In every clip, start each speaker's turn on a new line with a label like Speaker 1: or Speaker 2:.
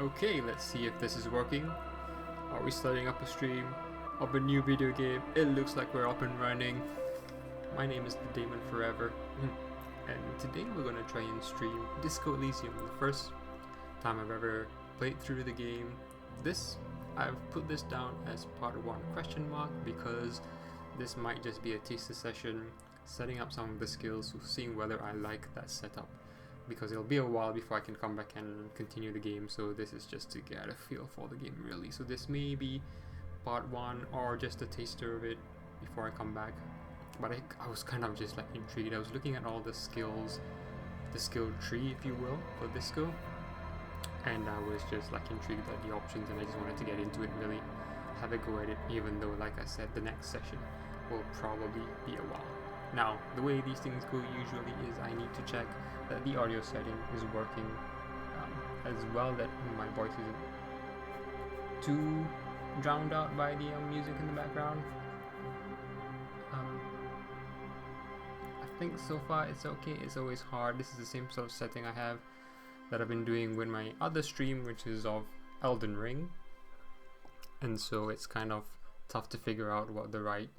Speaker 1: Okay, let's see if this is working. Are we starting up a stream of a new video game? It looks like we're up and running. My name is the Damon Forever, and today we're gonna try and stream Disco Elysium, the first time I've ever played through the game. I've put this down as part 1 question mark because this might just be a taster session, setting up some of the skills, seeing whether I like that setup, because it'll be a while before I can come back and continue the game, so this is just to get a feel for the game really. So this may be part 1 or just a taster of it before I come back, but I was kind of just like intrigued. I was looking at all the skills, the skill tree if you will, for Disco, and I was just like intrigued at the options, and I just wanted to get into it really, have a go at it, even though like I said the next session will probably be a while. Now, the way these things go usually is I need to check that the audio setting is working as well, that my voice isn't too drowned out by the music in the background. I think so far it's okay. It's always hard. This is the same sort of setting I have that I've been doing with my other stream, which is of Elden Ring, and so it's kind of tough to figure out what the right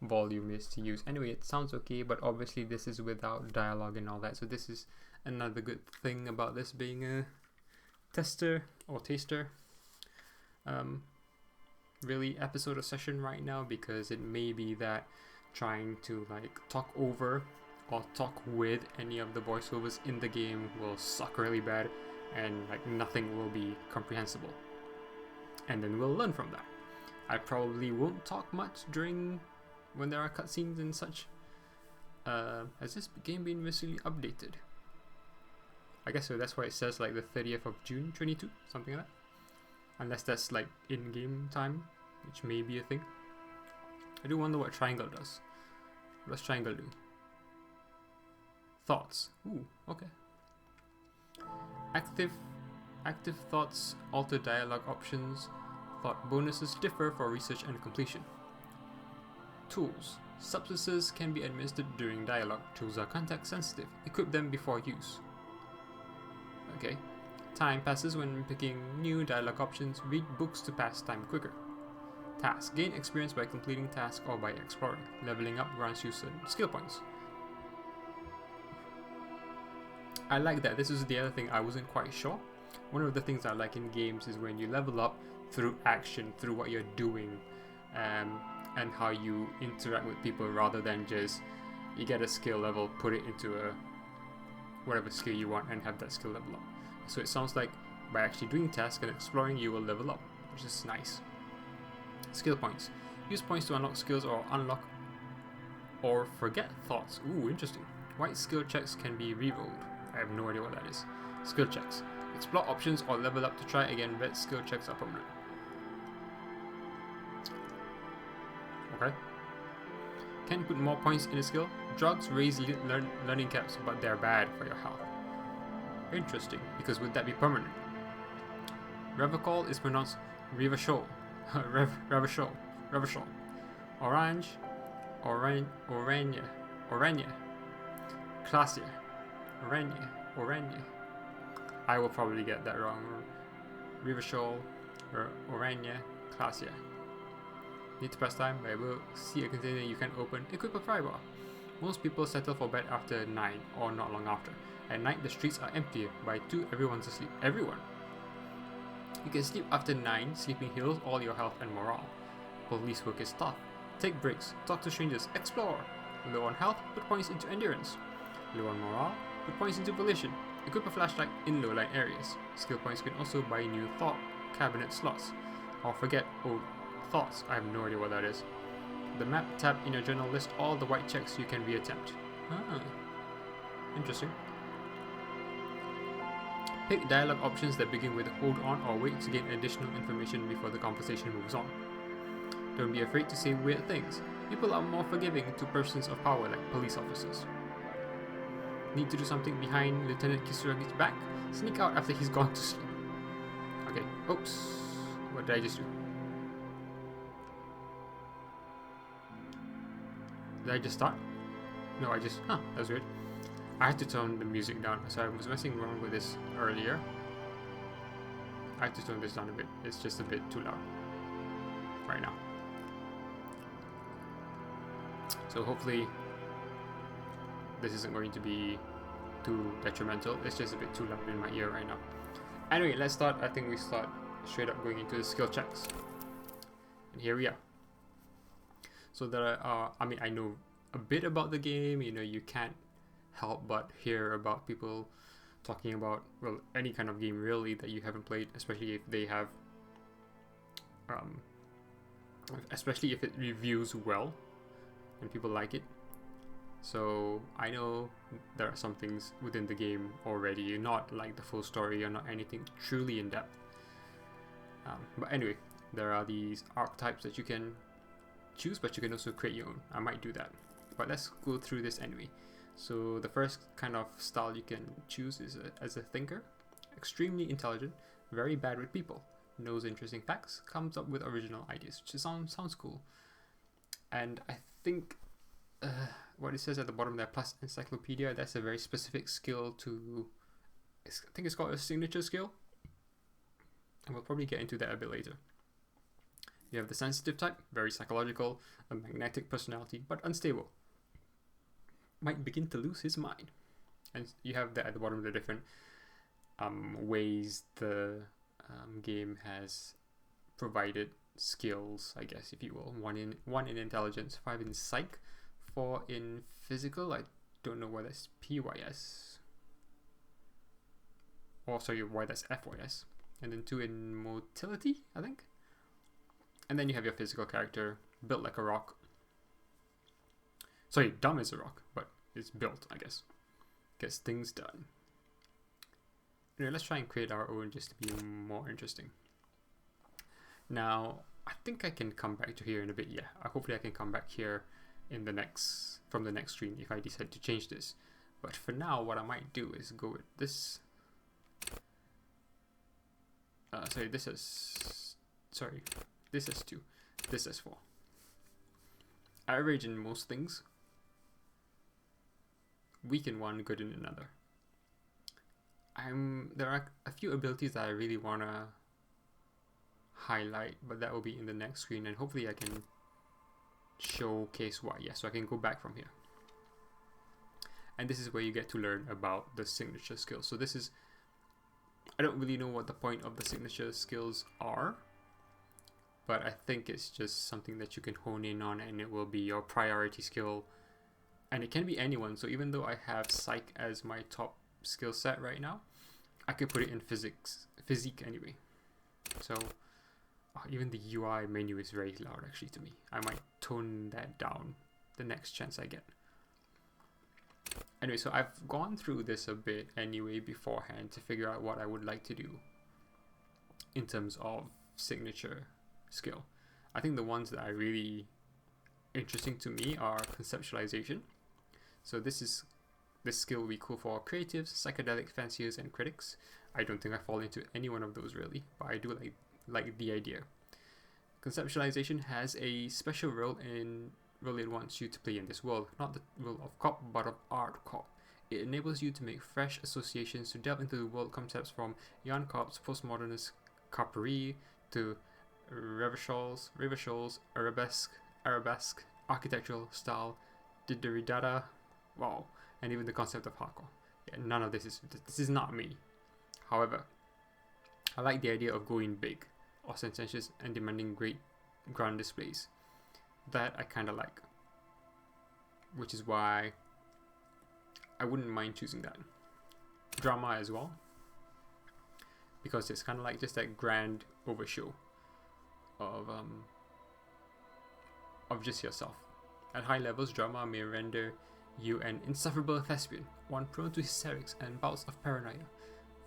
Speaker 1: volume is to use. Anyway, it sounds okay, but obviously this is without dialogue and all that, so this is another good thing about this being a tester or taster really episode or session right now, because it may be that trying to like talk over or talk with any of the voiceovers in the game will suck really bad, and like nothing will be comprehensible, and then we'll learn from that. I probably won't talk much during when there are cutscenes and such. Has this game been recently updated? I guess so. That's why it says like the 30th of June 22, something like that, unless that's like in-game time, which may be a thing. I do wonder what triangle does. What does triangle do? Thoughts. Ooh, okay. Active thoughts alter dialogue options. Thought bonuses differ for research and completion. Tools. Substances can be administered during dialogue. Tools are context sensitive. Equip them before use. Okay. Time passes when picking new dialogue options. Read books to pass time quicker. Task. Gain experience by completing tasks or by exploring. Leveling up grants you certain skill points. I like that. This is the other thing I wasn't quite sure. One of the things I like in games is when you level up through action, through what you're doing, and how you interact with people, rather than just you get a skill level, put it into a whatever skill you want, and have that skill level up. So it sounds like by actually doing tasks and exploring, you will level up, which is nice. Skill points. Use points to unlock skills or unlock or forget thoughts. Ooh, interesting. White skill checks can be rerolled. I have no idea what that is. Skill checks. Explore options or level up to try again. Red skill checks are permanent. Okay. Can put more points in a skill. Drugs raise learning caps, but they're bad for your health. Interesting, because would that be permanent? Revocol is pronounced Revachol. Revachol. Orange. Oranje. Classier. Oranje. I will probably get that wrong. Revachol or Oranje. Classier. Need to press time, but I will see a container you can open. Equip a fry bar. Most people settle for bed after 9 or not long after. At night, the streets are emptier. By 2, everyone's asleep. Everyone! You can sleep after 9. Sleeping heals all your health and morale. Police work is tough. Take breaks. Talk to strangers. Explore. Low on health, put points into endurance. Low on morale, put points into volition. Equip a flashlight in low light areas. Skill points can also buy new thought cabinet slots. Or forget old thoughts. I have no idea what that is. The map tab in your journal lists all the white checks you can reattempt. Ah, interesting. Pick dialogue options that begin with hold on or wait to gain additional information before the conversation moves on. Don't be afraid to say weird things. People are more forgiving to persons of power like police officers. Need to do something behind Lieutenant Kisuragi's back? Sneak out after he's gone to sleep. Okay, oops. What did I just do? Did I just start? No, that's weird. I had to turn the music down, so I was messing around with this earlier. I have to tone this down a bit. It's just a bit too loud right now. So hopefully this isn't going to be too detrimental. It's just a bit too loud in my ear right now. Anyway, let's start. I think we start straight up going into the skill checks. And here we are. So there are, I mean, I know a bit about the game. You know, you can't help but hear about people talking about, well, any kind of game really that you haven't played, especially if they have, especially if it reviews well and people like it. So I know there are some things within the game already, not like the full story or not anything truly in depth. But anyway, there are these archetypes that you can choose, but you can also create your own. I might do that, but let's go through this anyway. So the first kind of style you can choose is as a thinker, extremely intelligent, very bad with people, knows interesting facts, comes up with original ideas, which sounds cool. And I think what it says at the bottom there, plus encyclopedia, that's a very specific skill to, I think it's called a signature skill, and we'll probably get into that a bit later. You have the sensitive type, very psychological, a magnetic personality, but unstable. Might begin to lose his mind. And you have that at the bottom, the different ways the game has provided skills, I guess, if you will. One in intelligence, 5 in psych, 4 in physical. I don't know why that's PYS. Or sorry, why that's FYS. And then 2 in motility, I think. And then you have your physical character, built like a rock. Sorry, dumb as a rock, but it's built, I guess. Gets things done. Anyway, let's try and create our own just to be more interesting. Now, I think I can come back to here in a bit. Yeah, hopefully I can come back here in the from the next stream if I decide to change this. But for now, what I might do is go with this. Sorry, this is 2, this is 4. Average in most things, weak in one, good in another. There are a few abilities that I really want to highlight, but that will be in the next screen, and hopefully I can showcase why. Yeah, so I can go back from here. And this is where you get to learn about the signature skills. So this is, I don't really know what the point of the signature skills are, but I think it's just something that you can hone in on, and it will be your priority skill. And it can be anyone. So even though I have psych as my top skill set right now, I can put it in physique anyway. So even the UI menu is very loud actually to me. I might tone that down the next chance I get. Anyway, so I've gone through this a bit anyway beforehand to figure out what I would like to do in terms of signature skill. I think the ones that are really interesting to me are conceptualization. So this skill will be cool for creatives, psychedelic fanciers, and critics. I don't think I fall into any one of those really, but I do like the idea. Conceptualization has a special role it wants you to play in this world, not the role of cop, but of art cop. It enables you to make fresh associations, to delve into the world concepts from Jan Kopp's postmodernist caperie to revischals, arabesque, architectural style, Didgeridoo, wow, and even the concept of hardcore. Yeah, none of this is not me. However, I like the idea of going big, ostentatious, and demanding great grand displays. That I kind of like, which is why I wouldn't mind choosing that. Drama as well, because it's kind of like just that grand overshow of just yourself. At high levels, drama may render you an insufferable thespian, one prone to hysterics and bouts of paranoia.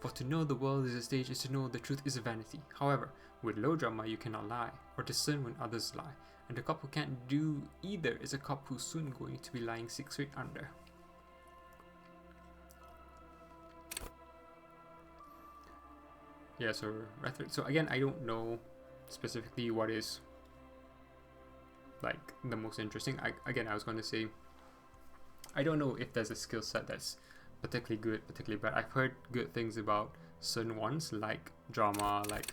Speaker 1: For to know the world is a stage is to know the truth is a vanity. However, with low drama you cannot lie, or discern when others lie, and the cop who can't do either is a cop who's soon going to be lying 6 feet under. Yeah, so rhetoric. So again, I don't know specifically what is like the most interesting. I was going to say, I don't know if there's a skill set that's particularly good, particularly bad. I've heard good things about certain ones like drama, like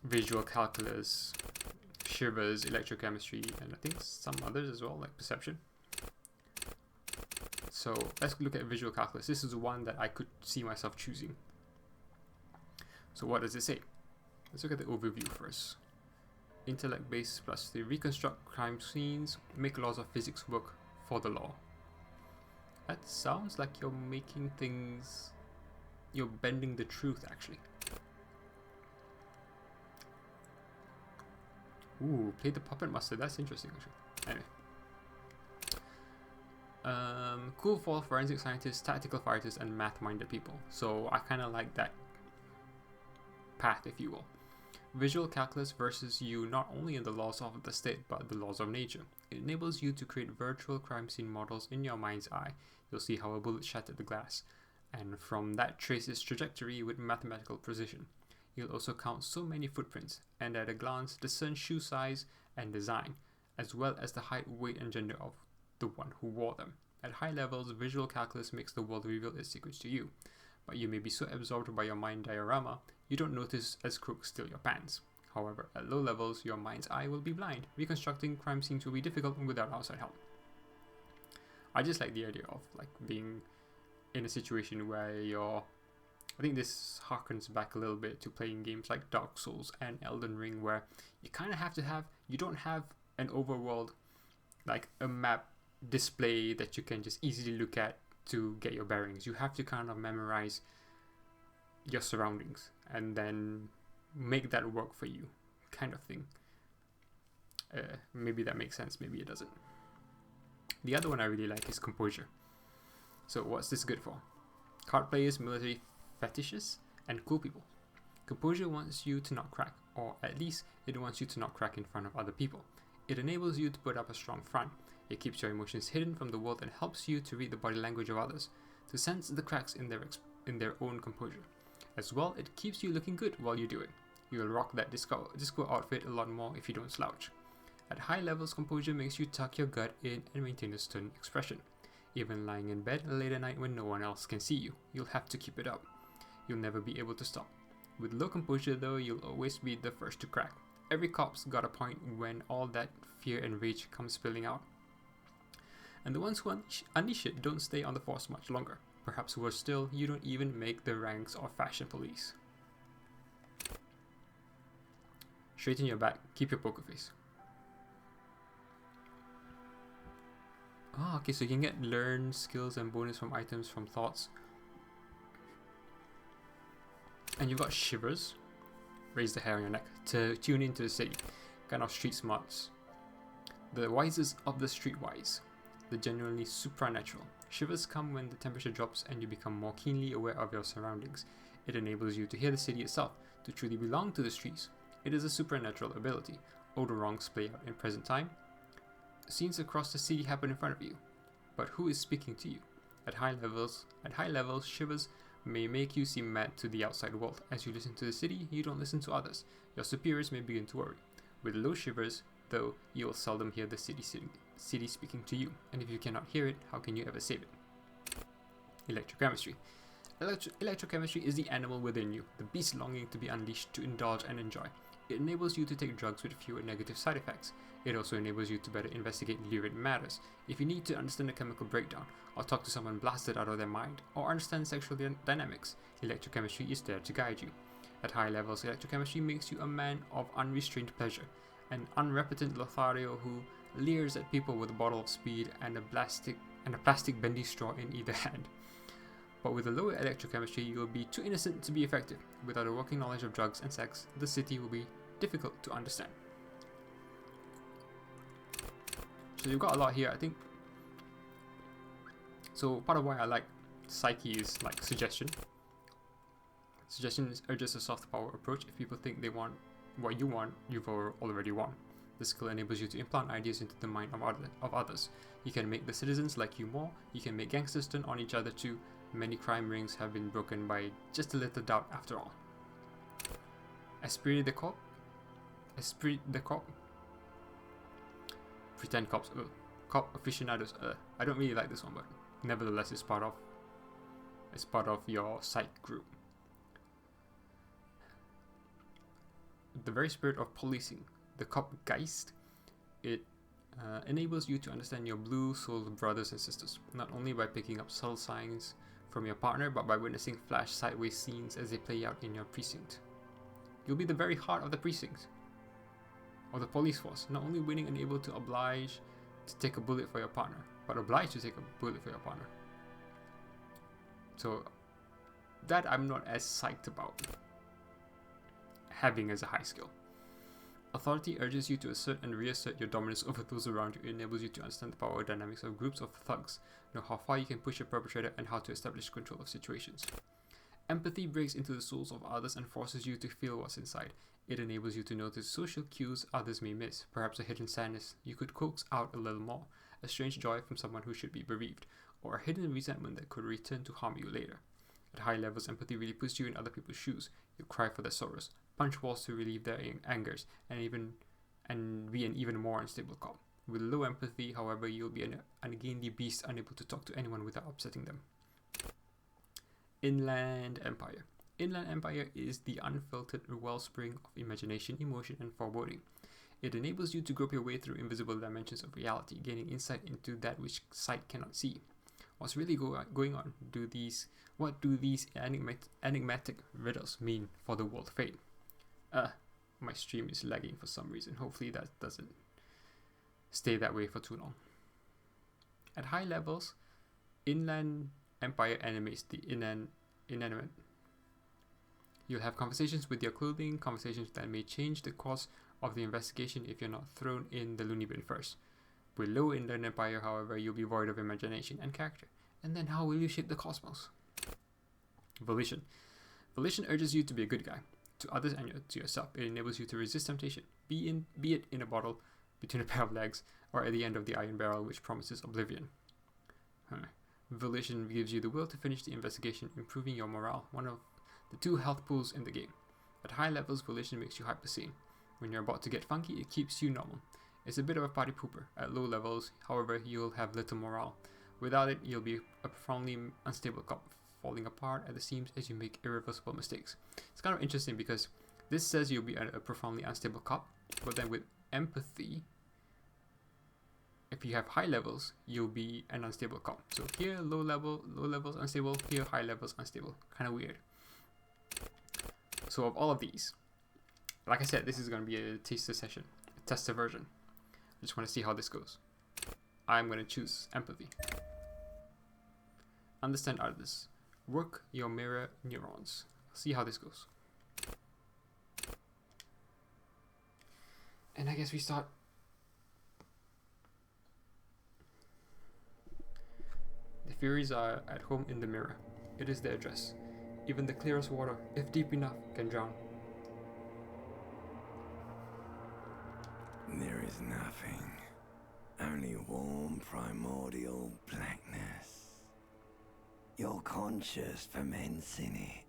Speaker 1: visual calculus, shivers, electrochemistry, and I think some others as well, like perception. So let's look at visual calculus. This is one that I could see myself choosing. So what does it say? Let's look at the overview first. Intellect based plus they reconstruct crime scenes, make laws of physics work for the law. That sounds like you're making things, you're bending the truth actually. Ooh, play the puppet master, that's interesting actually. Anyway. Cool for forensic scientists, tactical fighters, and math-minded people. So I kind of like that path, if you will. Visual calculus versus you not only in the laws of the state, but the laws of nature. It enables you to create virtual crime scene models in your mind's eye. You'll see how a bullet shattered the glass, and from that trace its trajectory with mathematical precision. You'll also count so many footprints, and at a glance discern shoe size and design, as well as the height, weight, and gender of the one who wore them. At high levels, visual calculus makes the world reveal its secrets to you, but you may be so absorbed by your mind diorama, you don't notice as crooks steal your pants. However, at low levels, your mind's eye will be blind. Reconstructing crime scenes will be difficult without outside help. I just like the idea of like being in a situation where you're, I think this harkens back a little bit to playing games like Dark Souls and Elden Ring, where you kind of have to have, you don't have an overworld, like a map display that you can just easily look at to get your bearings. You have to kind of memorize your surroundings and then make that work for you, kind of thing. Maybe that makes sense, maybe it doesn't. The other one I really like is composure. So what's this good for? Card players, military fetishes, and cool people. Composure wants you to not crack, or at least it wants you to not crack in front of other people. It enables you to put up a strong front. It keeps your emotions hidden from the world and helps you to read the body language of others, to sense the cracks in their own composure. As well, it keeps you looking good while you do it. You'll rock that disco outfit a lot more if you don't slouch. At high levels, composure makes you tuck your gut in and maintain a stern expression. Even lying in bed late at night when no one else can see you, you'll have to keep it up. You'll never be able to stop. With low composure though, you'll always be the first to crack. Every cop's got a point when all that fear and rage comes spilling out. And the ones who unleash it don't stay on the force much longer. Perhaps worse still, you don't even make the ranks of fashion police. Straighten your back, keep your poker face. Ah, okay, so you can get learned skills and bonus from items from thoughts. And you've got shivers, raise the hair on your neck, to tune into the city, kind of street smarts. The wisest of the streetwise, the genuinely supernatural. Shivers come when the temperature drops and you become more keenly aware of your surroundings. It enables you to hear the city itself, to truly belong to the streets. It is a supernatural ability. Older wrongs play out in present time. Scenes across the city happen in front of you, but who is speaking to you? At high levels, shivers may make you seem mad to the outside world. As you listen to the city, you don't listen to others. Your superiors may begin to worry. With low shivers, though, you will seldom hear the city speaking to you, and if you cannot hear it, how can you ever save it? Electrochemistry. Electrochemistry is the animal within you, the beast longing to be unleashed to indulge and enjoy. It enables you to take drugs with fewer negative side effects. It also enables you to better investigate lurid matters. If you need to understand a chemical breakdown, or talk to someone blasted out of their mind, or understand sexual dynamics, electrochemistry is there to guide you. At high levels, electrochemistry makes you a man of unrestrained pleasure, an unrepentant Lothario who leers at people with a bottle of speed and a plastic bendy straw in either hand. But with a lower electrochemistry, you will be too innocent to be effective. Without a working knowledge of drugs and sex, the city will be difficult to understand. So you've got a lot here, I think. So part of why I like Psyche is like suggestion. Suggestion urges a soft power approach. If people think they want what you want, you've already won. The skill enables you to implant ideas into the mind of others. You can make the citizens like you more. You can make gangsters turn on each other too. Many crime rings have been broken by just a little doubt after all. Esprit de corps? Pretend cops. Cop aficionados. I don't really like this one, but nevertheless it's part of as part of your psych group. The very spirit of policing, the cop Geist, it enables you to understand your blue soul brothers and sisters, not only by picking up subtle signs from your partner, but by witnessing flash sideways scenes as they play out in your precinct. You'll be the very heart of the precinct, of the police force, not only willing and able to oblige to take a bullet for your partner, but obliged to take a bullet for your partner. So that I'm not as psyched about having as a high skill. Authority urges you to assert and reassert your dominance over those around you. It enables you to understand the power dynamics of groups of thugs, know how far you can push a perpetrator, and how to establish control of situations. Empathy breaks into the souls of others and forces you to feel what's inside. It enables you to notice social cues others may miss, perhaps a hidden sadness you could coax out a little more, a strange joy from someone who should be bereaved, or a hidden resentment that could return to harm you later. At high levels, empathy really puts you in other people's shoes. You cry for their sorrows, punch walls to relieve their angers, and be an even more unstable cop. With low empathy, however, you'll be an ungainly beast unable to talk to anyone without upsetting them. Inland Empire. Inland Empire is the unfiltered wellspring of imagination, emotion, and foreboding. It enables you to grope your way through invisible dimensions of reality, gaining insight into that which sight cannot see. What's really going on? What do these enigmatic riddles mean for the world fate? My stream is lagging for some reason. Hopefully that doesn't stay that way for too long. At high levels, Inland Empire animates the inanimate. You'll have conversations with your clothing, conversations that may change the course of the investigation if you're not thrown in the loony bin first. Below Inland Empire, however, you'll be void of imagination and character. And then how will you shape the cosmos? Volition. Volition urges you to be a good guy. To others and to yourself. It enables you to resist temptation, be it in a bottle, between a pair of legs, or at the end of the iron barrel which promises oblivion. Volition gives you the will to finish the investigation, improving your morale, one of the two health pools in the game. At high levels, Volition makes you hyper sane. When you're about to get funky, it keeps you normal. It's a bit of a party pooper. At low levels, however, you'll have little morale. Without it, you'll be a profoundly unstable cop, falling apart at the seams as you make irreversible mistakes. It's kind of interesting because this says you'll be a profoundly unstable cop, but then with empathy, if you have high levels, you'll be an unstable cop. So here, low levels unstable, here high levels unstable. Kind of weird. So of all of these, like I said, this is going to be a taster session, a tester version. I just want to see how this goes. I'm going to choose empathy. Understand others. Work your mirror neurons. See how this goes. And I guess we start. The Furies are at home in the mirror. It is their address. Even the clearest water, if deep enough, can drown.
Speaker 2: There is nothing. Only warm primordial blackness. Your conscious ferments in it.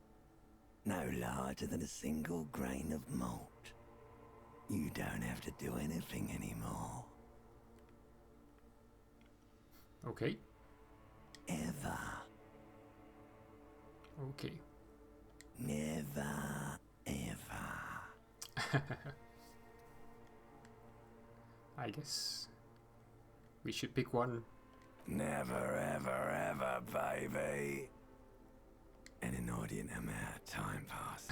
Speaker 2: No larger than a single grain of malt. You don't have to do anything anymore.
Speaker 1: Okay.
Speaker 2: Ever.
Speaker 1: Okay.
Speaker 2: Never, ever.
Speaker 1: I guess we should pick one.
Speaker 2: Never, ever, ever, baby. An inordinate amount of time passes.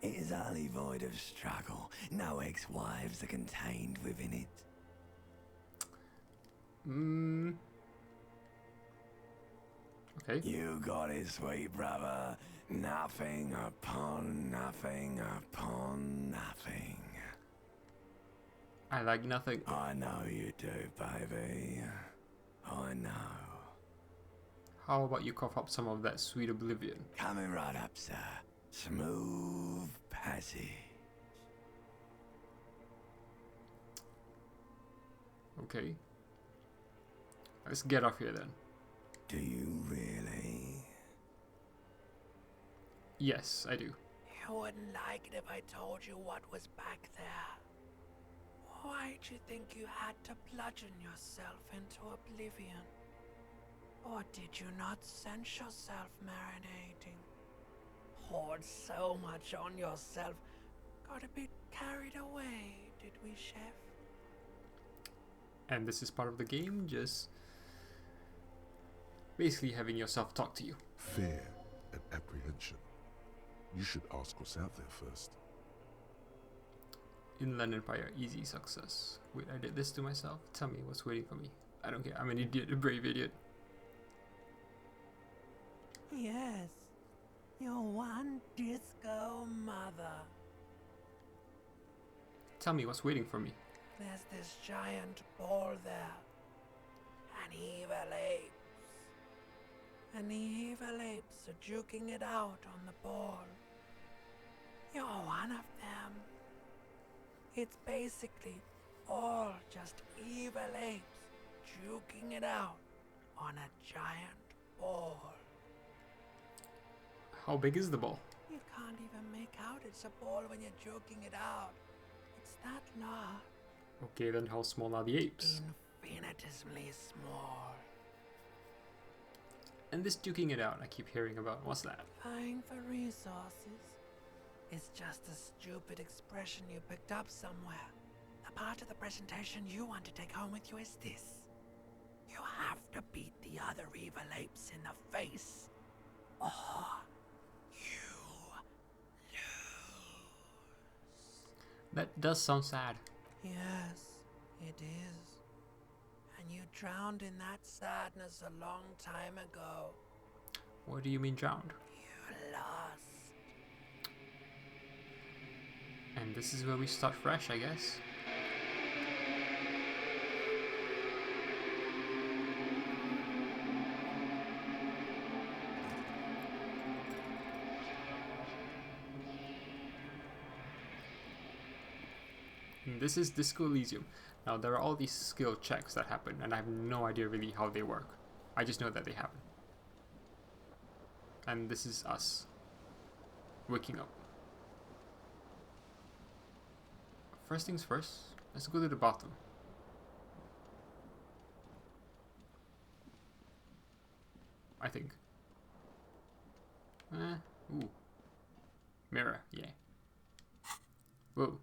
Speaker 2: It is utterly void of struggle. No ex-wives are contained within it.
Speaker 1: Okay.
Speaker 2: You got it, sweet brother. Nothing upon nothing upon nothing.
Speaker 1: I like nothing.
Speaker 2: I know you do, baby. I know.
Speaker 1: How about you cough up some of that sweet oblivion?
Speaker 2: Coming right up, sir. Smooth passage.
Speaker 1: Okay. Let's get off here then.
Speaker 2: Do you really?
Speaker 1: Yes, I do.
Speaker 3: You wouldn't like it if I told you what was back there. Why'd you think you had to bludgeon yourself into oblivion? Or did you not sense yourself marinating? Poured so much on yourself. Got a bit carried away, did we, chef?
Speaker 1: And this is part of the game, just basically having yourself talk to you.
Speaker 4: Fear and apprehension. You should ask what's out there first.
Speaker 1: Inland Empire, easy success. Wait, I did this to myself? Tell me what's waiting for me. I don't care, I'm an idiot, a brave idiot.
Speaker 3: Yes, your one disco mother.
Speaker 1: Tell me what's waiting for me.
Speaker 3: There's this giant ball there. And evil apes. And the evil apes are juking it out on the ball. You're one of them. It's basically all just evil apes juking it out on a giant ball.
Speaker 1: How big is the ball?
Speaker 3: You can't even make out it's a ball when you're joking it out. It's that large.
Speaker 1: Okay, then how small are the apes?
Speaker 3: Infinitesimally small.
Speaker 1: And this duking it out I keep hearing about, what's that?
Speaker 3: Vying for resources. It's just a stupid expression you picked up somewhere. The part of the presentation you want to take home with you is this. You have to beat the other evil apes in the face. Or you lose.
Speaker 1: That does sound sad.
Speaker 3: Yes, it is. And you drowned in that sadness a long time ago.
Speaker 1: What do you mean drowned?
Speaker 3: You lost.
Speaker 1: And this is where we start fresh, I guess. And this is Disco Elysium. Now there are all these skill checks that happen, and I have no idea really how they work. I just know that they happen. And this is us waking up. First things first, let's go to the bathroom. I think. Ooh. Mirror, yeah. Whoa.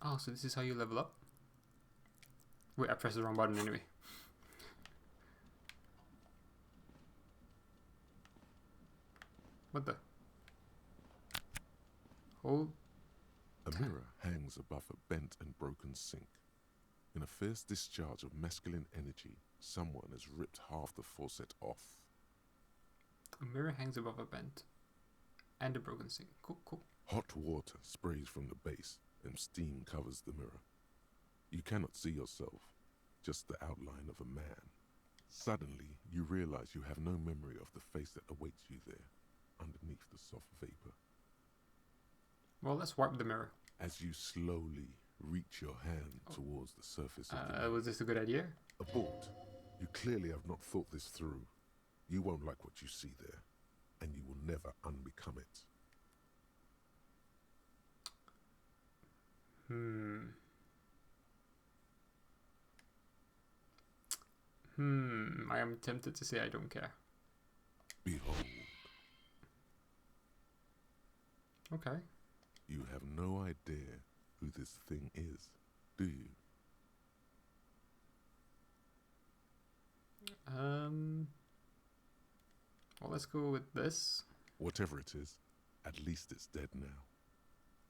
Speaker 1: Oh, so this is how you level up? Wait, I pressed the wrong button anyway. What the? Hold.
Speaker 4: A mirror hangs above a bent and broken sink. In a fierce discharge of masculine energy, someone has ripped half the faucet off.
Speaker 1: A mirror hangs above a bent and a broken sink. Cool, cool.
Speaker 4: Hot water sprays from the base and steam covers the mirror. You cannot see yourself, just the outline of a man. Suddenly, you realize you have no memory of the face that awaits you there, underneath the soft vapor.
Speaker 1: Well, let's wipe the mirror.
Speaker 4: As you slowly reach your hand towards the surface of the mirror.
Speaker 1: Was this a good idea?
Speaker 4: Abort. You clearly have not thought this through. You won't like what you see there, and you will never unbecome it.
Speaker 1: I am tempted to say I don't care.
Speaker 4: Behold.
Speaker 1: Okay.
Speaker 4: You have no idea who this thing is, do you?
Speaker 1: Well, let's go with this.
Speaker 4: Whatever it is, at least it's dead now.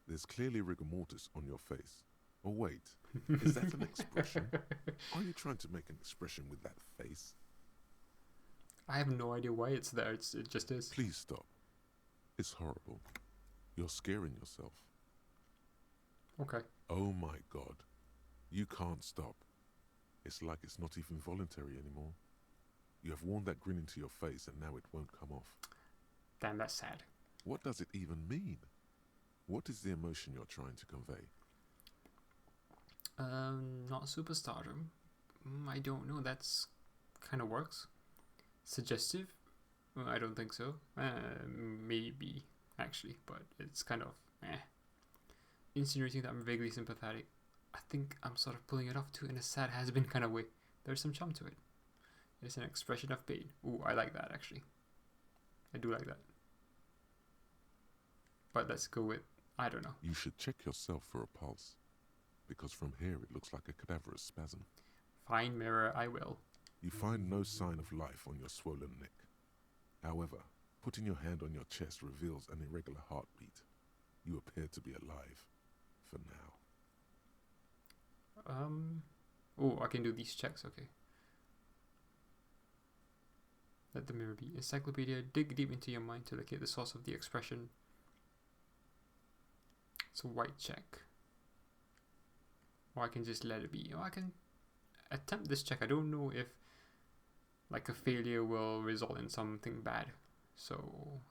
Speaker 4: There's clearly rigor mortis on your face. Oh wait, is that an expression? Are you trying to make an expression with that face?
Speaker 1: I have no idea why it's there. It just is.
Speaker 4: Please stop. It's horrible. You're scaring yourself.
Speaker 1: Okay.
Speaker 4: Oh my God. You can't stop. It's like it's not even voluntary anymore. You have worn that grin into your face and now it won't come off.
Speaker 1: Damn, that's sad.
Speaker 4: What does it even mean? What is the emotion you're trying to convey?
Speaker 1: Not superstardom. I don't know. That's kind of works. Suggestive? I don't think so. Maybe, actually, but it's kind of insinuating that I'm vaguely sympathetic. I think I'm sort of pulling it off too in a sad has-been kind of way. There's some charm to it. It's an expression of pain. Ooh, I like that actually. I do like that. But let's go with, I don't know.
Speaker 4: You should check yourself for a pulse, because from here it looks like a cadaverous spasm.
Speaker 1: Fine, mirror, I will.
Speaker 4: You find no sign of life on your swollen neck. However, putting your hand on your chest reveals an irregular heartbeat. You appear to be alive, for now.
Speaker 1: Oh, I can do these checks, okay. Let the mirror be. Encyclopedia, dig deep into your mind to locate the source of the expression. It's a white check. Or I can just let it be. Or I can attempt this check. I don't know if like a failure will result in something bad. So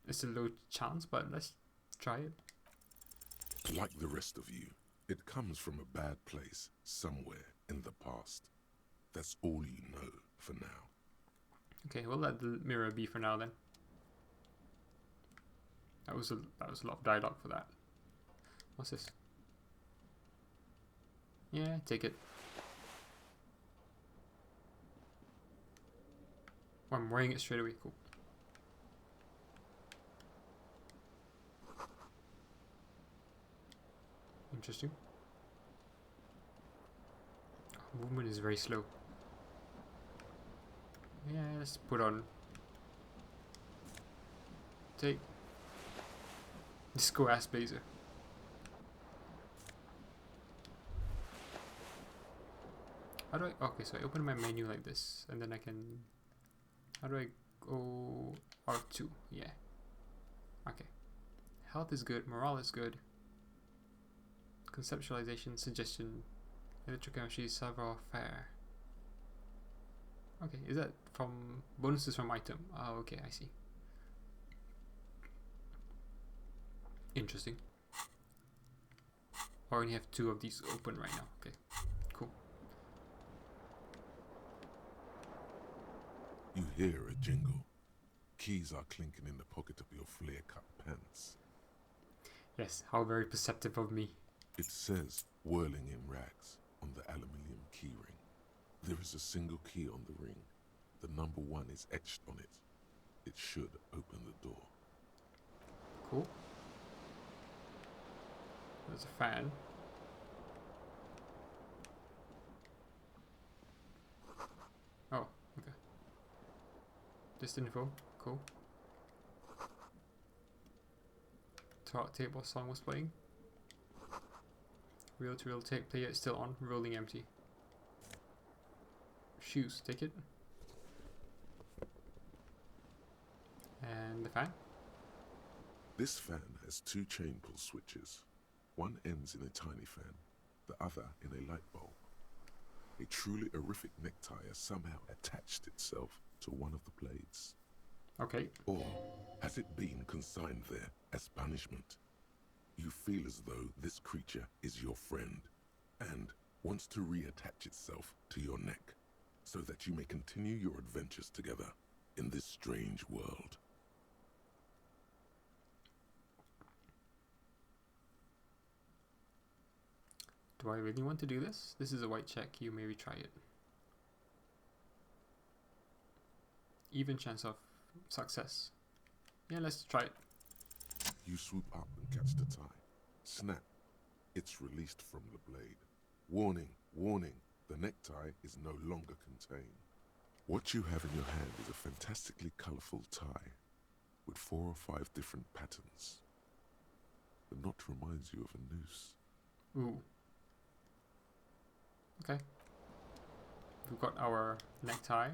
Speaker 1: it's a low chance, but let's try it.
Speaker 4: Like the rest of you, it comes from a bad place somewhere in the past. That's all you know for now.
Speaker 1: Okay, we'll let the mirror be for now then. That was a lot of dialogue for that. What's this? Yeah, take it. Oh, I'm wearing it straight away. Cool. Interesting. Movement is very slow. Yeah, let's put on. Take. Disco ass blazer. How do I? Okay, so I open my menu like this, and then I can. How do I go? R2. Yeah. Okay. Health is good. Morale is good. Conceptualization, suggestion, electrochemistry, savoir-faire. Okay, is that from bonuses from item? Oh, okay, I see. Interesting. I only have 2 of these open right now. Okay, cool.
Speaker 4: You hear a jingle. Keys are clinking in the pocket of your flare-cut pants.
Speaker 1: Yes, how very perceptive of me.
Speaker 4: It says, whirling in rags, on the aluminium key ring. There is a single key on the ring. The number 1 is etched on it. It should open the door.
Speaker 1: Cool. There's a fan. Oh, okay. Just info. Cool. Talk table song was playing. Reel to reel tape player is still on, rolling empty. Shoes, take it. And the fan.
Speaker 4: This fan has 2 chain pull switches. One ends in a tiny fan, the other in a light bulb. A truly horrific necktie has somehow attached itself to one of the blades.
Speaker 1: Okay.
Speaker 4: Or has it been consigned there as punishment? You feel as though this creature is your friend and wants to reattach itself to your neck so that you may continue your adventures together in this strange world.
Speaker 1: Do I really want to do this? This is a white check. You may retry it. Even chance of success. Yeah, let's try it.
Speaker 4: You swoop up and catch the tie. Snap. It's released from the blade. Warning, warning, the necktie is no longer contained. What you have in your hand is a fantastically colourful tie with 4 or 5 different patterns. The knot reminds you of a noose.
Speaker 1: Ooh. Okay. We've got our necktie.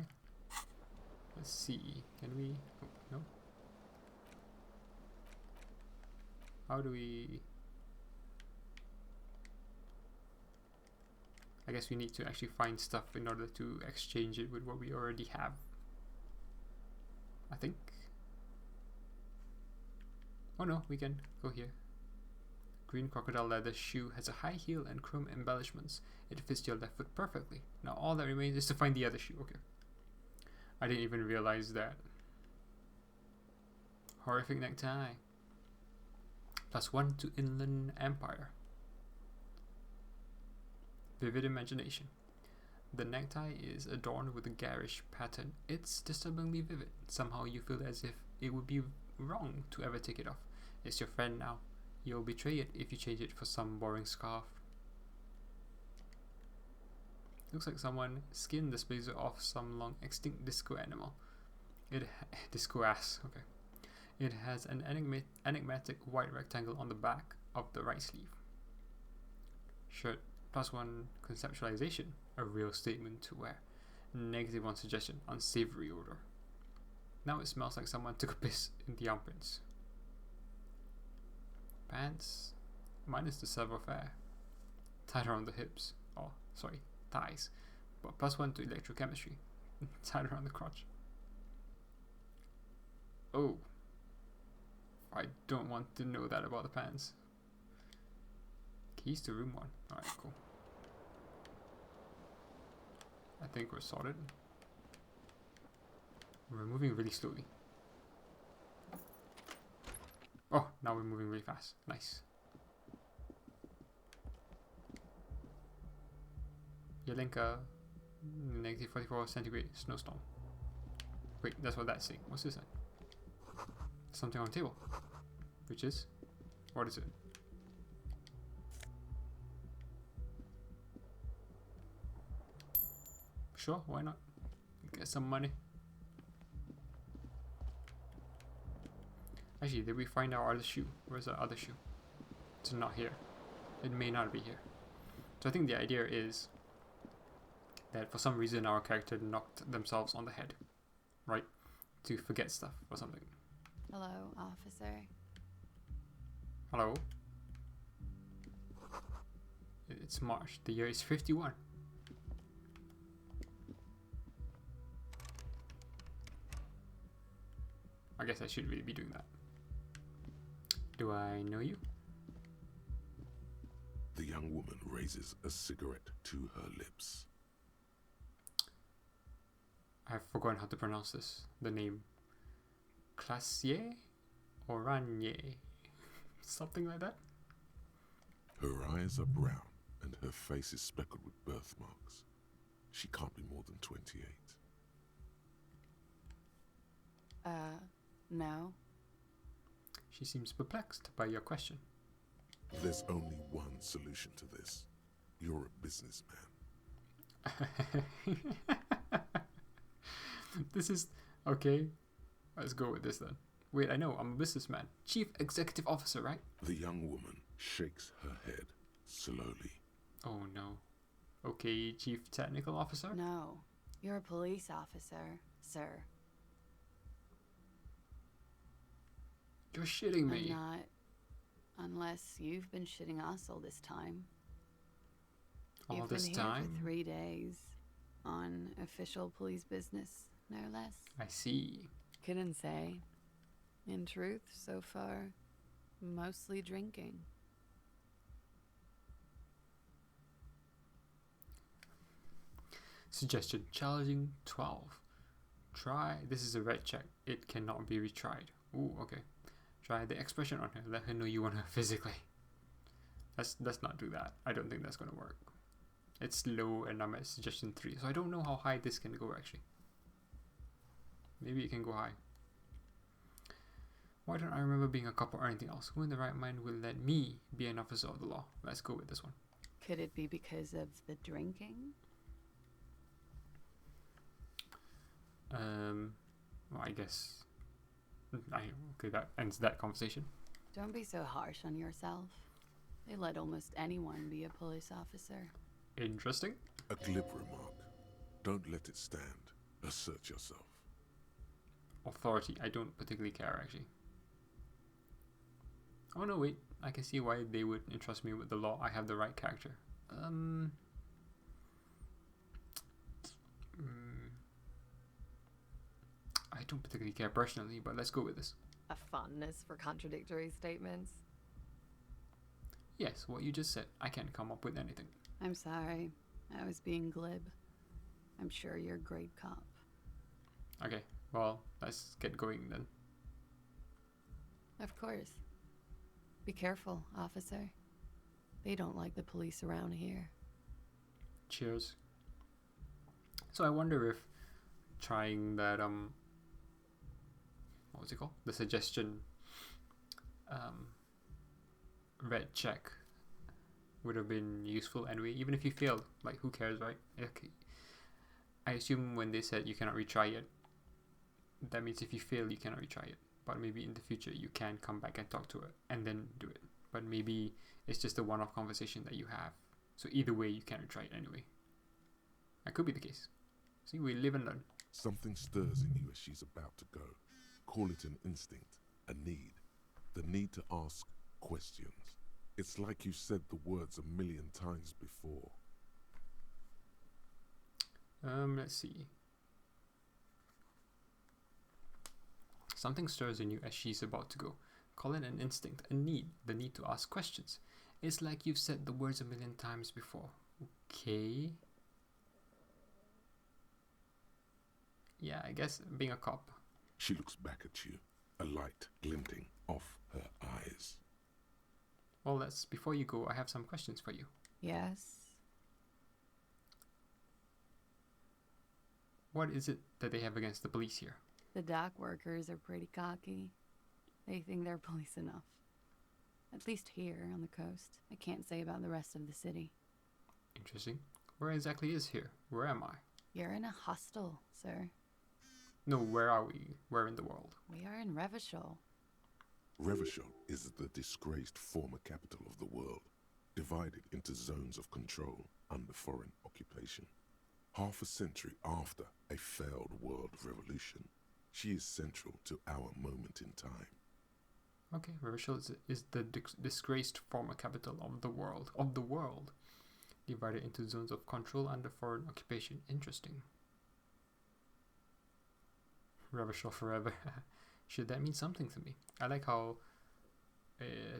Speaker 1: Let's see. Can we? Oh, no. How do we? I guess we need to actually find stuff in order to exchange it with what we already have. I think. Oh no, we can go here. Green crocodile leather shoe has a high heel and chrome embellishments. It fits your left foot perfectly. Now all that remains is to find the other shoe. Okay. I didn't even realize that. Horrific necktie. +1 to Inland Empire. Vivid imagination. The necktie is adorned with a garish pattern. It's disturbingly vivid. Somehow you feel as if it would be wrong to ever take it off. It's your friend now. You'll betray it if you change it for some boring scarf. Looks like someone skinned this blazer off some long extinct disco animal. Disco ass, okay. It has an enigmatic white rectangle on the back of the right sleeve. Shirt +1 conceptualization, a real statement to wear. -1 suggestion, unsavory odor. Now it smells like someone took a piss in the armpits. Pants, minus the savoir-faire. Tied around the hips. Oh, sorry, thighs. But +1 to electrochemistry. Tied around the crotch. Oh. I don't want to know that about the pants. Keys to room 1. Alright, cool. I think we're sorted. We're moving really slowly. Oh, now we're moving really fast. Nice. Yelenka, -44 centigrade snowstorm. Wait, that's what that's saying. What's this then? Something on the table. Which is? What is it? Sure, why not? Get some money. Actually, did we find our other shoe? Where's the other shoe? It's not here. It may not be here. So I think the idea is that for some reason our character knocked themselves on the head. Right? To forget stuff or something.
Speaker 5: Hello, officer.
Speaker 1: Hello? It's March. The year is 51. I guess I should really be doing that. Do I know you?
Speaker 4: The young woman raises a cigarette to her lips.
Speaker 1: I've forgotten how to pronounce this. The name. Classier? Or Ranier? Something like that?
Speaker 4: Her eyes are brown and her face is speckled with birthmarks. She can't be more than 28.
Speaker 5: No.
Speaker 1: She seems perplexed by your question.
Speaker 4: There's only one solution to this. You're a businessman.
Speaker 1: This is... Okay. Let's go with this then. Wait, I know. I'm a businessman. Chief Executive Officer, right?
Speaker 4: The young woman shakes her head slowly.
Speaker 1: Oh no. Okay, Chief Technical Officer?
Speaker 5: No. You're a police officer, sir.
Speaker 1: You're shitting me.
Speaker 5: I'm not. Unless you've been shitting us all this time.
Speaker 1: All
Speaker 5: You've
Speaker 1: this
Speaker 5: been here
Speaker 1: time?
Speaker 5: for 3 days. On official police business, no less.
Speaker 1: I see.
Speaker 5: Couldn't say. In truth, so far, mostly drinking.
Speaker 1: Suggestion. Challenging 12. Try. This is a red check. It cannot be retried. Ooh, okay. Try the expression on her. Let her know you want her physically. Let's not do that. I don't think that's gonna work. It's low and I'm at suggestion 3. So I don't know how high this can go actually. Maybe it can go high. Why don't I remember being a cop or anything else? Who in the right mind will let me be an officer of the law? Let's go with this one.
Speaker 5: Could it be because of the drinking?
Speaker 1: Well, I guess. Okay, that ends that conversation.
Speaker 5: Don't be so harsh on yourself. They let almost anyone be a police officer.
Speaker 1: Interesting.
Speaker 4: A glib remark. Don't let it stand. Assert yourself.
Speaker 1: Authority. I don't particularly care actually. Oh no, wait. I can see why they would entrust me with the law. I have the right character. I don't particularly care personally, but let's go with this.
Speaker 6: A fondness for contradictory statements.
Speaker 1: Yes, what you just said. I can't come up with anything.
Speaker 5: I'm sorry. I was being glib. I'm sure you're a great cop.
Speaker 1: Okay, well, let's get going then.
Speaker 5: Of course. Be careful, officer. They don't like the police around here.
Speaker 1: Cheers. So I wonder if trying that what was it called? The suggestion red check would have been useful anyway. Even if you failed, like who cares, right? Okay. I assume when they said you cannot retry it, that means if you fail you cannot retry it. But maybe in the future you can come back and talk to it and then do it. But maybe it's just a one-off conversation that you have. So either way you can't retry it anyway. That could be the case. See, we live and learn.
Speaker 4: Something stirs in you as she's about to go. Call it an instinct, a need. The need to ask questions. It's like you said the words a million times before.
Speaker 1: Let's see. Something stirs in you as she's about to go. Call it an instinct, a need, the need to ask questions. It's like you've said the words a million times before. Okay. Yeah, I guess being a cop.
Speaker 4: She looks back at you, a light glinting off her eyes.
Speaker 1: Well, that's before you go, I have some questions for you.
Speaker 5: Yes.
Speaker 1: What is it that they have against the police here?
Speaker 5: The dock workers are pretty cocky. They think they're police enough. At least here on the coast. I can't say about the rest of the city.
Speaker 1: Interesting. Where exactly is here? Where am I?
Speaker 5: You're in a hostel, sir.
Speaker 1: No, where are we? Where in the world?
Speaker 5: We are in Revachol.
Speaker 4: Revachol is the disgraced former capital of the world, divided into zones of control under foreign occupation. Half a century after a failed world revolution, she is central to our moment in time.
Speaker 1: Okay, Revachol is the disgraced former capital of the world. Of the world. Divided into zones of control under foreign occupation. Interesting. Revachol forever. Should that mean something to me? I like how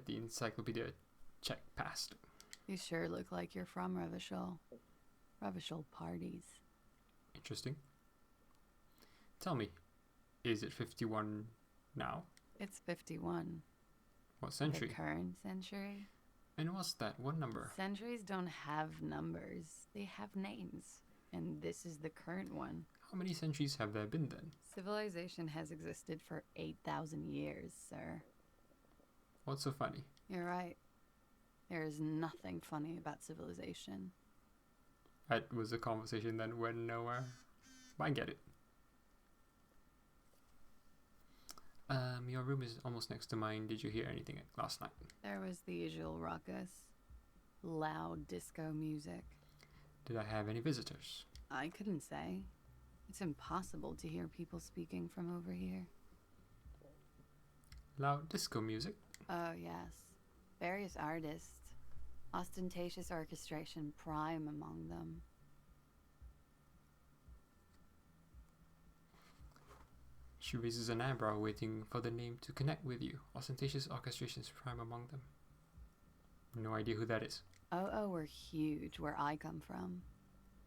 Speaker 1: the encyclopedia check passed.
Speaker 5: You sure look like you're from Revachol. Revachol parties.
Speaker 1: Interesting. Tell me, is it 51 now?
Speaker 5: It's 51.
Speaker 1: What century?
Speaker 5: The current century.
Speaker 1: And what's that? What number?
Speaker 5: Centuries don't have numbers. They have names. And this is the current one.
Speaker 1: How many centuries have there been then?
Speaker 5: Civilization has existed for 8,000 years, sir.
Speaker 1: What's so funny?
Speaker 5: You're right. There is nothing funny about civilization.
Speaker 1: That was a conversation that went nowhere. But I get it. Your room is almost next to mine. Did you hear anything last night?
Speaker 5: There was the usual ruckus. Loud disco music.
Speaker 1: Did I have any visitors?
Speaker 5: I couldn't say. It's impossible to hear people speaking from over here.
Speaker 1: Loud disco music?
Speaker 5: Oh, yes. Various artists. Ostentatious orchestration prime among them.
Speaker 1: She raises an eyebrow, waiting for the name to connect with you. Ostentatious orchestrations prime among them. No idea who that is.
Speaker 5: Oh, were huge where I come from.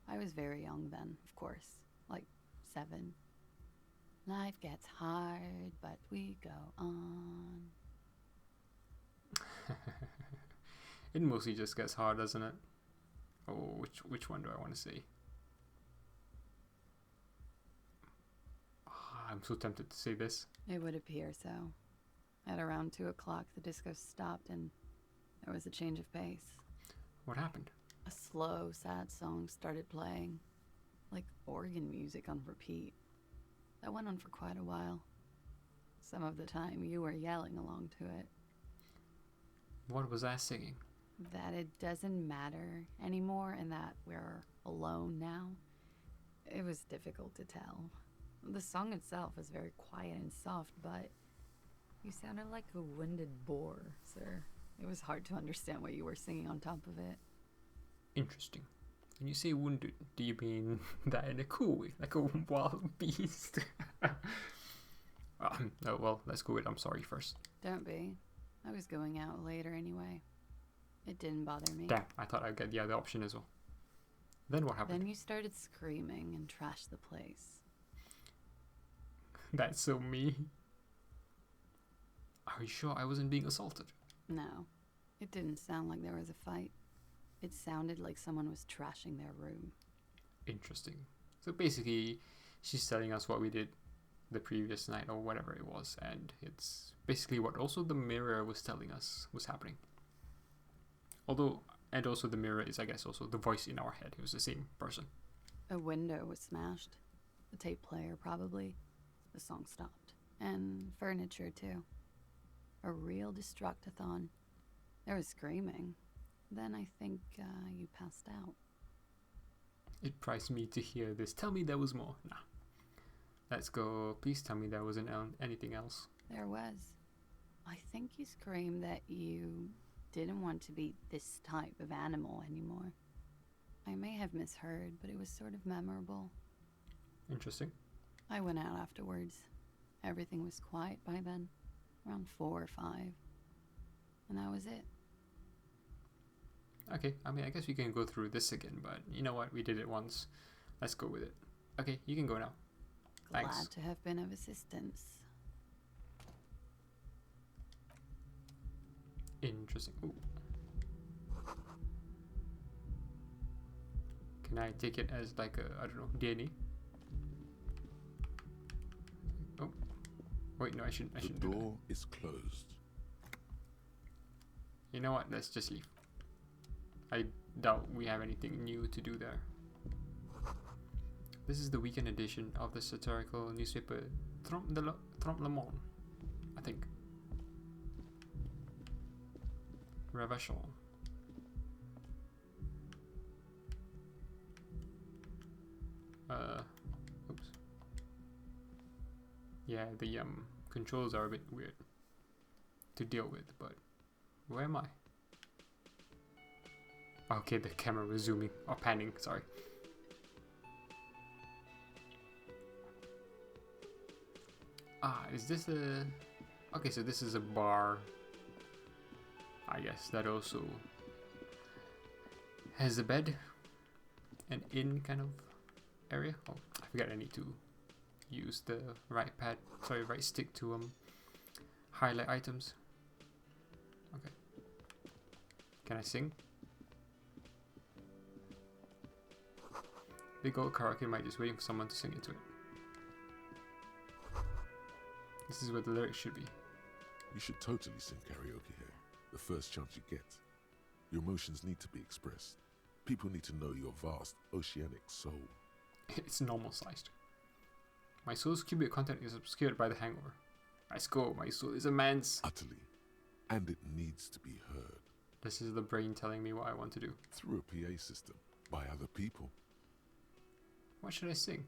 Speaker 5: I was very young then, of course. Like 7. Life gets hard, but we go on.
Speaker 1: It mostly just gets hard, doesn't it? Oh, which one do I want to say? I'm so tempted to say this.
Speaker 5: It would appear so. At around 2 o'clock, the disco stopped and there was a change of pace.
Speaker 1: What happened?
Speaker 5: A slow, sad song started playing, like organ music on repeat. That went on for quite a while. Some of the time, you were yelling along to it.
Speaker 1: What was I singing?
Speaker 5: That it doesn't matter anymore and that we're alone now. It was difficult to tell. The song itself is very quiet and soft, but you sounded like a winded boar, sir. It was hard to understand what you were singing on top of it.
Speaker 1: Interesting. When you say wounded, do you mean that in a cool way, like a wild beast? Oh, well, let's go with I'm sorry first.
Speaker 5: Don't be. I was going out later anyway. It didn't bother me.
Speaker 1: Damn, I thought I'd get the other option as well. Then what happened?
Speaker 5: Then you started screaming and trashed the place.
Speaker 1: That's so me. Are you sure I wasn't being assaulted?
Speaker 5: No, it didn't sound like there was a fight. It sounded like someone was trashing their room.
Speaker 1: Interesting. So basically, she's telling us what we did the previous night or whatever it was, and it's basically what also the mirror was telling us was happening. And also the mirror is, I guess, also the voice in our head. It was the same person.
Speaker 5: A window was smashed. The tape player, probably. The song stopped. And furniture, too. A real destructathon. There was screaming. Then I think you passed out.
Speaker 1: It surprised me to hear this. Tell me there was more. Nah. Let's go. Please tell me there wasn't anything else.
Speaker 5: There was. I think you screamed that you didn't want to be this type of animal anymore. I may have misheard, but it was sort of memorable.
Speaker 1: Interesting.
Speaker 5: I went out afterwards. Everything was quiet by then, around 4 or 5. And that was it.
Speaker 1: Okay, I mean, I guess we can go through this again, but you know what? We did it once. Let's go with it. Okay, you can go now.
Speaker 5: Glad
Speaker 1: Thanks.
Speaker 5: to have been of assistance.
Speaker 1: Interesting. Ooh. Can I take it as like a, I don't know, DNA? Oh. Wait, no, I shouldn't
Speaker 4: The
Speaker 1: do that.
Speaker 4: door is closed.
Speaker 1: You know what? Let's just leave. I doubt we have anything new to do there. This is the weekend edition of the satirical newspaper Trompe Le Monde, I think. Ravachon. Oops. Yeah, the controls are a bit weird to deal with, but where am I? Okay, the camera was zooming or panning, sorry. Is this a... Okay, so this is a bar. I guess that also has a bed. An inn kind of area. Oh, I forgot I need to use the right stick to highlight items. Okay. Can I sing? Big old karaoke mic just waiting for someone to sing into it. This is what the lyrics should be.
Speaker 4: You should totally sing karaoke here, the first chance you get. Your emotions need to be expressed. People need to know your vast, oceanic soul.
Speaker 1: It's normal sized. My soul's cubic content is obscured by the hangover. I score, my soul is immense.
Speaker 4: Utterly. And it needs to be heard.
Speaker 1: This is the brain telling me what I want to do.
Speaker 4: Through a PA system, by other people.
Speaker 1: What should I sing?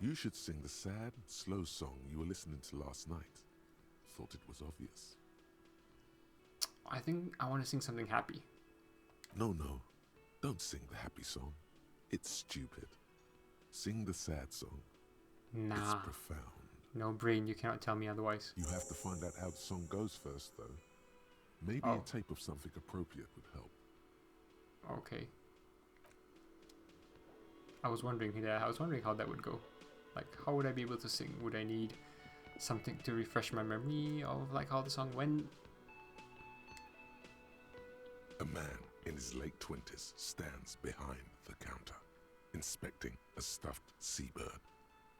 Speaker 4: You should sing the sad, slow song you were listening to last night. Thought it was obvious.
Speaker 1: I think I want to sing something happy.
Speaker 4: No. Don't sing the happy song. It's stupid. Sing the sad song.
Speaker 1: Nah.
Speaker 4: It's profound.
Speaker 1: No brain, you cannot tell me otherwise.
Speaker 4: You have to find out how the song goes first, though. Maybe a tape of something appropriate would help.
Speaker 1: Okay. I was wondering how that would go. Like, how would I be able to sing? Would I need something to refresh my memory of like how the song went?
Speaker 4: A man in his late 20s stands behind the counter, inspecting a stuffed seabird.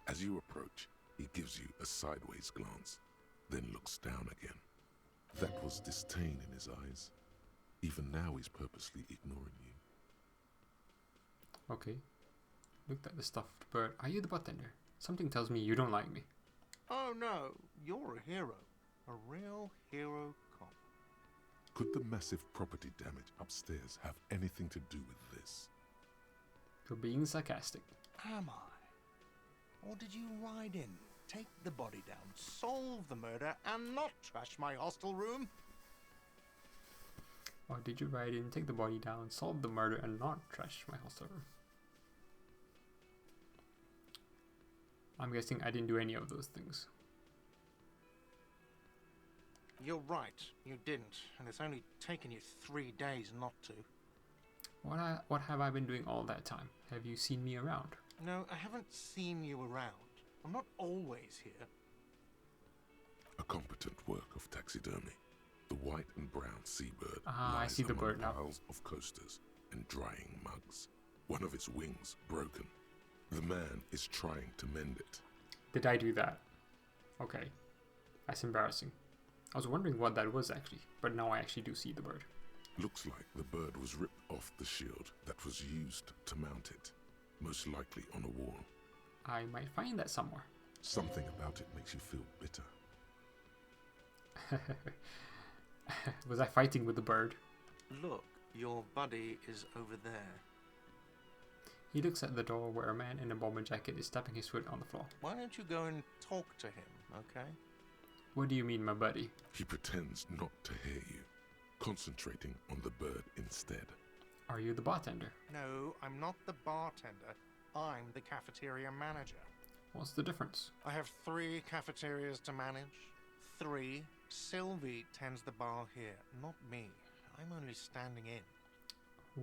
Speaker 4: As you approach, he gives you a sideways glance, then looks down again. That was disdain in his eyes. Even now he's purposely ignoring you.
Speaker 1: Okay. Looked at the stuffed bird. Are you the bartender? Something tells me you don't like me.
Speaker 7: Oh no, you're a hero. A real hero cop.
Speaker 4: Could the massive property damage upstairs have anything to do with this?
Speaker 1: You're being sarcastic.
Speaker 7: Am I? Or did you ride in, take the body down, solve the murder, and not trash my hostel room?
Speaker 1: Or did you ride in, take the body down, solve the murder, and not trash my hostel room? I'm guessing I didn't do any of those things.
Speaker 7: You're right, you didn't, and it's only taken you 3 days not to.
Speaker 1: What have I been doing all that time? Have you seen me around?
Speaker 7: No, I haven't seen you around. I'm not always here.
Speaker 4: A competent work of taxidermy. The white and brown seabird
Speaker 1: I
Speaker 4: lies
Speaker 1: see the
Speaker 4: among
Speaker 1: bird now.
Speaker 4: piles of coasters and drying mugs. One of its wings broken. The man is trying to mend it.
Speaker 1: Did I do that? Okay. That's embarrassing. I was wondering what that was actually, but now I actually do see the bird.
Speaker 4: Looks like the bird was ripped off the shield that was used to mount it, most likely on a wall.
Speaker 1: I might find that somewhere.
Speaker 4: Something about it makes you feel bitter.
Speaker 1: Was I fighting with the bird?
Speaker 7: Look, your buddy is over there.
Speaker 1: He looks at the door where a man in a bomber jacket is tapping his foot on the floor.
Speaker 7: Why don't you go and talk to him, okay?
Speaker 1: What do you mean, my buddy?
Speaker 4: He pretends not to hear you, concentrating on the bird instead.
Speaker 1: Are you the bartender?
Speaker 7: No, I'm not the bartender. I'm the cafeteria manager.
Speaker 1: What's the difference?
Speaker 7: I have 3 cafeterias to manage. 3. Sylvie tends the bar here, not me. I'm only standing in.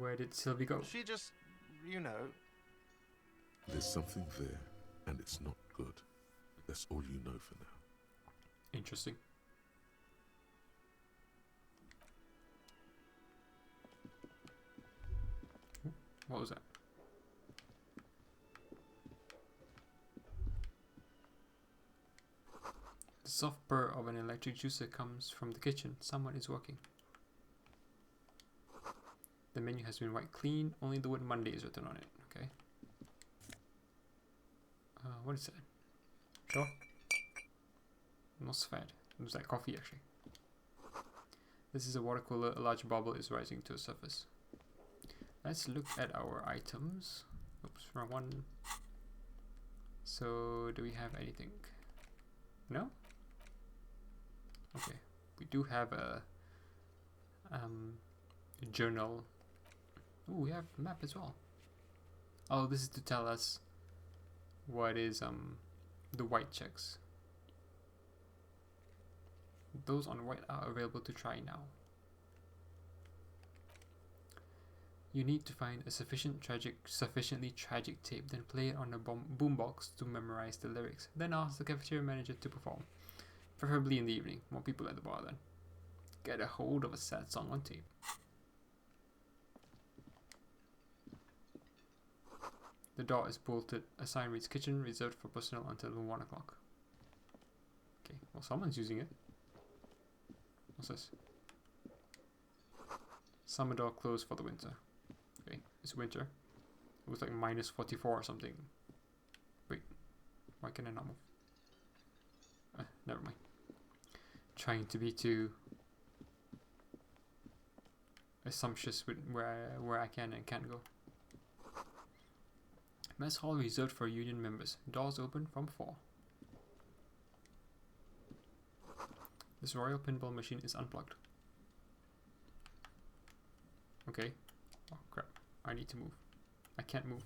Speaker 1: Where did Sylvie go?
Speaker 7: She just, you know.
Speaker 4: There's something there, and it's not good. That's all you know for now.
Speaker 1: Interesting. What was that? The soft purr of an electric juicer comes from the kitchen. Someone is working. The menu has been wiped clean. Only the word Monday is written on it. Okay. What is that? Sure. Not fat. It was like coffee actually. This is a water cooler. A large bubble is rising to the surface. Let's look at our items. Oops, wrong one. So, do we have anything? No? Okay. We do have a journal. Ooh, we have a map as well. Oh, this is to tell us what is the white checks. Those on white are available to try now. You need to find a sufficiently tragic tape, then play it on a boombox to memorize the lyrics. Then ask the cafeteria manager to perform, preferably in the evening. More people at the bar then. Get a hold of a sad song on tape. The door is bolted. A sign reads kitchen reserved for personnel until 1 o'clock. Okay, well someone's using it. What's this? Summer door closed for the winter. Okay, it's winter. It was like minus 44 or something. Wait, why can I not move? Never mind. Trying to be too assumptuous with where I can and can't go. Mess hall reserved for union members. Doors open from 4. This royal pinball machine is unplugged. Okay. Oh crap. I need to move. I can't move.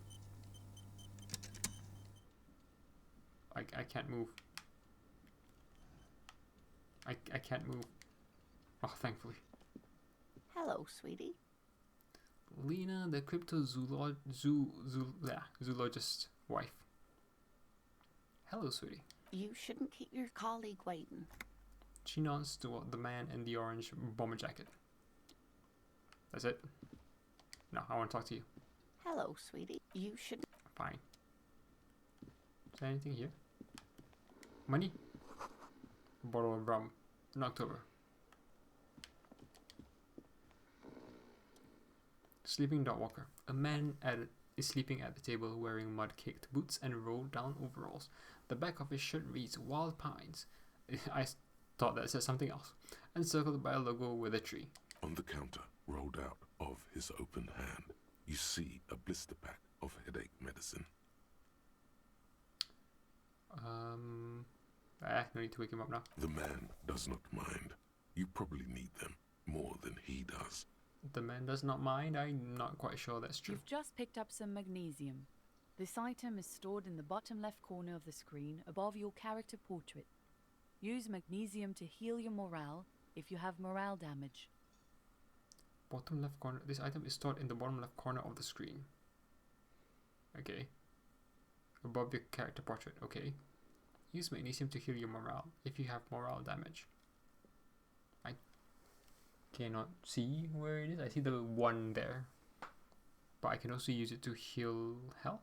Speaker 1: I can't move. I can't move. Oh, thankfully.
Speaker 8: Hello, sweetie.
Speaker 1: Lena, the zoologist wife. Hello, sweetie.
Speaker 8: You shouldn't keep your colleague waiting.
Speaker 1: She nods to the man in the orange bomber jacket. That's it? No, I want to talk to you.
Speaker 8: Hello, sweetie. You should.
Speaker 1: Fine. Is there anything here? Money? A bottle of rum. In October. Sleeping dog walker. A man is sleeping at the table wearing mud-caked boots and rolled-down overalls. The back of his shirt reads Wild Pines. I thought that said something else. Encircled by a logo with a tree.
Speaker 4: On the counter, rolled out of his open hand, you see a blister pack of headache medicine.
Speaker 1: No need to wake him up now.
Speaker 4: The man does not mind. You probably need them more than he does.
Speaker 1: The man does not mind? I'm not quite sure that's true.
Speaker 5: You've just picked up some magnesium. This item is stored in the bottom left corner of the screen above your character portrait. Use magnesium to heal your morale if you have morale damage.
Speaker 1: Bottom left corner. This item is stored in the bottom left corner of the screen. Okay. Above your character portrait. Okay. Use magnesium to heal your morale if you have morale damage. I cannot see where it is. I see the 1 there. But I can also use it to heal health.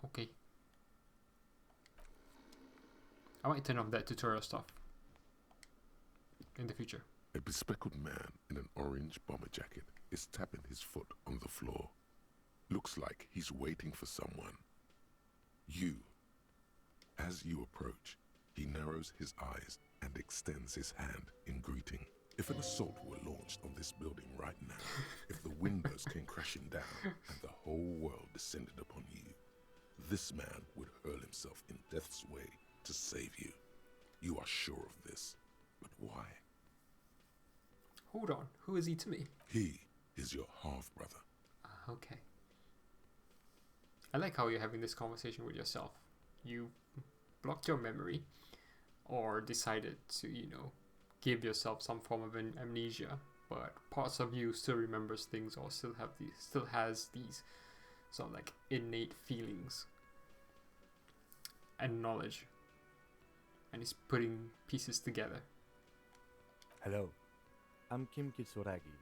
Speaker 1: Okay. I might turn off that tutorial stuff in the future.
Speaker 4: A bespectacled man in an orange bomber jacket is tapping his foot on the floor. Looks like he's waiting for someone. You. As you approach, he narrows his eyes and extends his hand in greeting. If an assault were launched on this building right now, if the windows came crashing down and the whole world descended upon you, this man would hurl himself in death's way to save you. You are sure of this, but why?
Speaker 1: Hold on, who is he to me?
Speaker 4: He is your half-brother.
Speaker 1: Okay. I like how you're having this conversation with yourself. You blocked your memory, or decided to, give yourself some form of an amnesia, but parts of you still remembers things, or still has these sort of like innate feelings and knowledge, and is putting pieces together.
Speaker 9: Hello, I'm Kim Kitsuragi,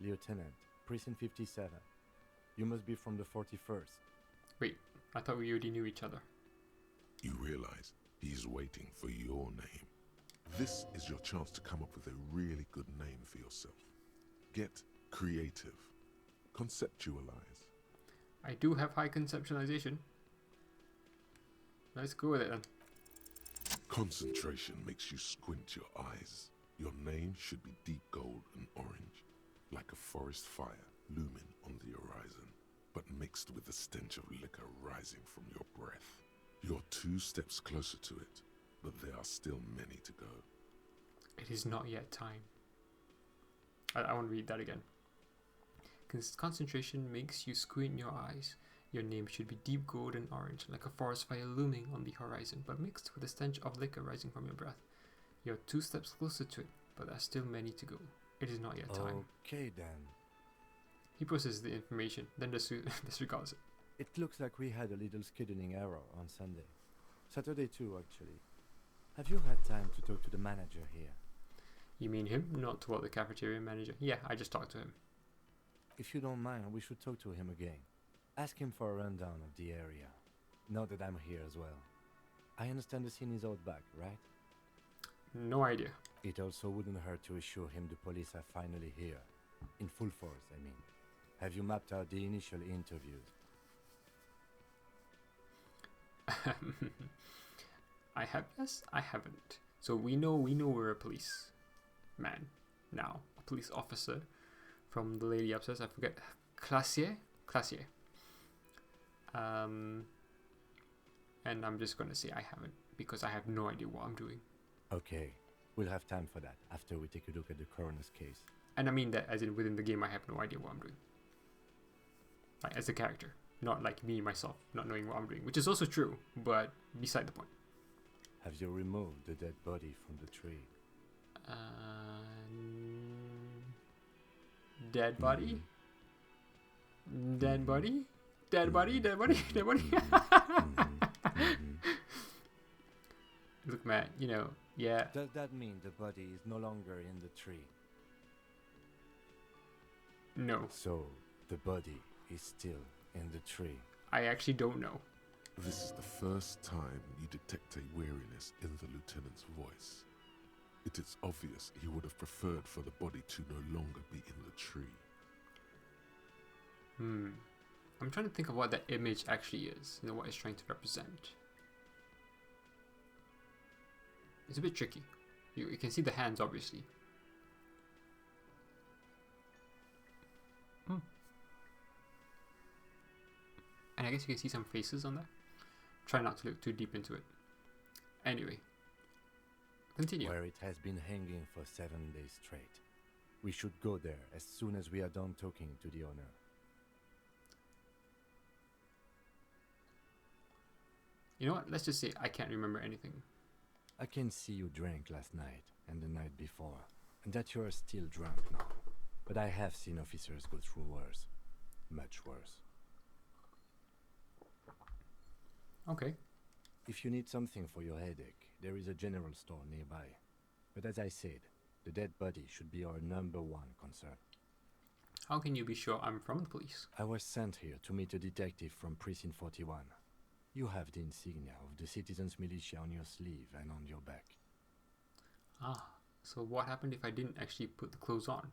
Speaker 9: Lieutenant, Precinct 57. You must be from the 41st.
Speaker 1: Wait, I thought we already knew each other.
Speaker 4: You realize he's waiting for your name. This is your chance to come up with a really good name for yourself. Get creative. Conceptualize.
Speaker 1: I do have high conceptualization. Let's go with it then.
Speaker 4: Concentration makes you squint your eyes. Your name should be deep gold and orange, like a forest fire looming on the horizon, but mixed with the stench of liquor rising from your breath. You're 2 steps closer to it, but there are still many to go.
Speaker 1: It is not yet time. I want to read that again. Concentration makes you squint your eyes. Your name should be deep gold and orange, like a forest fire looming on the horizon, but mixed with the stench of liquor rising from your breath. You're 2 steps closer to it, but there are still many to go. It is not yet time.
Speaker 9: Okay then.
Speaker 1: He processes the information, then disregards it.
Speaker 9: It looks like we had a little scheduling error on Sunday. Saturday too, actually. Have you had time to talk to the manager here?
Speaker 1: You mean him, not to what, the cafeteria manager? Yeah, I just talked to him.
Speaker 9: If you don't mind, we should talk to him again. Ask him for a rundown of the area. Now that I'm here as well. I understand the scene is out back, right?
Speaker 1: No idea.
Speaker 9: It also wouldn't hurt to assure him the police are finally here. In full force, I mean. Have you mapped out the initial interviews?
Speaker 1: I have, yes, I haven't. So we know we're a police man now, a police officer. From the lady upstairs, I forget, Classier. And I'm just gonna say I haven't, because I have no idea what I'm doing.
Speaker 9: Okay, we'll have time for that after we take a look at the coroner's case.
Speaker 1: And I mean that as in within the game I have no idea what I'm doing. Like as a character, not like me myself not knowing what I'm doing, which is also true, but beside the point.
Speaker 9: Have you removed the dead body from the tree?
Speaker 1: Dead body? Dead body? Dead body? Dead body? Dead body? Look, man, yeah.
Speaker 9: Does that mean the body is no longer in the tree?
Speaker 1: No.
Speaker 9: So, the body is still in the tree.
Speaker 1: I actually don't know.
Speaker 4: This is the first time you detect a weariness in the lieutenant's voice. It is obvious he would have preferred for the body to no longer be in the tree.
Speaker 1: I'm trying to think of what that image actually is, what it's trying to represent. It's a bit tricky. You can see the hands, obviously. And I guess you can see some faces on there. Try not to look too deep into it. Anyway. Continue.
Speaker 9: Where it has been hanging for 7 days straight. We should go there as soon as we are done talking to the owner.
Speaker 1: You know what? Let's just say I can't remember anything.
Speaker 9: I can see you drank last night and the night before, and that you are still drunk now. But I have seen officers go through worse. Much worse.
Speaker 1: Okay.
Speaker 9: If you need something for your headache, there is a general store nearby. But as I said, the dead body should be our #1 concern.
Speaker 1: How can you be sure I'm from the police?
Speaker 9: I was sent here to meet a detective from Precinct 41. You have the insignia of the citizens' militia on your sleeve and on your back.
Speaker 1: Ah, so what happened if I didn't actually put the clothes on?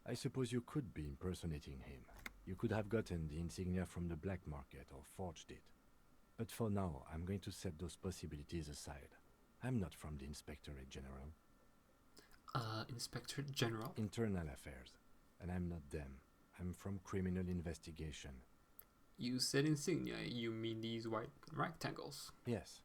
Speaker 9: I suppose you could be impersonating him. You could have gotten the insignia from the black market or forged it. But for now, I'm going to set those possibilities aside. I'm not from the Inspectorate General.
Speaker 1: Inspector General?
Speaker 9: Internal Affairs. And I'm not them. I'm from Criminal Investigation.
Speaker 1: You said insignia, you mean these white rectangles?
Speaker 9: Yes.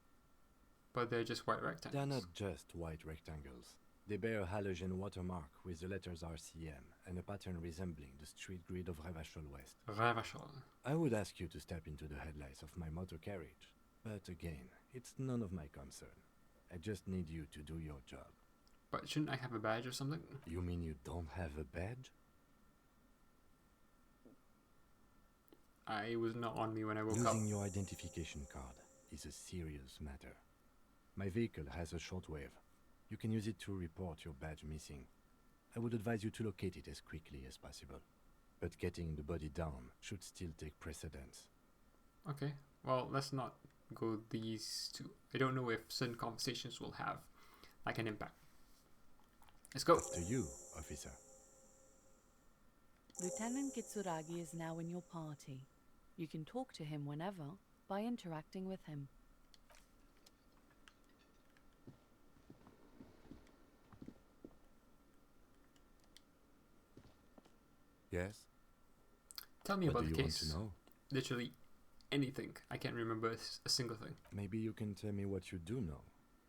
Speaker 1: But they're just white rectangles.
Speaker 9: They're not just white rectangles. They bear a halogen watermark with the letters RCM and a pattern resembling the street grid of Revachol West.
Speaker 1: Revachol.
Speaker 9: I would ask you to step into the headlights of my motor carriage, but again, it's none of my concern. I just need you to do your job.
Speaker 1: But shouldn't I have a badge or something?
Speaker 9: You mean you don't have a badge?
Speaker 1: I was not on me when I woke up.
Speaker 9: Losing your identification card is a serious matter. My vehicle has a shortwave. You can use it to report your badge missing. I would advise you to locate it as quickly as possible. But getting the body down should still take precedence.
Speaker 1: Okay, well, let's not go these two. I don't know if certain conversations will have like an impact. Let's go.
Speaker 9: After you, officer.
Speaker 10: Lieutenant Kitsuragi is now in your party. You can talk to him whenever by interacting with him.
Speaker 9: Yes?
Speaker 1: Tell me
Speaker 9: What
Speaker 1: about
Speaker 9: do
Speaker 1: the
Speaker 9: you want
Speaker 1: case.
Speaker 9: to know?
Speaker 1: Literally anything. I can't remember a single thing.
Speaker 9: Maybe you can tell me what you do know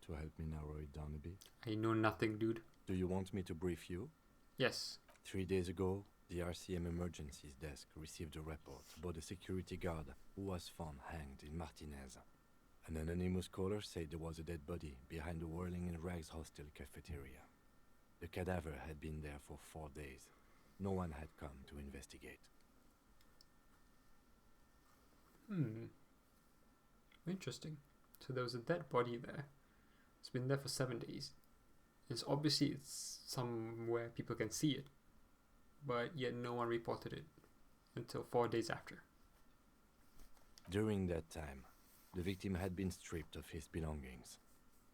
Speaker 9: to help me narrow it down a bit.
Speaker 1: I know nothing, dude.
Speaker 9: Do you want me to brief you?
Speaker 1: Yes.
Speaker 9: 3 days ago, the RCM Emergencies Desk received a report about a security guard who was found hanged in Martinez. An anonymous caller said there was a dead body behind the Whirling in Rags hostel cafeteria. The cadaver had been there for 4 days. No one had come to investigate.
Speaker 1: Interesting. So there was a dead body there. It's been there for 7 days. It's somewhere people can see it. But yet no one reported it until 4 days after.
Speaker 9: During that time, the victim had been stripped of his belongings.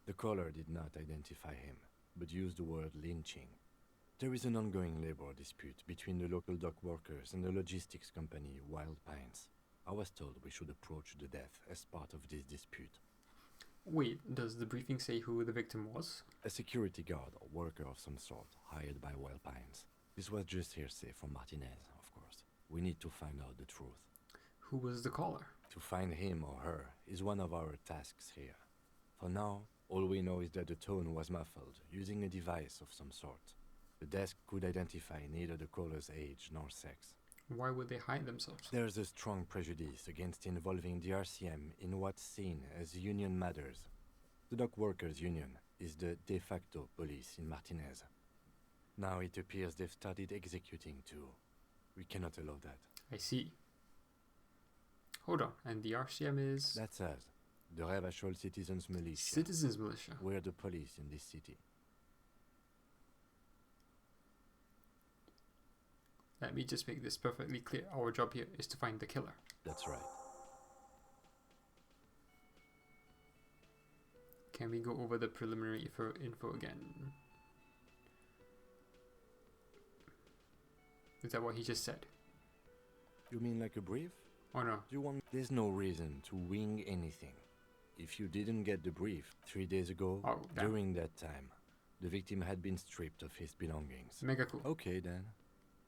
Speaker 9: The caller did not identify him, but used the word lynching. There is an ongoing labor dispute between the local dock workers and the logistics company Wild Pines. I was told we should approach the death as part of this dispute.
Speaker 1: Wait, does the briefing say who the victim was?
Speaker 9: A security guard or worker of some sort, hired by Wild Pines. This was just hearsay from Martinez, of course. We need to find out the truth.
Speaker 1: Who was the caller?
Speaker 9: To find him or her is one of our tasks here. For now, all we know is that the tone was muffled, using a device of some sort. The desk could identify neither the caller's age nor sex.
Speaker 1: Why would they hide themselves?
Speaker 9: There's a strong prejudice against involving the RCM in what's seen as union matters. The dock workers' union is the de facto police in Martinez. Now it appears they've started executing too. We cannot allow that.
Speaker 1: I see. Hold on, and the RCM is...
Speaker 9: That's us, the Revachol Citizens Militia.
Speaker 1: Citizens Militia.
Speaker 9: We're the police in this city.
Speaker 1: Let me just make this perfectly clear. Our job here is to find the killer.
Speaker 9: That's right.
Speaker 1: Can we go over the preliminary info again? Is that what he just said?
Speaker 9: You mean like a brief?
Speaker 1: Oh no.
Speaker 9: There's no reason to wing anything. If you didn't get the brief 3 days ago, during that time, the victim had been stripped of his belongings.
Speaker 1: Mega cool.
Speaker 9: Okay then.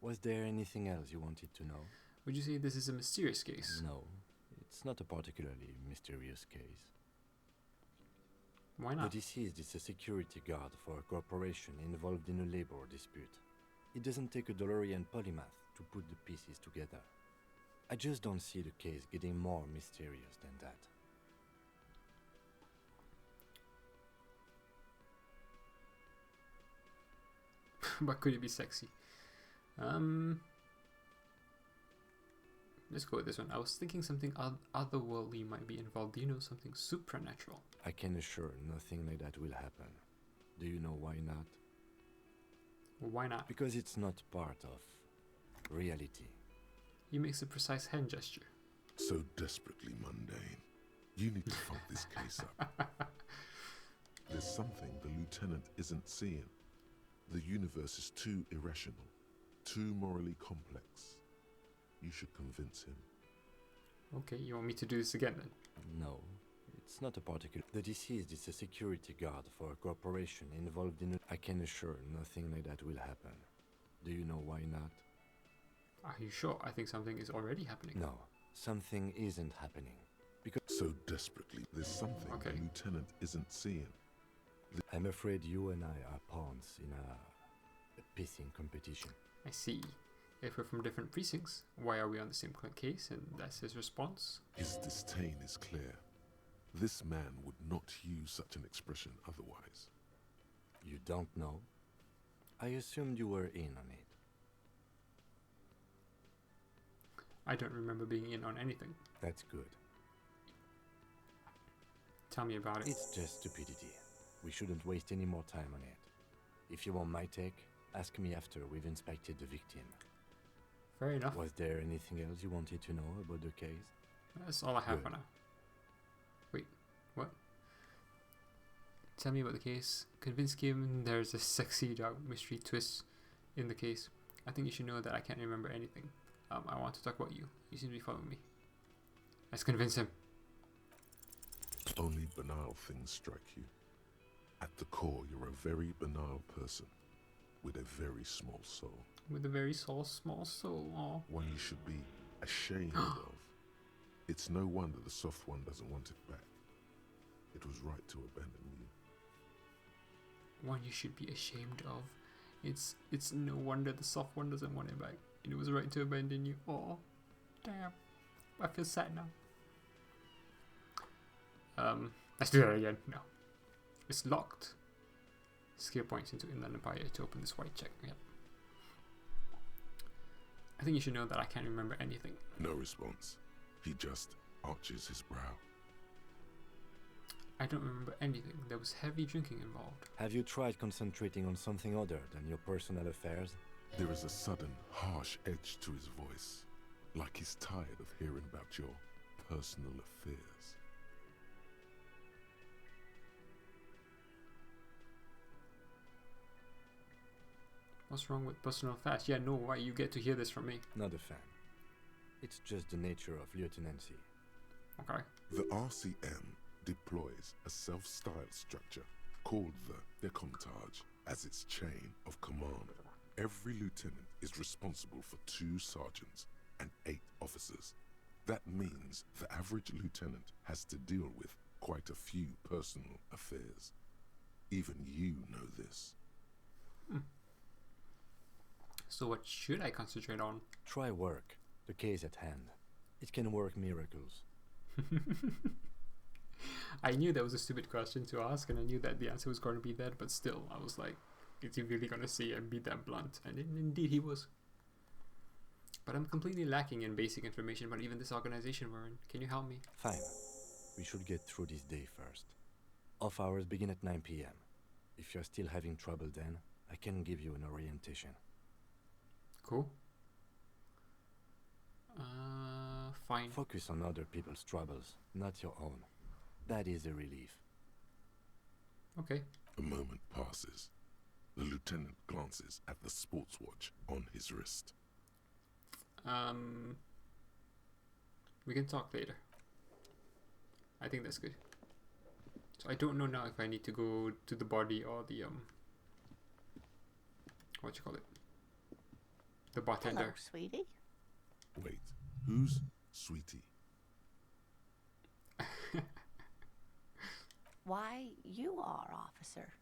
Speaker 9: Was there anything else you wanted to know?
Speaker 1: Would you say this is a mysterious case?
Speaker 9: No, it's not a particularly mysterious case.
Speaker 1: Why not?
Speaker 9: The deceased is a security guard for a corporation involved in a labor dispute. It doesn't take a DeLorean polymath to put the pieces together. I just don't see the case getting more mysterious than that.
Speaker 1: But could it be sexy? Let's go with this one. I was thinking something otherworldly might be involved. Do you know something supernatural?
Speaker 9: I can assure nothing like that will happen. Do you know why not?
Speaker 1: Why not?
Speaker 9: Because it's not part of reality.
Speaker 1: He makes a precise hand gesture.
Speaker 4: So desperately mundane. You need to funk this case up. There's something the lieutenant isn't seeing. The universe is too irrational, too morally complex. You should convince him.
Speaker 1: Okay, you want me to do this again then?
Speaker 9: No, it's not a particular. The deceased is a security guard for a corporation involved in. I can assure nothing like that will happen. Do you know why not?
Speaker 1: Are you sure? I think something is already happening.
Speaker 9: No, something isn't happening. Because
Speaker 4: So desperately, there's something
Speaker 1: Okay.
Speaker 4: the lieutenant isn't seeing.
Speaker 9: I'm afraid you and I are pawns in a pissing competition.
Speaker 1: I see. If we're from different precincts, why are we on the same case? And that's his response.
Speaker 4: His disdain is clear. This man would not use such an expression otherwise.
Speaker 9: You don't know? I assumed you were in on it.
Speaker 1: I don't remember being in on anything.
Speaker 9: That's good.
Speaker 1: Tell me about it.
Speaker 9: It's just stupidity. We shouldn't waste any more time on it. If you want my take, ask me after we've inspected the victim.
Speaker 1: Fair enough.
Speaker 9: Was there anything else you wanted to know about the case?
Speaker 1: That's all I have
Speaker 9: Good.
Speaker 1: for now. Wait, what? Tell me about the case. Convince Kim there's a sexy dark mystery twist in the case. I think you should know that I can't remember anything. I want to talk about you. You seem to be following me. Let's convince him.
Speaker 4: Only banal things strike you. At the core, you're a very banal person with a very small soul.
Speaker 1: With a very small soul. Aw.
Speaker 4: One you should be ashamed of. It's no wonder the soft one doesn't want it back. It was right to abandon you.
Speaker 1: One you should be ashamed of. It's no wonder the soft one doesn't want it back. It was right to abandon you. Oh, damn. I feel sad now. Let's do that again. No. It's locked. Skill points into Inland Empire to open this white check. Yep. I think you should know that I can't remember anything.
Speaker 4: No response. He just arches his brow.
Speaker 1: I don't remember anything. There was heavy drinking involved.
Speaker 9: Have you tried concentrating on something other than your personal affairs?
Speaker 4: There is a sudden, harsh edge to his voice, like he's tired of hearing about your personal affairs.
Speaker 1: What's wrong with personal affairs? Yeah, no, why you get to hear this from me?
Speaker 9: Not a fan. It's just the nature of lieutenancy.
Speaker 1: Okay.
Speaker 4: The RCM deploys a self-styled structure called the Decomptage as its chain of command. Every lieutenant is responsible for 2 sergeants and 8 officers. That means the average lieutenant has to deal with quite a few personal affairs. Even you know this.
Speaker 1: So what should I concentrate on?
Speaker 9: Try work. The case at hand. It can work miracles.
Speaker 1: I knew that was a stupid question to ask, and I knew that the answer was going to be that, but still, I was like, is he really going to say and be that blunt? And indeed he was. But I'm completely lacking in basic information about even this organization we're in. Can you help me?
Speaker 9: Fine. We should get through this day first. Off hours begin at 9 p.m. If you're still having trouble then, I can give you an orientation.
Speaker 1: Cool. Fine.
Speaker 9: Focus on other people's troubles, not your own. That is a relief.
Speaker 1: Okay.
Speaker 4: A moment passes. The lieutenant glances at the sports watch on his wrist.
Speaker 1: We can talk later. I think that's good. So I don't know now if I need to go to the body or the what you call it? The bartender.
Speaker 8: Hello, sweetie.
Speaker 4: Wait, who's Sweetie?
Speaker 8: Why, you are, officer.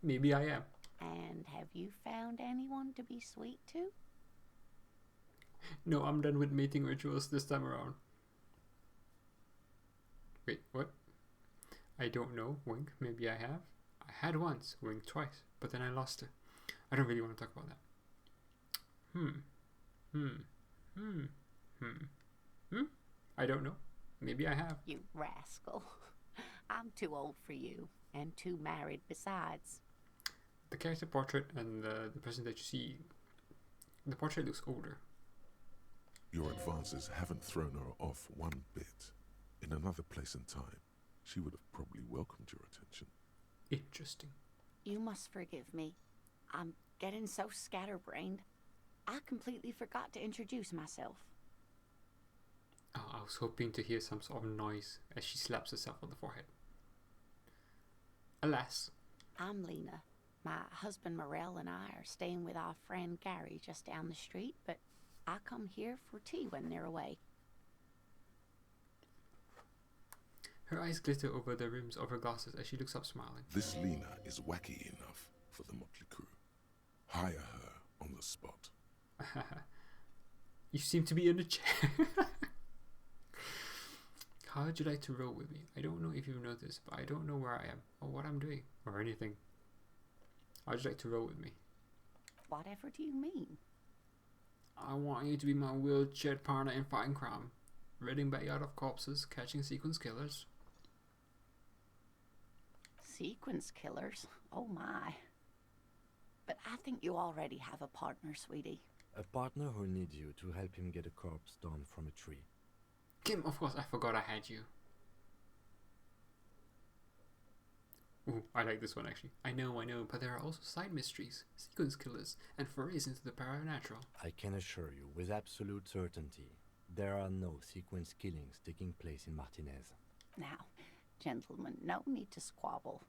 Speaker 1: Maybe I am.
Speaker 8: And have you found anyone to be sweet to?
Speaker 1: No, I'm done with mating rituals this time around. Wait, what? I don't know, wink. Maybe I have. I had once, wink twice, but then I lost her. I don't really want to talk about that. I don't know. Maybe I have.
Speaker 8: You rascal. I'm too old for you, and too married besides.
Speaker 1: The character portrait and the person that you see, the portrait looks older.
Speaker 4: Your advances haven't thrown her off one bit. In another place and time, she would have probably welcomed your attention.
Speaker 1: Interesting.
Speaker 8: You must forgive me. I'm getting so scatterbrained. I completely forgot to introduce myself.
Speaker 1: Oh, I was hoping to hear some sort of noise as she slaps herself on the forehead. Alas.
Speaker 8: I'm Lena. My husband Morel and I are staying with our friend Gary just down the street, but I come here for tea when they're away.
Speaker 1: Her eyes glitter over the rims of her glasses as she looks up smiling.
Speaker 4: This Lena is wacky enough for the motley crew. Hire her on the spot.
Speaker 1: You seem to be in a chair. How would you like to roll with me? I don't know if you've noticed, but I don't know where I am or what I'm doing or anything. How would you like to roll with me?
Speaker 8: Whatever do you mean?
Speaker 1: I want you to be my wheelchair partner in fighting crime, raiding backyard of corpses, catching sequence killers.
Speaker 8: Sequence killers? Oh my. But I think you already have a partner, sweetie.
Speaker 9: A partner who needs you to help him get a corpse down from a tree.
Speaker 1: Kim, of course, I forgot I had you. Ooh, I like this one actually. I know, but there are also side mysteries, sequence killers, and forays into the paranatural.
Speaker 9: I can assure you, with absolute certainty, there are no sequence killings taking place in Martinez.
Speaker 8: Now, gentlemen, no need to squabble.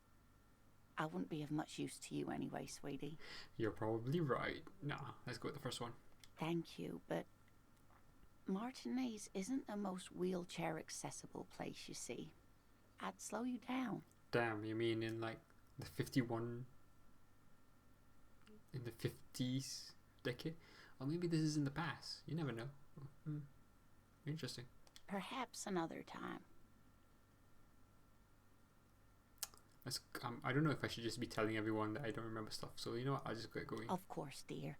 Speaker 8: I wouldn't be of much use to you anyway, sweetie.
Speaker 1: You're probably right. Nah, let's go with the first one.
Speaker 8: Thank you, but Martinez isn't the most wheelchair accessible place, you see. I'd slow you down.
Speaker 1: Damn, you mean in like the 51... in the 50s decade? Or maybe this is in the past. You never know. Interesting.
Speaker 8: Perhaps another time.
Speaker 1: I don't know if I should just be telling everyone that I don't remember stuff. So you know what? I'll just get going.
Speaker 8: Of course, dear.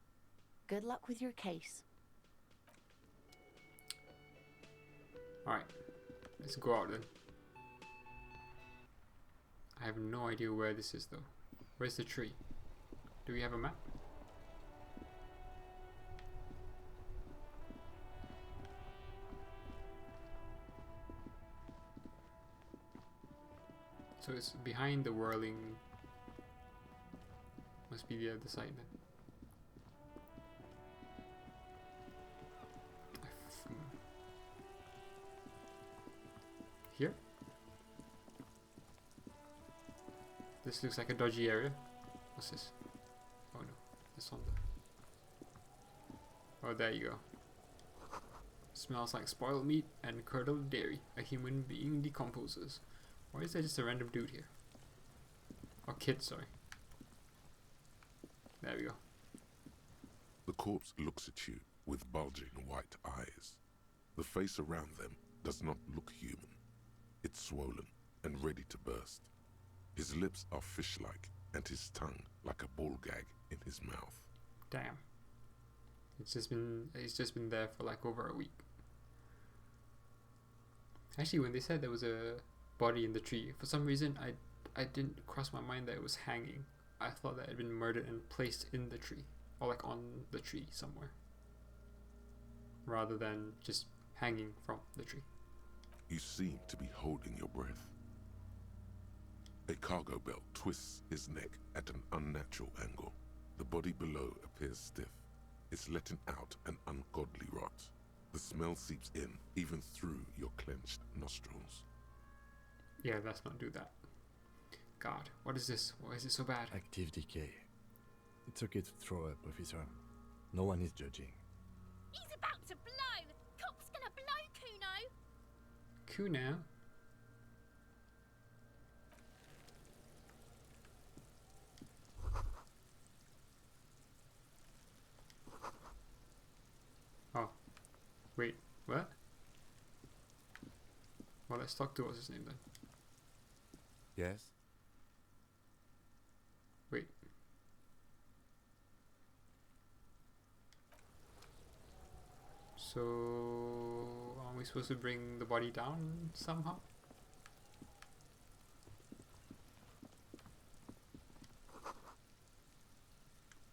Speaker 8: Good luck with your case.
Speaker 1: Alright. Let's go out then. I have no idea where this is though. Where's the tree? Do we have a map? So it's behind the whirling. Must be the other side then. Here? This looks like a dodgy area. What's this? Oh no, it's on the... Oh, there you go. Smells like spoiled meat and curdled dairy. A human being decomposes. Why is there just a random dude here? Or kid, sorry. There we go.
Speaker 4: The corpse looks at you with bulging white eyes. The face around them does not look human. It's swollen and ready to burst. His lips are fish-like and his tongue like a ball gag in his mouth.
Speaker 1: Damn. It's just been there for like over a week. Actually, when they said there was a body in the tree, for some reason I didn't cross my mind that it was hanging. I thought that it had been murdered and placed in the tree, or like on the tree somewhere, rather than just hanging from the tree.
Speaker 4: You seem to be holding your breath. A cargo belt twists his neck at an unnatural angle. The body below appears stiff. It's letting out an ungodly rot. The smell seeps in even through your clenched nostrils.
Speaker 1: Yeah, let's not do that. God, what is this? Why is it so bad?
Speaker 9: Active decay. It's okay to throw up, officer. No one is judging.
Speaker 11: He's about to blow! Cop's gonna blow, Kuno!
Speaker 1: Kuno? Oh. Wait, what? Well, let's talk to what's his name then.
Speaker 9: Yes?
Speaker 1: Wait. So, are we supposed to bring the body down somehow?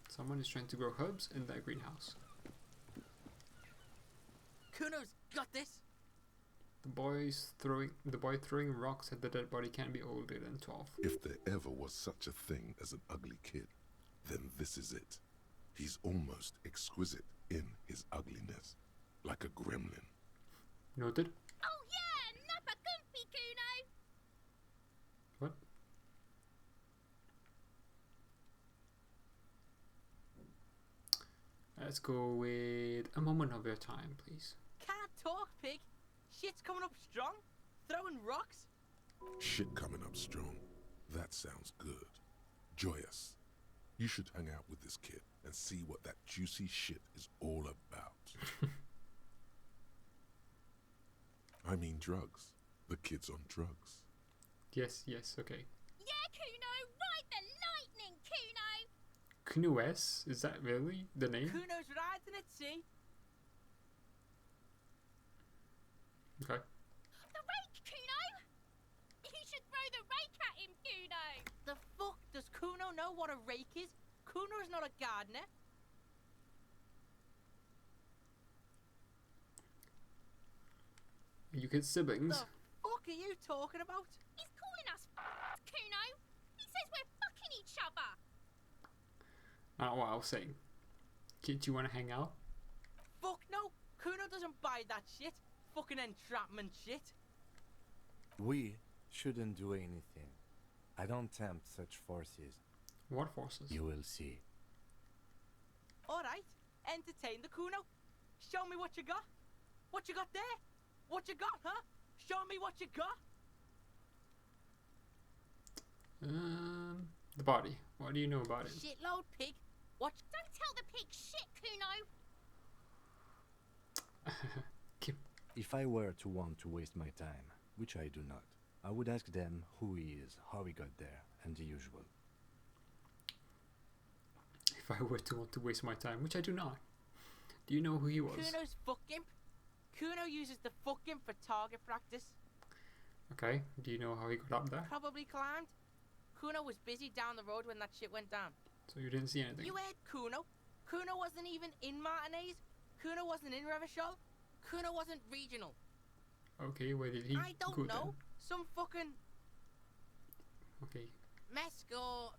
Speaker 1: Someone is trying to grow herbs in that greenhouse.
Speaker 12: Kuno's got this.
Speaker 1: The The boy throwing rocks at the dead body can't be older than 12.
Speaker 4: If there ever was such a thing as an ugly kid, then this is it. He's almost exquisite in his ugliness, like a gremlin.
Speaker 1: Noted.
Speaker 11: Oh yeah, Nappa Gumpy Kuno!
Speaker 1: What? Let's go with a moment of your time, please.
Speaker 12: Can't talk, pig. Shit's coming up strong. Throwing rocks.
Speaker 4: Shit coming up strong. That sounds good. Joyous. You should hang out with this kid and see what that juicy shit is all about. I mean drugs. The kid's on drugs.
Speaker 1: Yes, okay.
Speaker 11: Yeah, Kuno, ride the lightning, Kuno!
Speaker 1: Kuno S? Is that really the name?
Speaker 12: Kuno's riding at sea.
Speaker 1: Okay.
Speaker 11: The rake, Kuno! You should throw the rake at him, Kuno!
Speaker 12: The fuck does Kuno know what a rake is? Kuno's not a gardener.
Speaker 1: You kids siblings.
Speaker 12: The fuck are you talking about?
Speaker 11: He's calling us Kuno! He says we're fucking each other!
Speaker 1: I don't know what I was saying. Kids, you want to hang out?
Speaker 12: Fuck no! Kuno doesn't buy that shit. Fucking entrapment shit.
Speaker 9: We shouldn't do anything. I don't tempt such forces.
Speaker 1: What forces?
Speaker 9: You will see.
Speaker 12: Alright, entertain the Kuno. Show me what you got. What you got there? What you got, huh? Show me what you got.
Speaker 1: The body. What do you know about it?
Speaker 12: Shitload pig. What?
Speaker 11: Don't tell the pig shit, Kuno!
Speaker 9: If I were to want to waste my time, which I do not, I would ask them who he is, how he got there, and the usual.
Speaker 1: If I were to want to waste my time, which I do not. Do you know who he was?
Speaker 12: Kuno's fuck imp. Kuno uses the fuck imp for target practice.
Speaker 1: Okay, do you know how he got up there?
Speaker 12: Probably climbed. Kuno was busy down the road when that shit went down.
Speaker 1: So you didn't see anything?
Speaker 12: You heard Kuno. Kuno wasn't even in Martinez. Kuno wasn't in Revachol. Kuno wasn't regional.
Speaker 1: Okay, where did he
Speaker 12: I don't
Speaker 1: go
Speaker 12: know.
Speaker 1: then?
Speaker 12: Some fucking
Speaker 1: Okay.
Speaker 12: Mesk or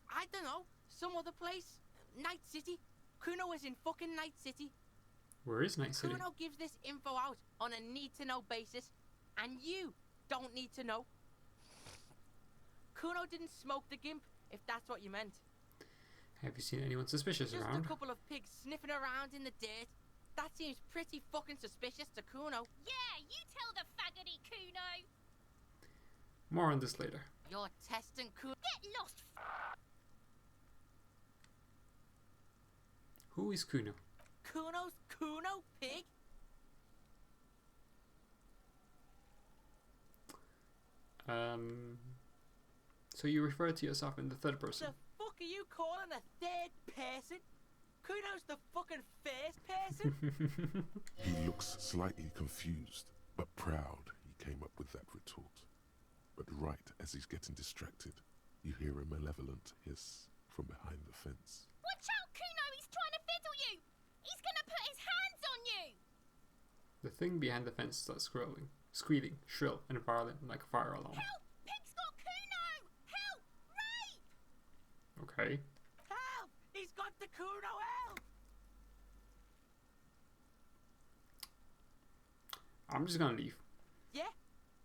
Speaker 12: I don't know. Some other place. Night City. Kuno was in fucking Night City.
Speaker 1: Where is Night City?
Speaker 12: Kuno gives this info out on a need-to-know basis, and you don't need to know. Kuno didn't smoke the gimp, if that's what you meant.
Speaker 1: Have you seen anyone suspicious
Speaker 12: Just
Speaker 1: around?
Speaker 12: a couple of pigs sniffing around in the dirt. That seems pretty fucking suspicious to Kuno.
Speaker 11: Yeah, you tell the faggoty, Kuno!
Speaker 1: More on this later.
Speaker 12: You're testing Kuno.
Speaker 11: Get lost,
Speaker 1: Who is Kuno?
Speaker 12: Kuno's Kuno, pig?
Speaker 1: So you refer to yourself in the third person?
Speaker 12: The fuck are you calling a third person? Kuno's the fucking first person?
Speaker 4: He looks slightly confused, but proud he came up with that retort. But right as he's getting distracted, you hear a malevolent hiss from behind the fence.
Speaker 11: Watch out, Kuno! He's trying to fiddle you! He's gonna put his hands on you!
Speaker 1: The thing behind the fence starts squealing, shrill and violent like a fire alarm.
Speaker 11: Help! Pig's got Kuno! Help! Rape!
Speaker 1: Okay.
Speaker 12: Help! He's got the Kuno, help!
Speaker 1: I'm just gonna leave.
Speaker 12: Yeah?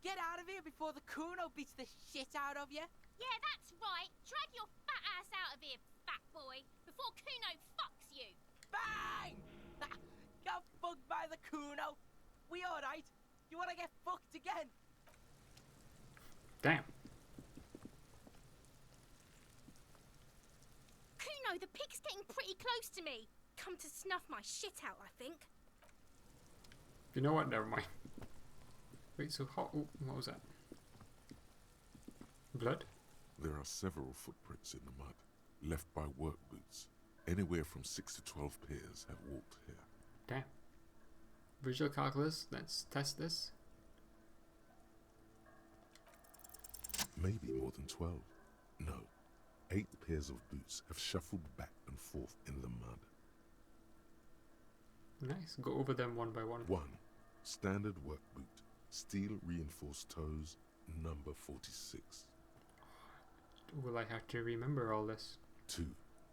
Speaker 12: Get out of here before the Kuno beats the shit out of you.
Speaker 11: Yeah, that's right. Drag your fat ass out of here, fat boy, before Kuno fucks you.
Speaker 12: Bang! Got fucked by the Kuno. We alright? You wanna get fucked again?
Speaker 1: Damn.
Speaker 11: Kuno, the pig's getting pretty close to me. Come to snuff my shit out, I think.
Speaker 1: You know what? Never mind. Wait, so how... Oh, what was that? Blood?
Speaker 4: There are several footprints in the mud, left by work boots. Anywhere from 6 to 12 pairs have walked here.
Speaker 1: Damn. Visual calculus, let's test this.
Speaker 4: Maybe more than 12. No. 8 pairs of boots have shuffled back and forth in the mud.
Speaker 1: Nice. Go over them one by one.
Speaker 4: 1. Standard work boot. steel reinforced toes, number 46.
Speaker 1: Will I have to remember all this?
Speaker 4: 2.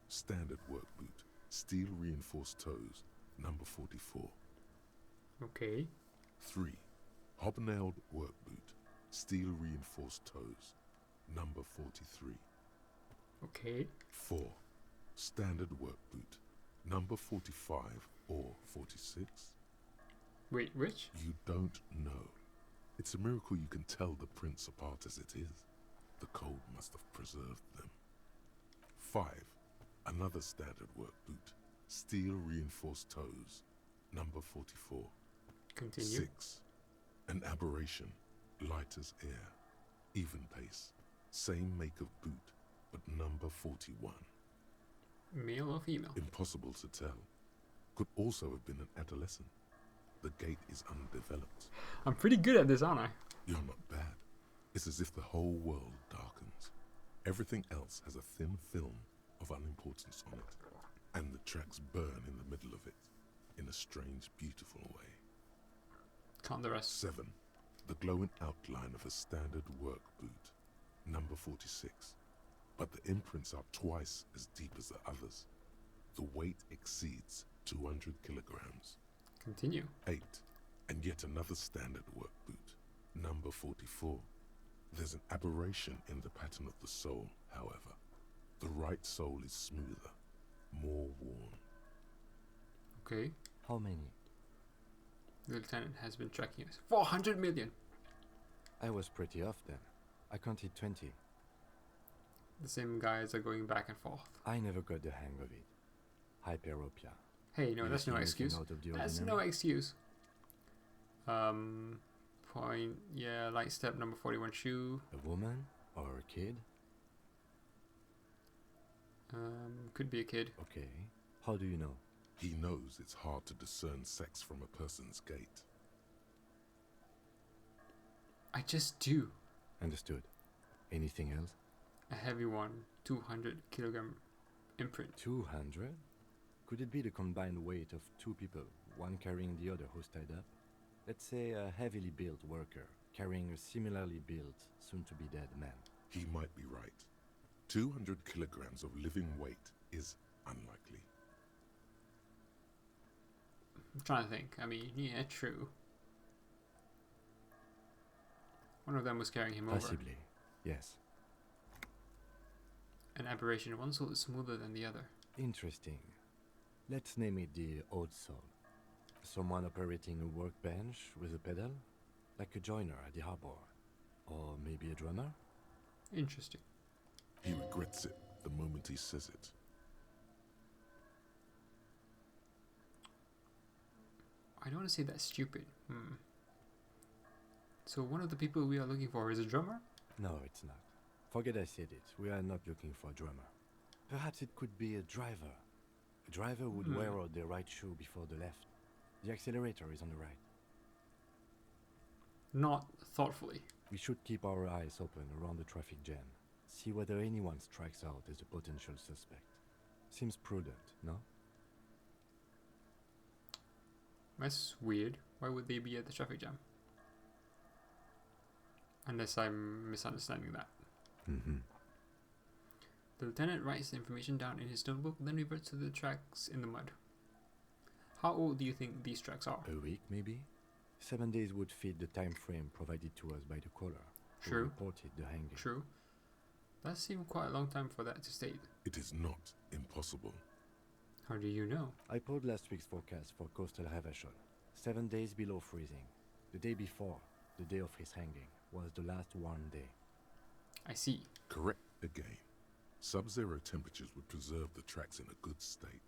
Speaker 4: Standard work boot, steel reinforced toes, number 44.
Speaker 1: Okay.
Speaker 4: 3. Hobnailed work boot, steel reinforced toes, number 43.
Speaker 1: Okay.
Speaker 4: 4. Standard work boot, number 45 or 46.
Speaker 1: Wait, which?
Speaker 4: You don't know. It's a miracle you can tell the prints apart as it is. The cold must have preserved them. 5. Another standard work boot, steel reinforced toes, number 44.
Speaker 1: Continue.
Speaker 4: 6. An aberration, light as air, even pace, same make of boot, but number 41.
Speaker 1: Male or female?
Speaker 4: Impossible to tell. Could also have been an adolescent. The gate is undeveloped.
Speaker 1: I'm pretty good at this, aren't I?
Speaker 4: You're not bad. It's as if the whole world darkens. Everything else has a thin film of unimportance on it, and the tracks burn in the middle of it, in a strange, beautiful way.
Speaker 1: Count the rest.
Speaker 4: 7. The glowing outline of a standard work boot, number 46. But the imprints are twice as deep as the others. The weight exceeds 200 kilograms.
Speaker 1: Continue.
Speaker 4: 8. And yet another standard work boot, number 44. There's an aberration in the pattern of the sole, however. The right sole is smoother, more worn.
Speaker 1: Okay.
Speaker 9: How many?
Speaker 1: The lieutenant has been tracking us. 400 million!
Speaker 9: I was pretty off then. I counted 20.
Speaker 1: The same guys are going back and forth.
Speaker 9: I never got the hang of it. Hyperopia.
Speaker 1: Hey, no,
Speaker 9: You
Speaker 1: that's
Speaker 9: see
Speaker 1: no
Speaker 9: anything
Speaker 1: excuse.
Speaker 9: out of the
Speaker 1: That's
Speaker 9: ordinary?
Speaker 1: no excuse. Point, yeah, light step number 41 shoe.
Speaker 9: A woman or a kid?
Speaker 1: Could be a kid.
Speaker 9: Okay. How do you know?
Speaker 4: He knows it's hard to discern sex from a person's gait.
Speaker 1: I just do.
Speaker 9: Understood. Anything else?
Speaker 1: A heavy one, 200 kilogram imprint.
Speaker 9: 200? Could it be the combined weight of two people, one carrying the other who's tied up? Let's say a heavily built worker carrying a similarly built, soon-to-be-dead man.
Speaker 4: He might be right. 200 kilograms of living weight is unlikely.
Speaker 1: I'm trying to think. I mean, yeah, true. One of them was carrying him
Speaker 9: Possibly, yes.
Speaker 1: over. An aberration. One sole is smoother than the other.
Speaker 9: Interesting. Let's name it the odd sole. Someone operating a workbench with a pedal, like a joiner at the harbor. Or maybe a drummer?
Speaker 1: Interesting.
Speaker 4: He regrets it the moment he says it.
Speaker 1: I don't want to say that's stupid. So one of the people we are looking for is a drummer?
Speaker 9: No, it's not. Forget I said it. We are not looking for a drummer. Perhaps it could be a driver. A driver would wear out the right shoe before the left. The accelerator is on the right.
Speaker 1: Not thoughtfully.
Speaker 9: We should keep our eyes open around the traffic jam. See whether anyone strikes out as a potential suspect. Seems prudent, no?
Speaker 1: That's weird. Why would they be at the traffic jam? Unless I'm misunderstanding that.
Speaker 9: Mm-hmm.
Speaker 1: The lieutenant writes the information down in his notebook, then reverts to the tracks in the mud. How old do you think these tracks are?
Speaker 9: A week, maybe? 7 days would fit the time frame provided to us by the caller, who
Speaker 1: True.
Speaker 9: reported the hanging.
Speaker 1: True. That seemed quite a long time for that to state.
Speaker 4: It is not impossible.
Speaker 1: How do you know?
Speaker 9: I pulled last week's forecast for coastal Havashol. 7 days below freezing. The day before, the day of his hanging, was the last warm day.
Speaker 1: I see.
Speaker 4: Correct again. Sub-zero temperatures would preserve the tracks in a good state.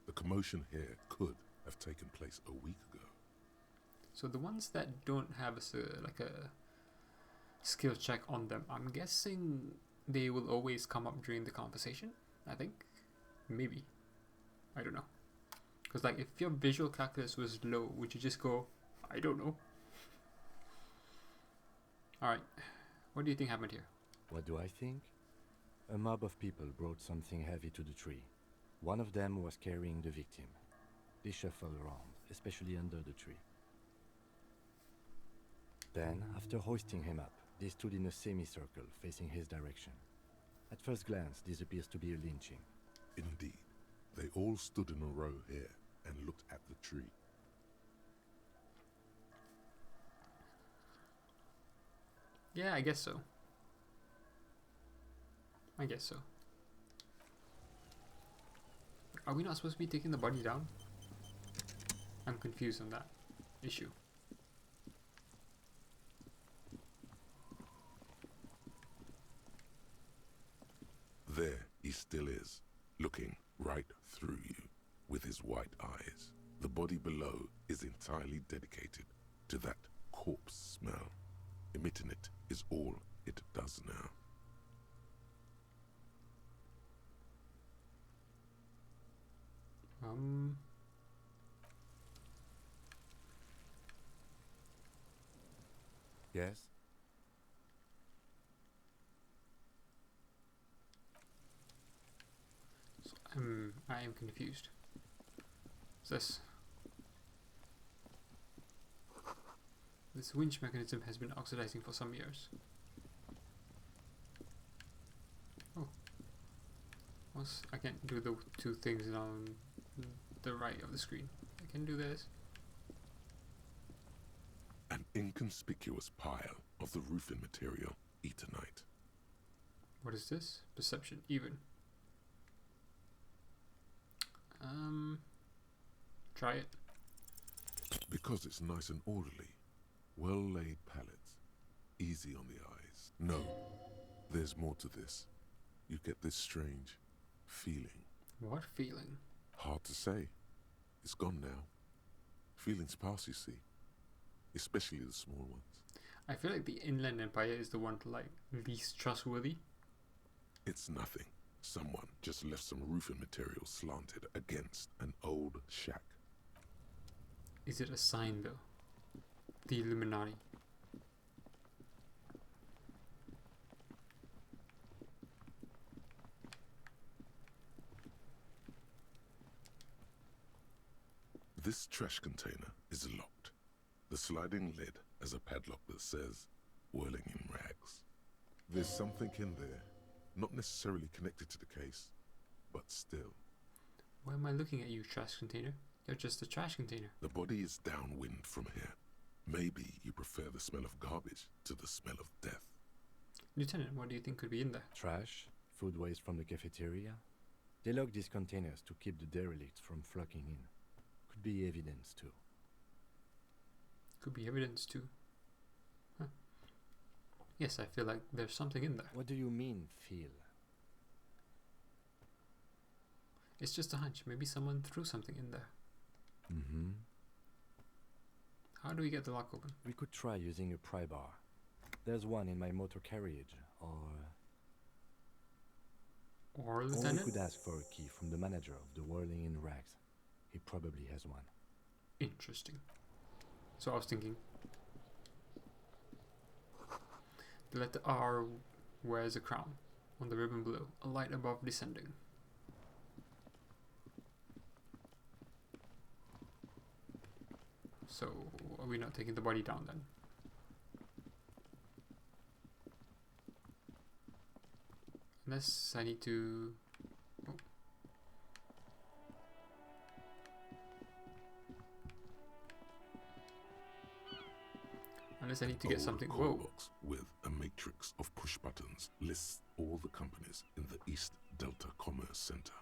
Speaker 4: The commotion here could have taken place a week ago.
Speaker 1: So the ones that don't have like a skill check on them, I'm guessing they will always come up during the conversation, I think. Maybe. I don't know. Because like if your visual calculus was low, would you just go, I don't know. Alright. What do you think happened here?
Speaker 9: What do I think? A mob of people brought something heavy to the tree. One of them was carrying the victim. They shuffled around, especially under the tree. Then, after hoisting him up, they stood in a semicircle facing his direction. At first glance, this appears to be a lynching.
Speaker 4: Indeed. They all stood in a row here and looked at the tree.
Speaker 1: Yeah, I guess so. I guess so. Are we not supposed to be taking the body down? I'm confused on that issue.
Speaker 4: There he still is, looking right through you with his white eyes. The body below is entirely dedicated to that corpse smell. Emitting it is all it does now.
Speaker 9: Yes?
Speaker 1: So I am confused. This winch mechanism has been oxidizing for some years. Oh. I can't do the two things on the right of the screen. I can do this.
Speaker 4: An inconspicuous pile of the roofing material, Eternite.
Speaker 1: What is this? Perception, even. Try it.
Speaker 4: Because it's nice and orderly. Well-laid pallets. Easy on the eyes. No, there's more to this. You get this strange feeling.
Speaker 1: What feeling?
Speaker 4: Hard to say. It's gone now. Feelings pass, you see. Especially the small ones.
Speaker 1: I feel like the Inland Empire is the one least trustworthy.
Speaker 4: It's nothing. Someone just left some roofing material slanted against an old shack.
Speaker 1: Is it a sign though? The Illuminati.
Speaker 4: This trash container is locked. The sliding lid has a padlock that says, "Whirling in rags." There's something in there, not necessarily connected to the case, but still.
Speaker 1: Why am I looking at you, trash container? You're just a trash container.
Speaker 4: The body is downwind from here. Maybe you prefer the smell of garbage to the smell of death.
Speaker 1: Lieutenant, what do you think could be in there?
Speaker 9: Trash, food waste from the cafeteria. They lock these containers to keep the derelicts from flocking in. Could be evidence too.
Speaker 1: Could be evidence too. Huh. Yes, I feel like there's something in there.
Speaker 9: What do you mean, feel?
Speaker 1: It's just a hunch. Maybe someone threw something in there.
Speaker 9: Mm-hmm.
Speaker 1: How do we get the lock open?
Speaker 9: We could try using a pry bar. There's one in my motor carriage, or
Speaker 1: Lieutenant?
Speaker 9: we could ask for a key from the manager of the Whirling in Rags. He probably has one.
Speaker 1: Interesting. So I was thinking, the letter R wears a crown. On the ribbon below, a light above descending. So, are we not taking the body down then? Unless I need to... Oh. Unless I need to get something...
Speaker 4: Call
Speaker 1: Whoa!
Speaker 4: box with a matrix of push buttons lists all the companies in the East Delta Commerce Center.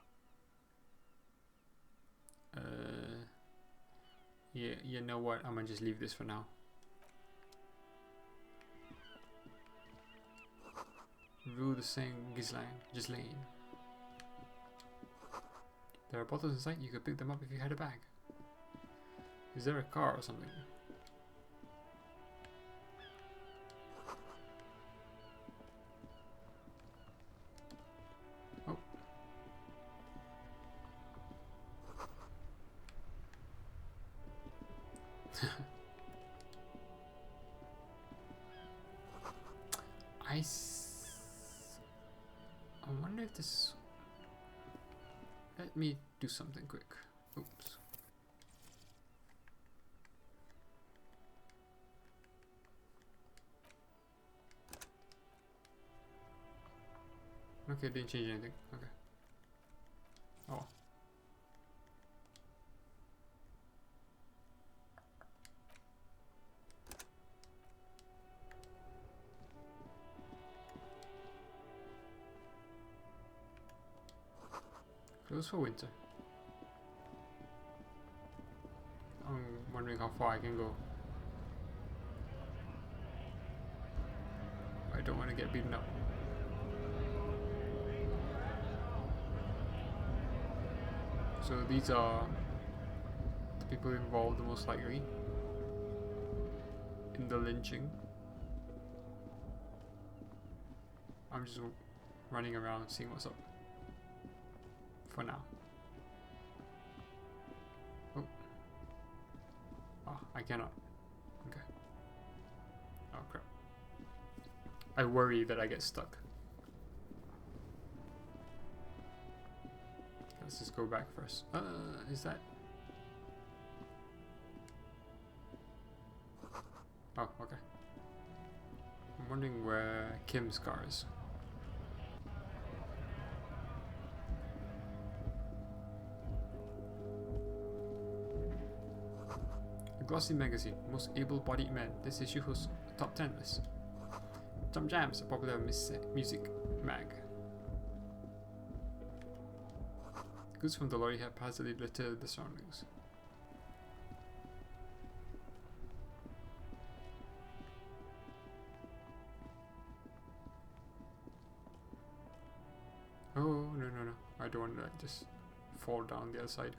Speaker 1: Yeah, you know what? I'm gonna just leave this for now. Rue de Saint-Ghislain. There are bottles inside. You could pick them up if you had a bag. Is there a car or something? Oh. I wonder if this... Let me do something quick. Oops. Okay, didn't change anything. Okay. Oh. Close for winter. I'm wondering how far I can go. I don't want to get beaten up. So these are the people involved most likely in the lynching. I'm just running around seeing what's up for now. Oh. Ah, I cannot. Okay. Oh crap. I worry that I get stuck. Let's just go back first. Is that? Oh, okay. I'm wondering where Kim's car is. The Glossy Magazine, most able-bodied men. This issue hosts a top 10 list. Jump Jams, a popular music mag. Goods from the lorry haphazardly litter the surroundings. Oh, no. I don't want to like, just fall down the other side.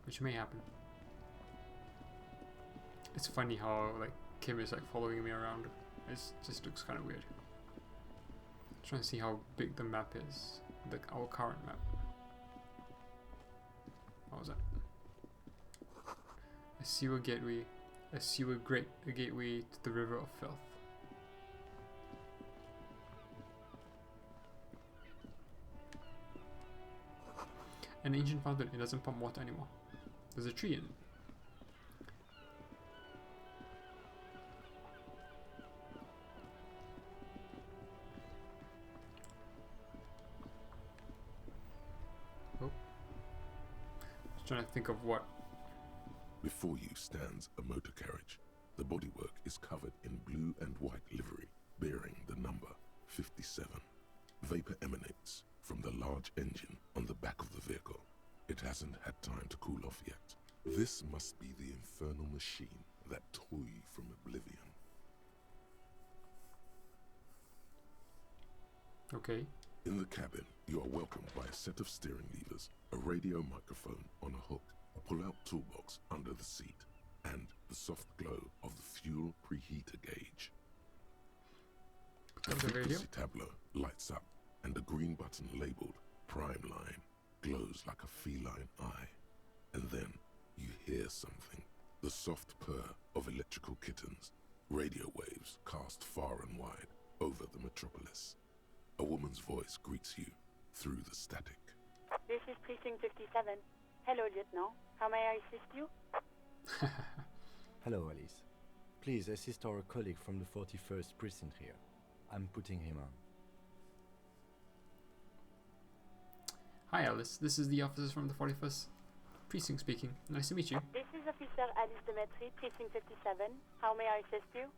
Speaker 1: Which may happen. It's funny how like Kim is like following me around. It just looks kind of weird. Trying to see how big the map is. Our current map. What was that? A sewer gateway. A gateway to the river of filth. An ancient fountain. It doesn't pump water anymore. There's a tree in it. Trying to think of what.
Speaker 4: Before you stands a motor carriage. The bodywork is covered in blue and white livery, bearing the number 57. Vapor emanates from the large engine on the back of the vehicle. It hasn't had time to cool off yet. This must be the infernal machine that tore you from oblivion.
Speaker 1: Okay.
Speaker 4: In the cabin, you are welcomed by a set of steering levers, a radio microphone on a hook, a pull-out toolbox under the seat, and the soft glow of the fuel preheater gauge. A frequency tableau lights up, and a green button labeled Prime Line glows like a feline eye. And then you hear something, the soft purr of electrical kittens, radio waves cast far and wide over the metropolis. A woman's voice greets you through the static.
Speaker 13: This is Precinct 57. Hello, Lieutenant. How may I assist you?
Speaker 9: Hello, Alice. Please assist our colleague from the 41st Precinct here. I'm putting him on.
Speaker 1: Hi, Alice. This is the officers from the 41st Precinct speaking. Nice to meet you.
Speaker 13: This is Officer Alice Demetri, Precinct 57. How may I assist you?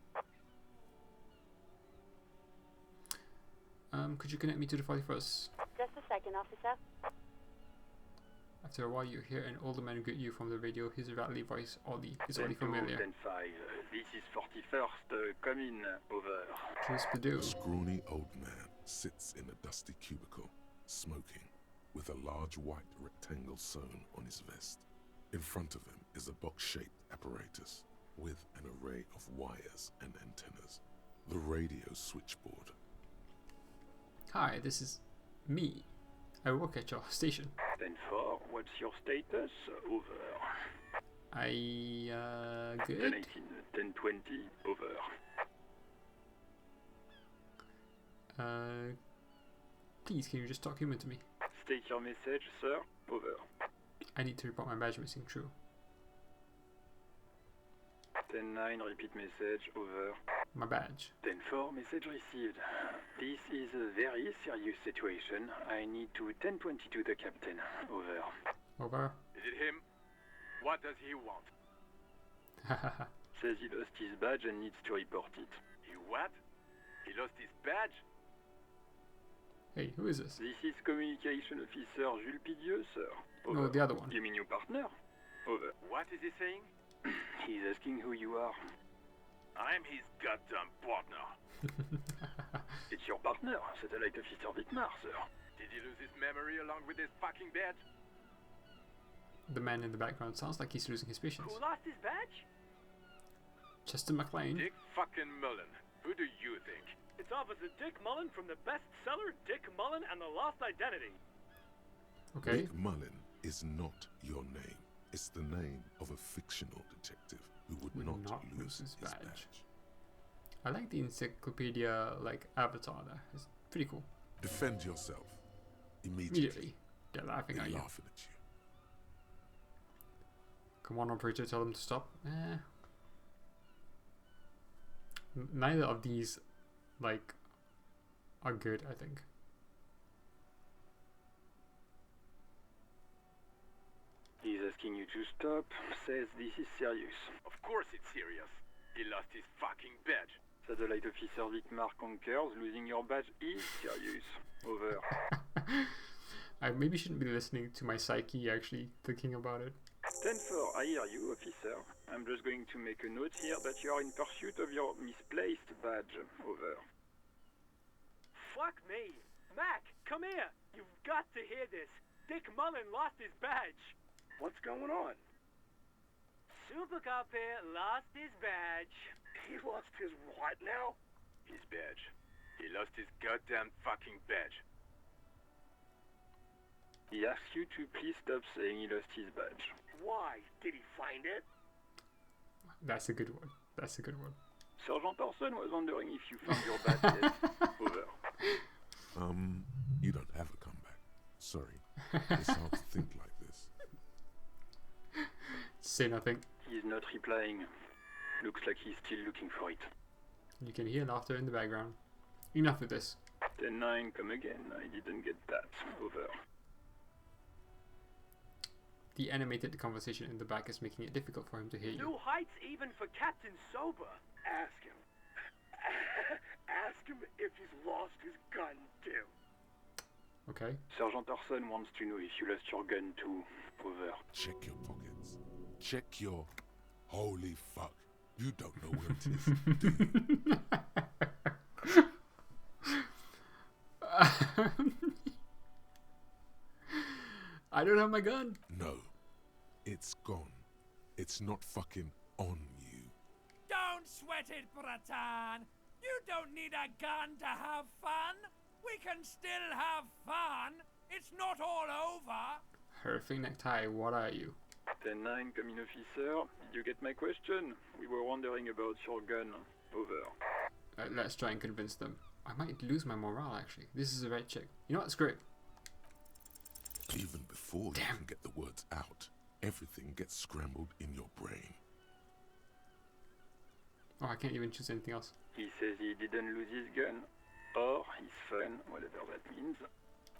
Speaker 1: Could you connect me to the 41st?
Speaker 13: Just a second, officer.
Speaker 1: After a while, you hear an older man greet you from the radio. His rattly voice is oddly familiar.
Speaker 14: 10-5. This is 41st. Come in. Over.
Speaker 1: Close to do.
Speaker 4: A scrawny old man sits in a dusty cubicle, smoking, with a large white rectangle sewn on his vest. In front of him is a box-shaped apparatus with an array of wires and antennas. The radio switchboard.
Speaker 1: Hi, this is me. I work at your station.
Speaker 14: 10-4, what's your status? Over.
Speaker 1: Good?
Speaker 14: 10-18, 10-20, over.
Speaker 1: Please, can you just talk human to me?
Speaker 14: State your message, sir. Over.
Speaker 1: I need to report my badge missing. True.
Speaker 14: 10-9, repeat message. Over.
Speaker 1: My badge.
Speaker 14: 10-4, message received. This is a very serious situation. I need to 1022 the captain. Over.
Speaker 1: Over.
Speaker 15: Is it him? What does he want?
Speaker 14: Says he lost his badge and needs to report it.
Speaker 15: He what? He lost his badge?
Speaker 1: Hey, who is this?
Speaker 14: This is Communication Officer Jules Pidieux, sir. Over.
Speaker 1: No, the other one.
Speaker 14: You mean your partner? Over.
Speaker 15: What is he saying?
Speaker 14: He's asking who you are.
Speaker 15: I'm his goddamn partner.
Speaker 14: It's your partner, Satellite Officer Vitmar, sir.
Speaker 15: Did he lose his memory along with his fucking badge?
Speaker 1: The man in the background sounds like he's losing his patience.
Speaker 16: Who lost his badge?
Speaker 1: Chester McLean.
Speaker 15: Dick fucking Mullen. Who do you think?
Speaker 16: It's Officer Dick Mullen from the bestseller Dick Mullen and the Lost Identity.
Speaker 1: Okay.
Speaker 4: Dick Mullen is not your name. It's the name of a fictional detective who would not lose his badge.
Speaker 1: I like the encyclopedia like avatar there. It's pretty cool.
Speaker 4: Defend yourself. Immediately.
Speaker 1: They're laughing at you.
Speaker 4: Laughing at you.
Speaker 1: Come on, operator, tell them to stop. Neither of these, like, are good, I think.
Speaker 14: He's asking you to stop. Says this is serious.
Speaker 15: Of course it's serious. He lost his fucking badge.
Speaker 14: Satellite Officer Vitmar concurs. Losing your badge is serious. Over.
Speaker 1: I maybe shouldn't be listening to my psyche, actually, thinking about it.
Speaker 14: 10-4, I hear you, officer. I'm just going to make a note here that you are in pursuit of your misplaced badge. Over.
Speaker 16: Fuck me. Mac, come here. You've got to hear this. Dick Mullen lost his badge.
Speaker 15: What's going on?
Speaker 16: Super Cop here lost his badge.
Speaker 15: He lost his what now? His badge. He lost his goddamn fucking badge.
Speaker 14: He asks you to please stop saying he lost his badge.
Speaker 15: Why? Did he find it?
Speaker 1: That's a good one. That's a good one.
Speaker 14: Sergeant Orson was wondering if you found your badge yet. Over.
Speaker 4: You don't have a comeback. Sorry. It's hard to think like this.
Speaker 1: Say nothing.
Speaker 14: He's not replying. Looks like he's still looking for it.
Speaker 1: You can hear laughter in the background. Enough with this.
Speaker 14: 10-9, come again. I didn't get that. Over.
Speaker 1: The animated conversation in the back is making it difficult for him to hear you.
Speaker 16: New heights even for Captain Sober.
Speaker 15: Ask him. Ask him if he's lost his gun too.
Speaker 1: Okay.
Speaker 14: Sergeant Orson wants to know if you lost your gun too. Over.
Speaker 4: Check your pockets. Check your... Holy fuck. You don't know where it is, do you?
Speaker 1: I don't have my gun.
Speaker 4: No. It's gone. It's not fucking on you.
Speaker 12: Don't sweat it, Bratan. You don't need a gun to have fun. We can still have fun. It's not all over.
Speaker 1: Perfect necktie, what are you?
Speaker 14: 10-9, come in, officer. Did you get my question? We were wondering about your gun. Over.
Speaker 1: Let's try and convince them. I might lose my morale, actually. This is a red chick. You know what? Screw it.
Speaker 4: Even before you can get the words out, everything gets scrambled in your brain.
Speaker 1: Oh, I can't even choose anything else.
Speaker 14: He says he didn't lose his gun. Or his fun, whatever that means.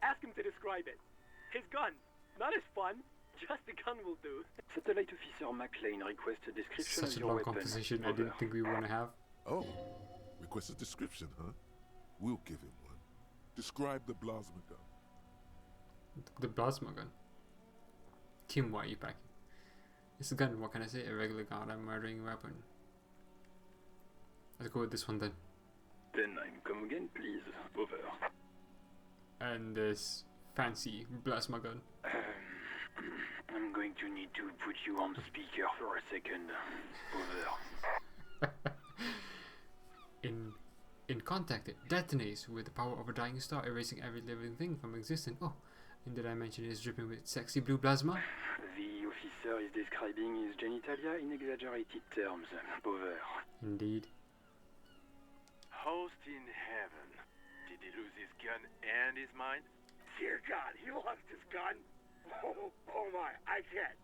Speaker 16: Ask him to describe it. His gun. Not his fun. Just the gun will do.
Speaker 14: Satellite Officer McLean requests a description
Speaker 1: Such
Speaker 14: of
Speaker 1: a
Speaker 14: your
Speaker 1: long
Speaker 14: weapon.
Speaker 1: conversation I
Speaker 14: Over.
Speaker 1: didn't think we were going to have.
Speaker 4: Oh, request a description, huh? We'll give him one. Describe the plasma gun.
Speaker 1: The plasma gun. Tim, why are you packing? It's a gun, what can I say? A regular goddamn murdering weapon. Let's go with this one then.
Speaker 14: 10-9, come again, please. Over.
Speaker 1: And this fancy plasma gun.
Speaker 14: I'm going to need to put you on speaker for a second. Over.
Speaker 1: In contact, it detonates with the power of a dying star, erasing every living thing from existence. Oh, and did I mention it is dripping with sexy blue plasma?
Speaker 14: The officer is describing his genitalia in exaggerated terms. Over.
Speaker 1: Indeed.
Speaker 15: Host in heaven. Did he lose his gun and his mind? Dear God, he lost his gun? Oh my, I can't.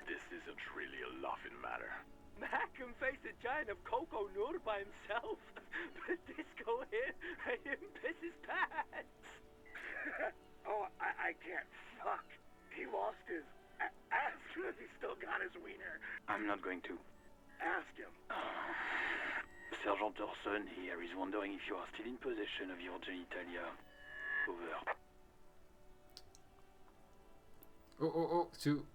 Speaker 15: This isn't really a laughing matter.
Speaker 16: Mac can face a giant of Coco Nur by himself, but Disco here made him piss his pants.
Speaker 15: Oh, I can't. Fuck. He lost his. Ask him if he still got his wiener.
Speaker 14: I'm not going to.
Speaker 15: Ask him.
Speaker 14: Sergeant Orson here is wondering if you are still in possession of your genitalia. Over.
Speaker 1: Oh, two.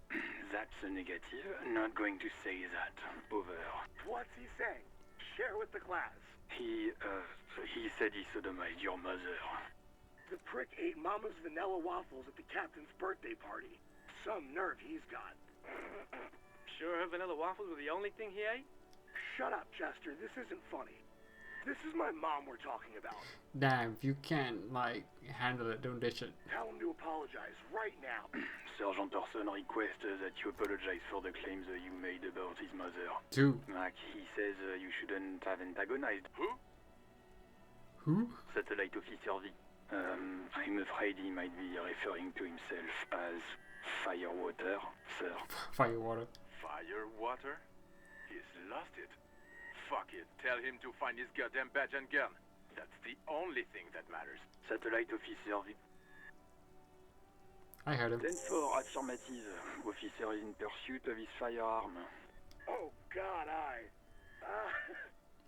Speaker 14: That's a negative. Not going to say that. Over.
Speaker 15: What's he saying? Share with the class.
Speaker 14: He said he sodomized your mother.
Speaker 15: The prick ate Mama's vanilla waffles at the captain's birthday party. Some nerve he's got.
Speaker 16: Sure her vanilla waffles were the only thing he ate?
Speaker 15: Shut up, Chester. This isn't funny. This is my mom we're talking about.
Speaker 1: Damn, if you can't, like, handle it, don't ditch it.
Speaker 15: Tell him to apologize right now.
Speaker 14: Sergeant Orson requests that you apologize for the claims you made about his mother.
Speaker 1: Two.
Speaker 14: Mac, he says you shouldn't have antagonized.
Speaker 15: Who?
Speaker 1: Who?
Speaker 14: Satellite Officer V. I'm afraid he might be referring to himself as Firewater, sir.
Speaker 1: Firewater.
Speaker 15: Firewater? He's lost it. Fuck it. Tell him to find his goddamn badge and gun. That's the only thing that matters.
Speaker 14: Satellite Officer V.
Speaker 1: I heard him.
Speaker 14: 10-4, affirmative. Officer is in pursuit of his firearm.
Speaker 15: Oh God,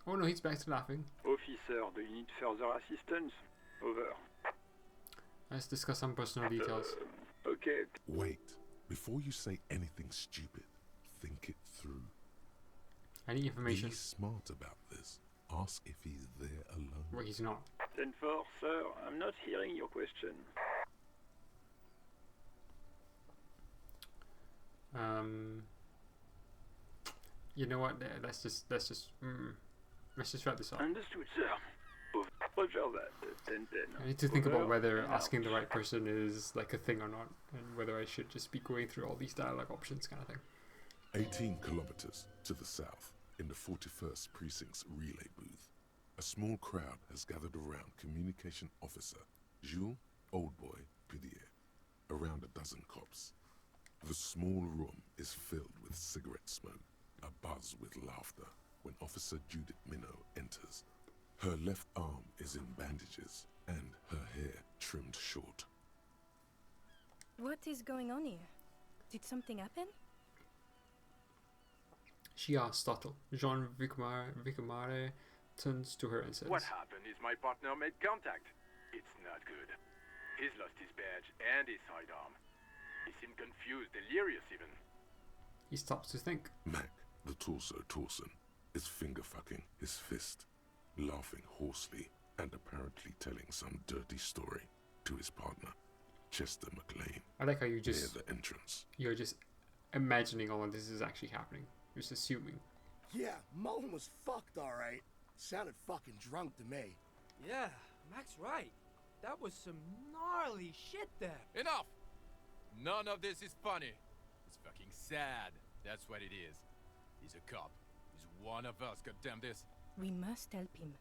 Speaker 1: Oh no, he's back to laughing.
Speaker 14: Officer, do you need further assistance? Over.
Speaker 1: Let's discuss some personal details.
Speaker 14: Okay.
Speaker 4: Wait. Before you say anything stupid, think it through.
Speaker 1: I need information.
Speaker 4: Be smart about this. Ask if he's there alone.
Speaker 1: Well, he's not.
Speaker 14: 10-4, sir. I'm not hearing your question.
Speaker 1: You know what? Let's just wrap this up.
Speaker 14: Understood, sir. Roger that. 10-10.
Speaker 1: I need to think about whether asking the right person is like a thing or not, and whether I should just be going through all these dialogue options kind of thing.
Speaker 4: 18 kilometers to the south, in the 41st Precinct's relay booth, a small crowd has gathered around Communication Officer Jules Oldboy Pidier, around a dozen cops. The small room is filled with cigarette smoke, abuzz with laughter, when Officer Judith Minot enters. Her left arm is in bandages, and her hair trimmed short.
Speaker 11: What is going on here? Did something happen?
Speaker 1: She asks startled. Jean Vicomare turns to her and says,
Speaker 15: What happened is my partner made contact. It's not good. He's lost his badge and his sidearm. He seemed confused, delirious even.
Speaker 1: He stops to think.
Speaker 4: Mac, the torso Torson, is finger-fucking his fist, laughing hoarsely and apparently telling some dirty story to his partner, Chester McLean.
Speaker 1: I like how you just...
Speaker 4: near the entrance.
Speaker 1: You're just imagining all of this is actually happening. You're just assuming.
Speaker 17: Yeah, Mullen was fucked alright. Sounded fucking drunk to me.
Speaker 12: Yeah, Mac's right. That was some gnarly shit there.
Speaker 18: Enough! None of this is funny. It's fucking sad. That's what it is. He's a cop. He's one of us, goddamn this.
Speaker 11: We must help him.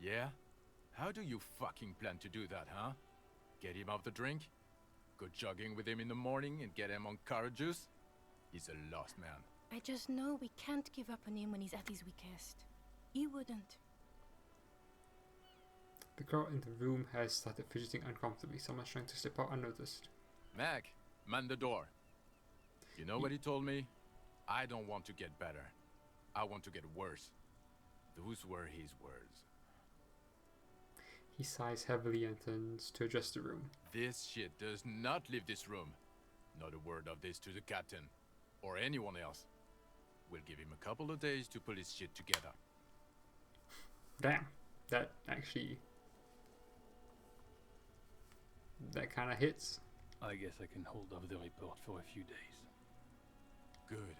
Speaker 18: Yeah? How do you fucking plan to do that, huh? Get him off the drink? Go jogging with him in the morning and get him on carrot juice? He's a lost man.
Speaker 11: I just know we can't give up on him when he's at his weakest. He wouldn't.
Speaker 1: The crowd in the room has started fidgeting uncomfortably. Someone's trying to slip out unnoticed.
Speaker 18: Mac, man the door. You know what he told me? I don't want to get better. I want to get worse. Those were his words.
Speaker 1: He sighs heavily and turns to address the room.
Speaker 18: This shit does not leave this room. Not a word of this to the captain. Or anyone else. We'll give him a couple of days to pull his shit together.
Speaker 1: Damn. That actually... that kind of hits.
Speaker 19: I guess I can hold off the report for a few days.
Speaker 18: Good.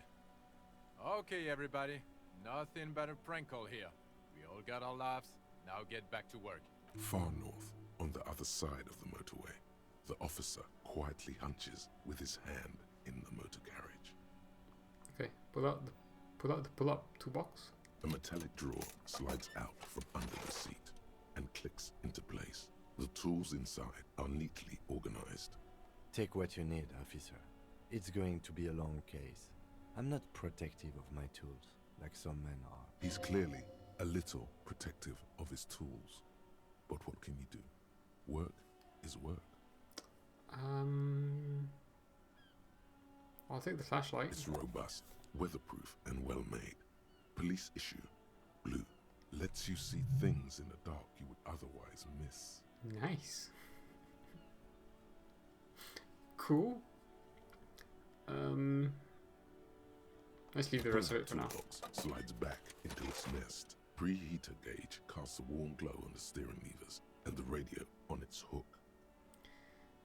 Speaker 18: Okay, everybody. Nothing but a prank call here. We all got our laughs. Now get back to work.
Speaker 4: Far north, on the other side of the motorway, the officer quietly hunches with his hand in the motor carriage.
Speaker 1: Okay, pull out the pull-up toolbox.
Speaker 4: A metallic drawer slides out from under the seat and clicks into place. The tools inside are neatly organized.
Speaker 9: Take what you need, officer. It's going to be a long case. I'm not protective of my tools, like some men are.
Speaker 4: He's clearly a little protective of his tools. But what can you do? Work is work.
Speaker 1: I'll take the flashlight.
Speaker 4: It's robust, weatherproof, and well made. Police issue. Blue. Lets you see things in the dark you would otherwise miss.
Speaker 1: Nice. Cool. Let's leave the rest of it for now.
Speaker 4: Toolbox slides back into its nest. Preheater gauge casts a warm glow on the steering levers and the radio on its hook.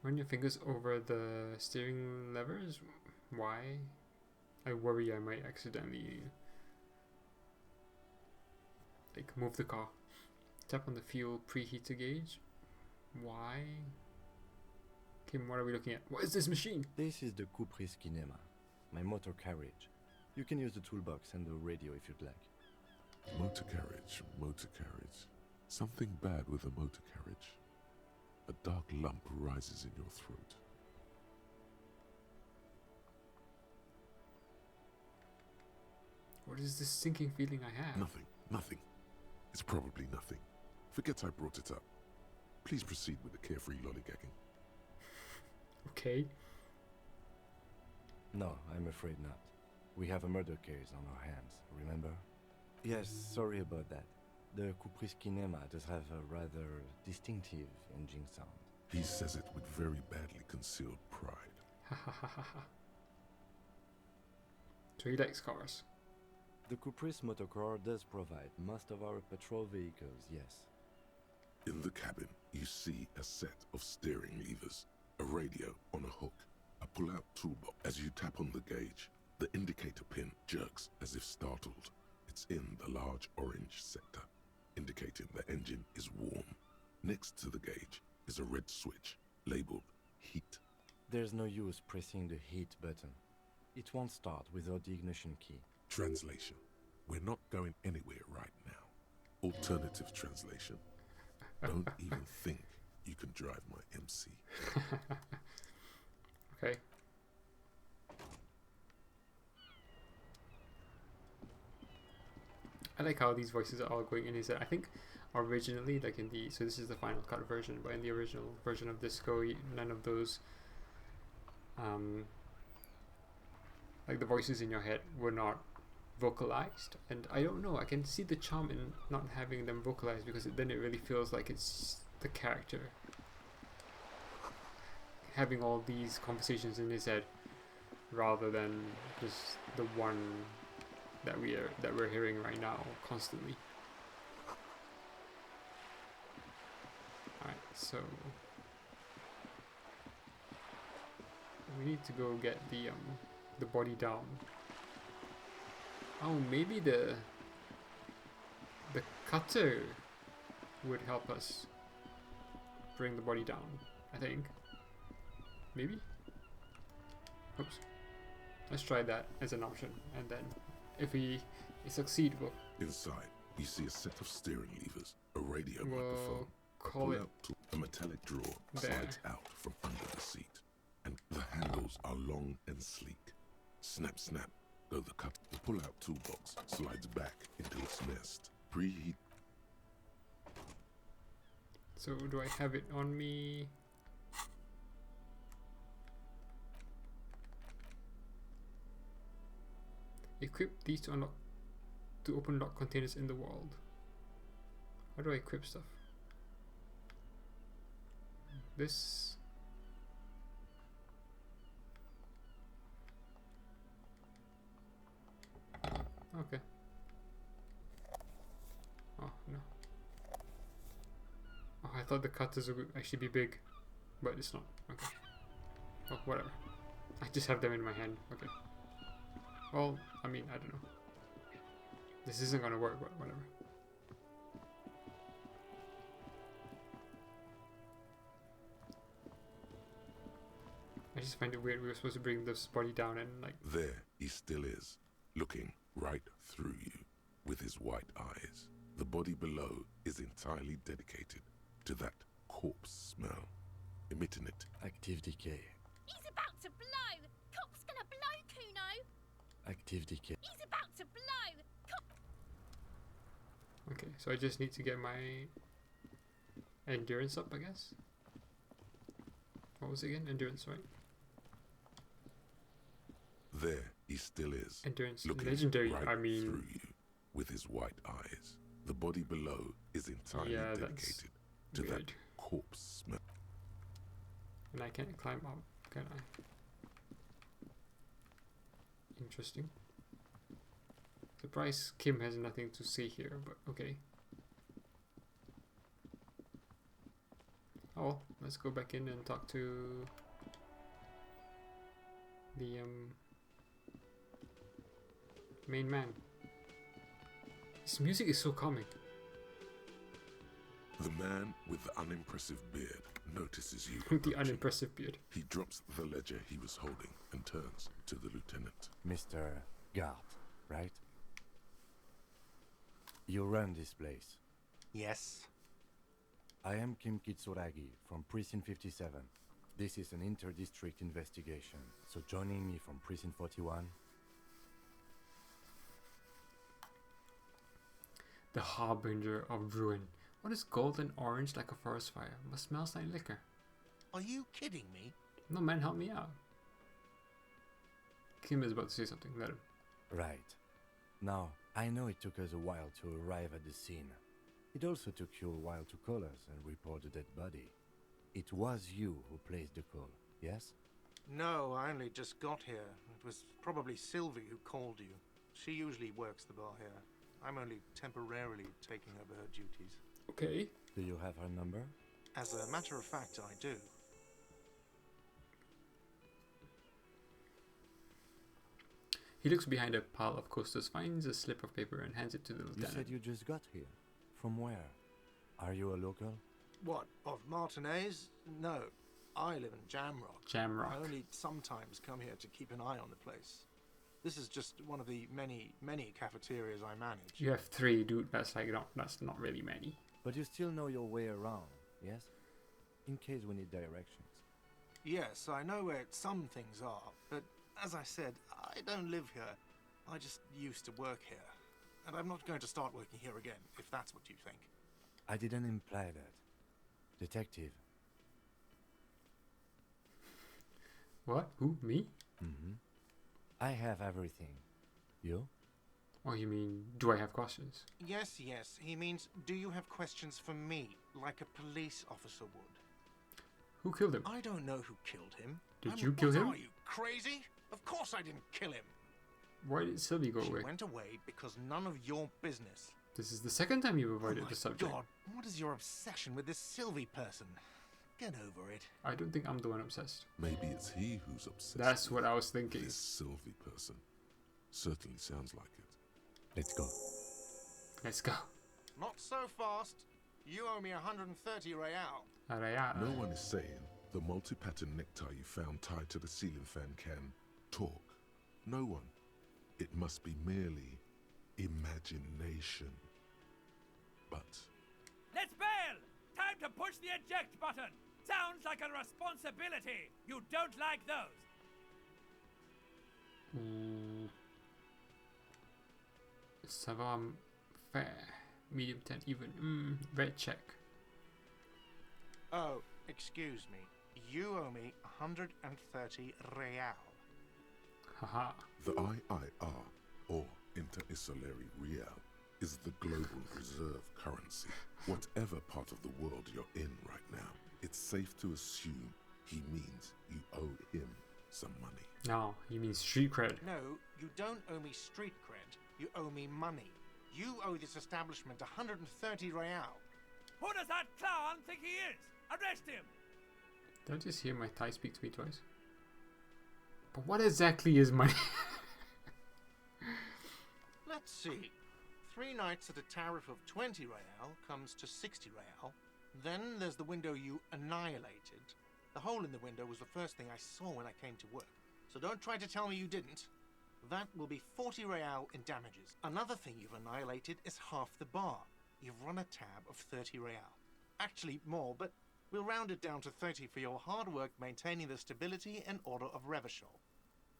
Speaker 1: Run your fingers over the steering levers. Why? I worry I might accidentally move the car. Tap on the fuel preheater gauge. Why? Kim, what are we looking at? What is this machine?
Speaker 9: This is the Cupri's Kinema, my motor carriage. You can use the toolbox and the radio if you'd like.
Speaker 4: Motor carriage, motor carriage. Something bad with a motor carriage. A dark lump rises in your throat.
Speaker 1: What is this sinking feeling I have?
Speaker 4: Nothing. It's probably nothing. Forget I brought it up. Please proceed with the carefree lollygagging.
Speaker 1: Okay.
Speaker 9: No, I'm afraid not. We have a murder case on our hands, remember? Yes, sorry about that. The Cupri's Kinema does have a rather distinctive engine sound.
Speaker 4: He says it with very badly concealed pride.
Speaker 1: Ha ha ha ha ha. So he likes cars.
Speaker 9: The Cupri's motorcar does provide most of our patrol vehicles, yes.
Speaker 4: In the cabin, you see a set of steering levers, a radio on a hook, a pull-out toolbox. As you tap on the gauge, the indicator pin jerks as if startled. It's in the large orange sector, indicating the engine is warm. Next to the gauge is a red switch, labeled heat.
Speaker 9: There's no use pressing the heat button. It won't start without the ignition key.
Speaker 4: Translation. We're not going anywhere right now. Alternative translation. Don't even think you can drive my MC.
Speaker 1: Okay. I like how these voices are all going in his head. I think originally, like in the, so this is the final cut version, but in the original version of Disco, none of those, like the voices in your head were not vocalized. And I don't know, I can see the charm in not having them vocalized, because then it really feels like it's the character having all these conversations in his head, rather than just the one that we're hearing right now constantly. Alright, so we need to go get the body down. Oh, maybe the cutter would help us bring the body down, I think. Maybe? Oops. Let's try that as an option, and then if we succeed, we'll...
Speaker 4: Inside, you see a set of steering levers, a radio
Speaker 1: We'll
Speaker 4: microphone,
Speaker 1: call it
Speaker 4: a metallic drawer
Speaker 1: there.
Speaker 4: slides out from under the seat, and the handles are long and sleek. Snap, snap, go the cut. The pull-out toolbox slides back into its nest. Preheat.
Speaker 1: So do I have it on me? Equip these to unlock, to open lock containers in the world. How do I equip stuff? This. Okay. Oh no. Oh, I thought the cutters would actually be big, but it's not. Okay. Oh, whatever. I just have them in my hand. Okay. Well, I mean, I don't know. This isn't gonna work, but whatever. I just find it weird we were supposed to bring this body down and like...
Speaker 4: There he still is, looking right through you with his white eyes. The body below is entirely dedicated to that corpse smell, emitting it.
Speaker 9: Active decay.
Speaker 11: He's about to blow! Cop's gonna blow, Kuno!
Speaker 9: Activity kit.
Speaker 11: He's about to blow! Cop!
Speaker 1: Okay, so I just need to get my endurance up, I guess. What was it again? Endurance, right?
Speaker 4: There he still is,
Speaker 1: Endurance.
Speaker 4: looking
Speaker 1: Legendary,
Speaker 4: right
Speaker 1: I mean...
Speaker 4: through you with his white eyes. The body below is entirely
Speaker 1: Yeah,
Speaker 4: dedicated to that corpse smell.
Speaker 1: And I can't climb up, can I? Interesting. Surprise Kim has nothing to say here, but okay. Oh, well, let's go back in and talk to the main man. His music is so calming.
Speaker 4: The man with the unimpressive beard notices you.
Speaker 1: The unimpressive beard.
Speaker 4: He drops the ledger he was holding and turns to the lieutenant.
Speaker 9: Mr. Guard, right? You run this place.
Speaker 7: Yes.
Speaker 9: I am Kim Kitsuragi from Precinct 57. This is an inter-district investigation, so joining me from Precinct 41...
Speaker 1: The harbinger of ruin. What is golden orange like a forest fire, but smells like liquor?
Speaker 7: Are you kidding me?
Speaker 1: No, man, help me out. Kim is about to say something, let him.
Speaker 9: Right. Now, I know it took us a while to arrive at the scene. It also took you a while to call us and report the dead body. It was you who placed the call, yes?
Speaker 7: No, I only just got here. It was probably Sylvie who called you. She usually works the bar here. I'm only temporarily taking over her duties.
Speaker 1: Okay.
Speaker 9: Do you have her number?
Speaker 7: As a matter of fact, I do.
Speaker 1: He looks behind a pile of coasters, finds a slip of paper and hands it to the
Speaker 9: You
Speaker 1: lieutenant.
Speaker 9: said you just got here. From where? Are you a local?
Speaker 7: What, of Martinez? No, I live in Jamrock.
Speaker 1: Jamrock.
Speaker 7: I only sometimes come here to keep an eye on the place. This is just one of the many cafeterias I manage.
Speaker 1: You have 3, dude. That's not really many.
Speaker 9: But you still know your way around, yes? In case we need directions.
Speaker 7: Yes, I know where some things are, but as I said, I don't live here. I just used to work here. And I'm not going to start working here again, if that's what you think.
Speaker 9: I didn't imply that. Detective.
Speaker 1: What? Who? Me?
Speaker 9: Mm-hmm. I have everything. You?
Speaker 1: Oh, you mean, do I have questions?
Speaker 7: Yes, he means, do you have questions for me, like a police officer would?
Speaker 1: Who killed him?
Speaker 7: I don't know who killed him.
Speaker 1: Did you kill him?
Speaker 7: Are you crazy? Of course I didn't kill him.
Speaker 1: Why did Sylvie go
Speaker 7: She
Speaker 1: away?
Speaker 7: went away because none of your business.
Speaker 1: This is the second time you've avoided
Speaker 7: Oh
Speaker 1: the subject.
Speaker 7: God, what is your obsession with this Sylvie person? Get over it.
Speaker 1: I don't think I'm the one obsessed.
Speaker 4: Maybe it's he who's obsessed.
Speaker 1: That's what I was thinking.
Speaker 4: This Sylvie person. Certainly sounds like it.
Speaker 9: Let's go.
Speaker 1: Let's go.
Speaker 7: Not so fast. You owe me 130 real.
Speaker 4: No one is saying the multi-pattern necktie you found tied to the ceiling fan can talk. No one. It must be merely imagination. But
Speaker 12: Let's bail! Time to push the eject button! Sounds like a responsibility! You don't like those!
Speaker 1: Ça va fair. Medium 10 even. Red check.
Speaker 7: Oh, excuse me. You owe me 130 real.
Speaker 1: Haha.
Speaker 4: the IIR, or Inter-Isolary Real, is the global reserve currency. Whatever part of the world you're in right now, it's safe to assume he means you owe him some money.
Speaker 1: No, he means street cred.
Speaker 7: No, you don't owe me street cred. You owe me money. You owe this establishment 130 real.
Speaker 12: Who does that clown think he is? Arrest him!
Speaker 1: Did I just hear my Thai speak to me twice? But what exactly is money?
Speaker 7: Let's see. 3 nights at a tariff of 20 real comes to 60 real. Then there's the window you annihilated. The hole in the window was the first thing I saw when I came to work. So don't try to tell me you didn't. That will be 40 real in damages. Another thing you've annihilated is half the bar. You've run a tab of 30 real. Actually more, but We'll round it down to 30 for your hard work maintaining the stability and order of Revachol.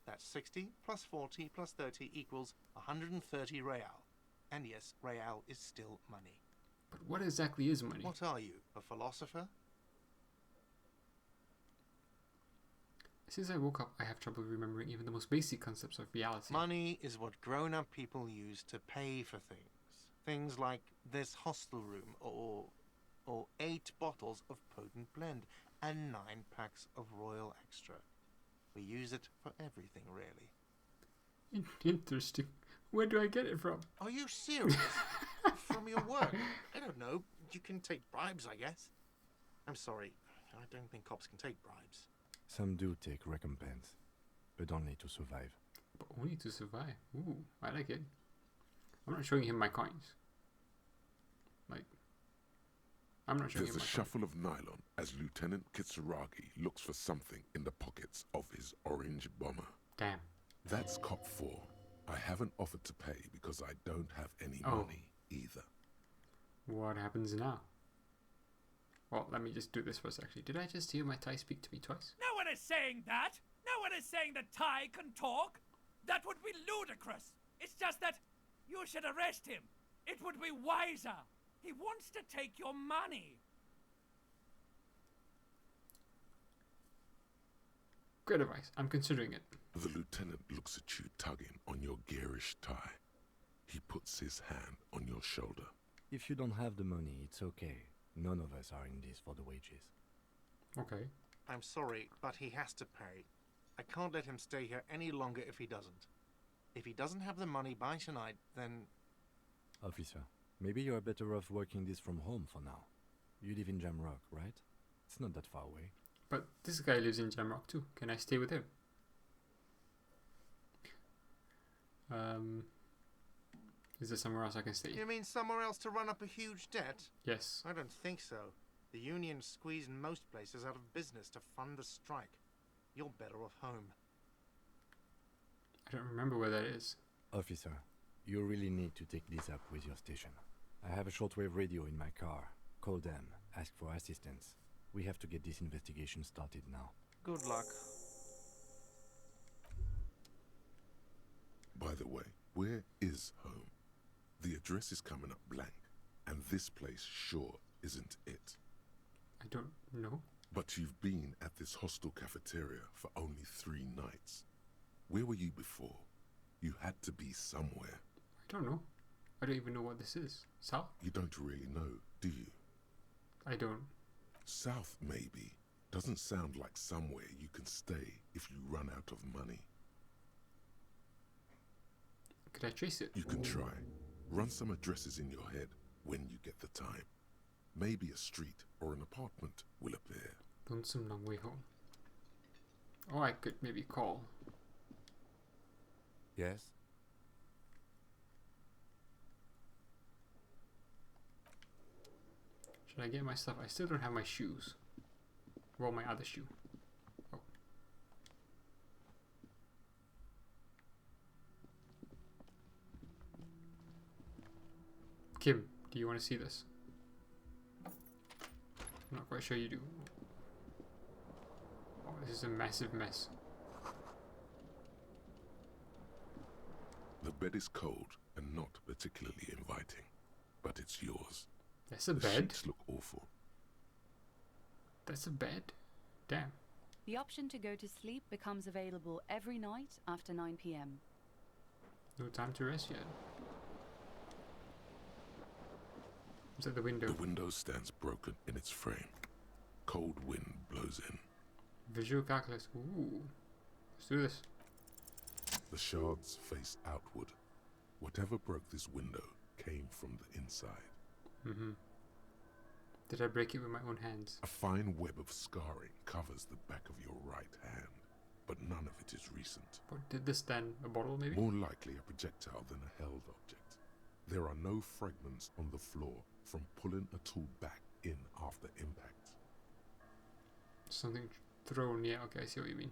Speaker 7: That's 60 plus 40 plus 30 equals 130 real. And yes, real is still money.
Speaker 1: But what exactly is money?
Speaker 7: What are you, a philosopher?
Speaker 1: Since I woke up, I have trouble remembering even the most basic concepts of reality.
Speaker 7: Money is what grown-up people use to pay for things. Things like this hostel room, or 8 bottles of potent blend, and 9 packs of Royal Extra. We use it for everything, really.
Speaker 1: Interesting. Where do I get it from?
Speaker 7: Are you serious? From your work? I don't know. You can take bribes, I guess. I'm sorry. I don't think cops can take bribes.
Speaker 9: Some do take recompense, but only to survive.
Speaker 1: But only to survive? Ooh, I like it. I'm not showing him my coins. Like, I'm not showing him my
Speaker 4: There's a shuffle of nylon as Lieutenant Kitsuragi looks for something in the pockets of his orange bomber.
Speaker 1: Damn.
Speaker 4: That's cop 4. I haven't offered to pay because I don't have any money either.
Speaker 1: What happens now? Well, let me just do this first, actually. Did I just hear my Thai speak to me twice?
Speaker 12: No one is saying that. No one is saying that Ty can talk. That would be ludicrous. It's just that you should arrest him. It would be wiser. He wants to take your money.
Speaker 1: Great advice. I'm considering it.
Speaker 4: The lieutenant looks at you tugging on your garish tie. He puts his hand on your shoulder.
Speaker 9: If you don't have the money, it's okay. None of us are in this for the wages.
Speaker 1: Okay.
Speaker 7: I'm sorry, but he has to pay. I can't let him stay here any longer if he doesn't. If he doesn't have the money by tonight, then...
Speaker 9: Officer, maybe you're better off working this from home for now. You live in Jamrock, right? It's not that far away.
Speaker 1: But this guy lives in Jamrock too. Can I stay with him? Is there somewhere else I can stay?
Speaker 7: You mean somewhere else to run up a huge debt?
Speaker 1: Yes.
Speaker 7: I don't think so. The union squeezed most places out of business to fund the strike. You're better off home.
Speaker 1: I don't remember where that is.
Speaker 9: Officer, you really need to take this up with your station. I have a shortwave radio in my car. Call them. Ask for assistance. We have to get this investigation started now.
Speaker 7: Good luck.
Speaker 4: By the way, where is home? The address is coming up blank, and this place sure isn't it.
Speaker 1: I don't know.
Speaker 4: But you've been at this hostel cafeteria for only 3 nights. Where were you before? You had to be somewhere.
Speaker 1: I don't know. I don't even know what this is. South?
Speaker 4: You don't really know, do you?
Speaker 1: I don't.
Speaker 4: South, maybe. Doesn't sound like somewhere you can stay if you run out of money.
Speaker 1: Could I trace it?
Speaker 4: You can try. Run some addresses in your head when you get the time. Maybe a street or an apartment will appear.
Speaker 1: Lonesome long way home. Or I could maybe call.
Speaker 9: Yes?
Speaker 1: Should I get my stuff? I still don't have my shoes. Well, my other shoe. Oh. Kim, do you want to see this? I'm not quite sure you do. Oh, this is a massive mess.
Speaker 4: The bed is cold and not particularly inviting, but it's yours.
Speaker 1: That's a
Speaker 4: the
Speaker 1: bed?
Speaker 4: sheets look awful.
Speaker 1: That's a bed? Damn.
Speaker 10: The option to go to sleep becomes available every night after 9 p.m.
Speaker 1: No time to rest yet. Is that the window?
Speaker 4: The window stands broken in its frame. Cold wind blows in.
Speaker 1: Visual calculus. Ooh. Let's do this.
Speaker 4: The shards face outward. Whatever broke this window came from the inside.
Speaker 1: Mm-hmm. Did I break it with my own hands?
Speaker 4: A fine web of scarring covers the back of your right hand, but none of it is recent.
Speaker 1: What did this then? A bottle, maybe?
Speaker 4: More likely a projectile than a held object. There are no fragments on the floor from pulling a tool back in after impact.
Speaker 1: Something thrown, yeah, okay, I see what you mean.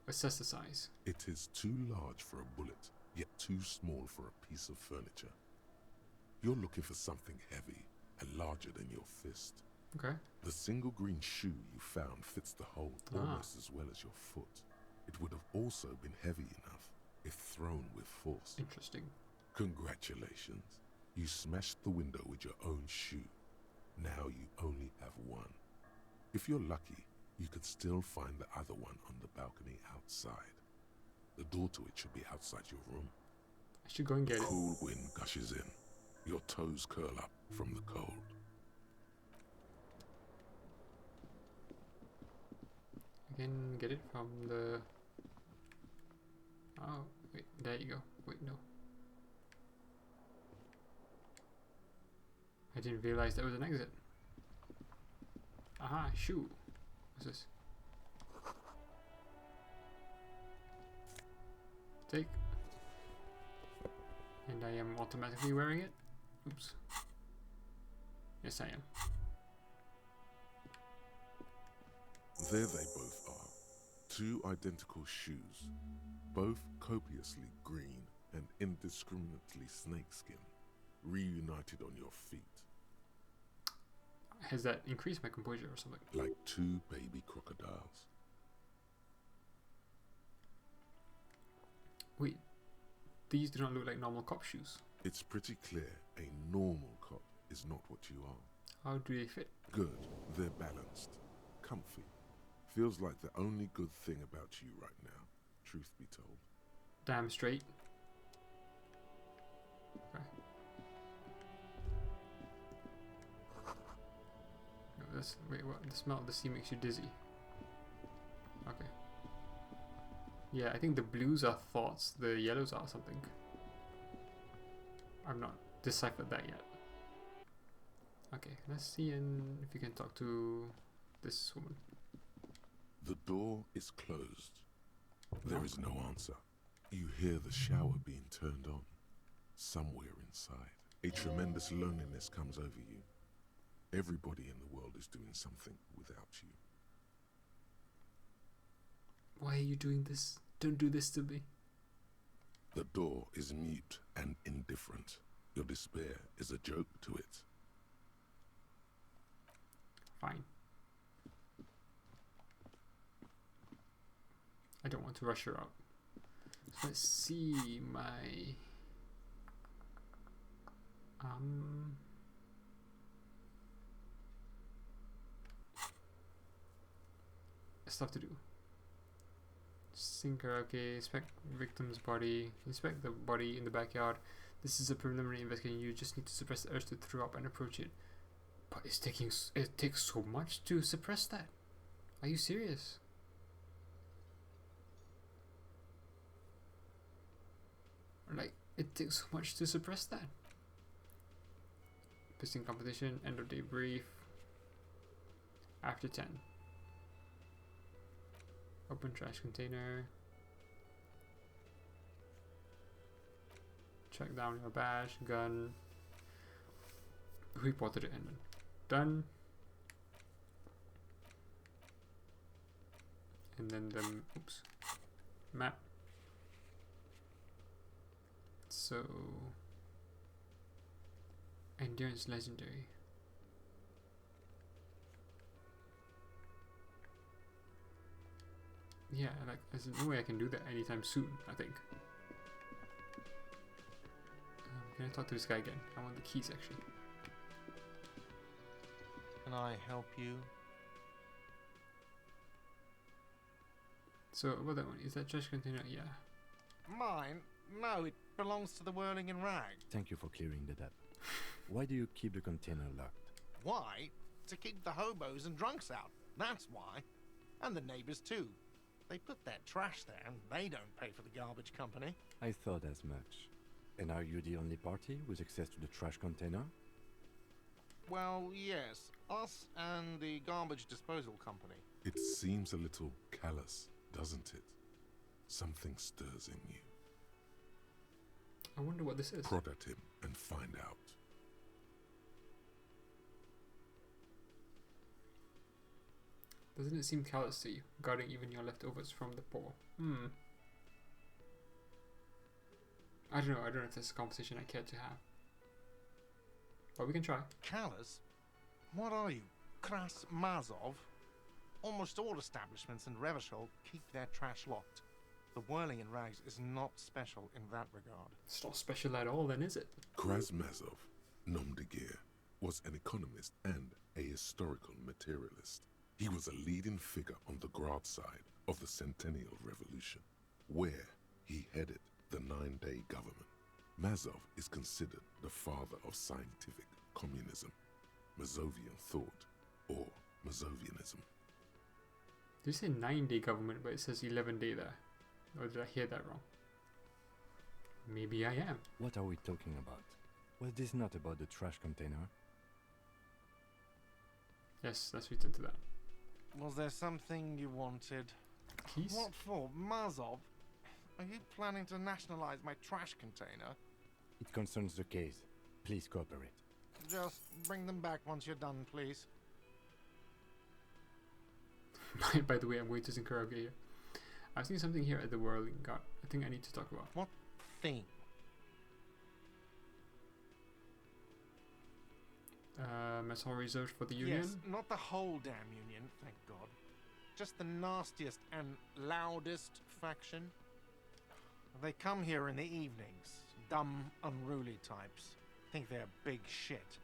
Speaker 1: Assess the size.
Speaker 4: It is too large for a bullet, yet too small for a piece of furniture. You're looking for something heavy and larger than your fist.
Speaker 1: Okay.
Speaker 4: The single green shoe you found fits the hole almost as well as your foot. It would have also been heavy enough if thrown with force.
Speaker 1: Interesting.
Speaker 4: Congratulations. You smashed the window with your own shoe. Now you only have one. If you're lucky, you could still find the other one on the balcony outside. The door to it should be outside your room.
Speaker 1: I should go and get it.
Speaker 4: Cool wind gushes in. Your toes curl up from the cold.
Speaker 1: I can get it from the... Oh, wait, there you go. Wait, no. I didn't realize there was an exit. Aha, shoe. What's this? Take. And I am automatically wearing it. Oops. Yes, I am.
Speaker 4: There they both are. Two identical shoes, both copiously green and indiscriminately snakeskin, reunited on your feet.
Speaker 1: Has that increased my composure or something?
Speaker 4: Like two baby crocodiles.
Speaker 1: Wait, these do not look like normal cop shoes.
Speaker 4: It's pretty clear a normal cop is not what you are.
Speaker 1: How do they fit?
Speaker 4: Good, they're balanced, comfy. Feels like the only good thing about you right now, truth be told.
Speaker 1: Damn straight. Okay. No, this, wait, what? The smell of the sea makes you dizzy. Okay. Yeah, I think the blues are thoughts, the yellows are something. I've not deciphered that yet. Okay, let's see if you can talk to this woman.
Speaker 4: The door is closed. There is no answer. You hear the shower being turned on. Somewhere inside, a tremendous loneliness comes over you. Everybody in the world is doing something without you.
Speaker 1: Why are you doing this? Don't do this to me.
Speaker 4: The door is mute and indifferent. Your despair is a joke to it.
Speaker 1: Fine. I don't want to rush her out. So let's see my stuff to do. Sinker, okay, inspect victim's body, inspect the body in the backyard. This is a preliminary investigation. You just need to suppress the urge to throw up and approach it. But it takes so much to suppress that. Are you serious? Like, it takes so much to suppress that. Pissing competition, end of day brief. After 10. Open trash container. Check down your badge, gun. Reported it and done. And then the map. So endurance legendary. Yeah, like there's no way I can do that anytime soon, I think. Can I talk to this guy again? I want the keys actually.
Speaker 7: Can I help you?
Speaker 1: So what that one? Is that trash container? Yeah.
Speaker 7: Mine? No, it belongs to the Whirling in Rag.
Speaker 9: Thank you for clearing that up. Why do you keep the container locked?
Speaker 7: Why? To keep the hobos and drunks out. That's why. And the neighbors too. They put their trash there and they don't pay for the garbage company.
Speaker 9: I thought as much. And are you the only party with access to the trash container?
Speaker 7: Well, yes. Us and the garbage disposal company.
Speaker 4: It seems a little callous, doesn't it? Something stirs in you.
Speaker 1: I wonder what this is.
Speaker 4: Prod at him and find out.
Speaker 1: Doesn't it seem callous to you, guarding even your leftovers from the poor? I don't know if that's a conversation I care to have. But we can try.
Speaker 7: Callous? What are you? Kras Mazov, almost all establishments in Revachol keep their trash locked. The whirling in rags is not special in that regard.
Speaker 1: It's not special at all then, is it?
Speaker 4: Krasmazov, nom de guerre, was an economist and a historical materialist. He was a leading figure on the Grad side of the Centennial Revolution, where he headed the 9-day government. Mazov is considered the father of scientific communism, Mazovian thought, or Mazovianism.
Speaker 1: You say 9-day government, but it says 11-day there. Or did I hear that wrong? Maybe I am.
Speaker 9: What are we talking about? Was this not about the trash container?
Speaker 1: Yes, let's return to that.
Speaker 7: Was there something you wanted?
Speaker 1: Keys?
Speaker 7: What for? Mazov? Are you planning to nationalize my trash container?
Speaker 9: It concerns the case. Please cooperate.
Speaker 7: Just bring them back once you're done, please.
Speaker 1: By the way, I'm going to Zinkaraga here. I've seen something here at the Whirling Guard. I think I need to talk about.
Speaker 7: What thing?
Speaker 1: Mason reserved for the Union?
Speaker 7: Yes, not the whole damn Union, thank God. Just the nastiest and loudest faction. They come here in the evenings. Dumb, unruly types. Think they're big shit.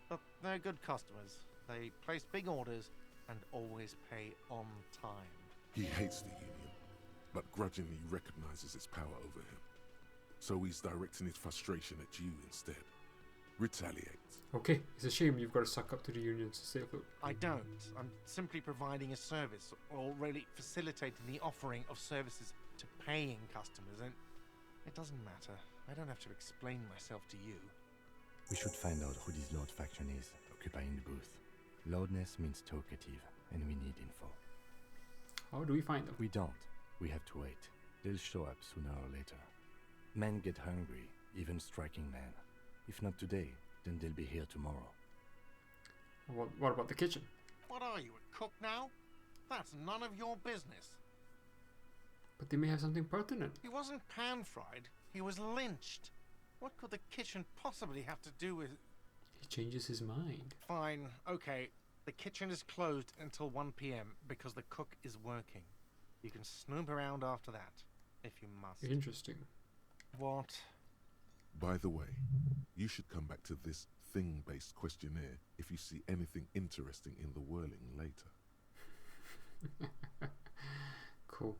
Speaker 7: But they're good customers. They place big orders and always pay on time.
Speaker 4: He hates the Union, but grudgingly recognizes its power over him. So he's directing his frustration at you instead. Retaliate.
Speaker 1: Okay, it's a shame you've got to suck up to the Unions to stay afloat.
Speaker 7: I don't. I'm simply providing a service, or really facilitating the offering of services to paying customers, and it doesn't matter. I don't have to explain myself to you.
Speaker 9: We should find out who this Lord faction is, occupying the booth. Loudness means talkative, and we need info.
Speaker 1: How do we find them?
Speaker 9: We don't. We have to wait. They'll show up sooner or later. Men get hungry, even striking men. If not today, then they'll be here tomorrow.
Speaker 1: What about the kitchen?
Speaker 7: What are you, a cook now? That's none of your business.
Speaker 1: But they may have something pertinent.
Speaker 7: He wasn't pan-fried. He was lynched. What could the kitchen possibly have to do with...
Speaker 1: He changes his mind.
Speaker 7: Fine, okay. The kitchen is closed until 1 p.m. because the cook is working. You can snoop around after that, if you must.
Speaker 1: Interesting.
Speaker 7: What?
Speaker 4: By the way, you should come back to this thing-based questionnaire if you see anything interesting in the Whirling later.
Speaker 1: Cool.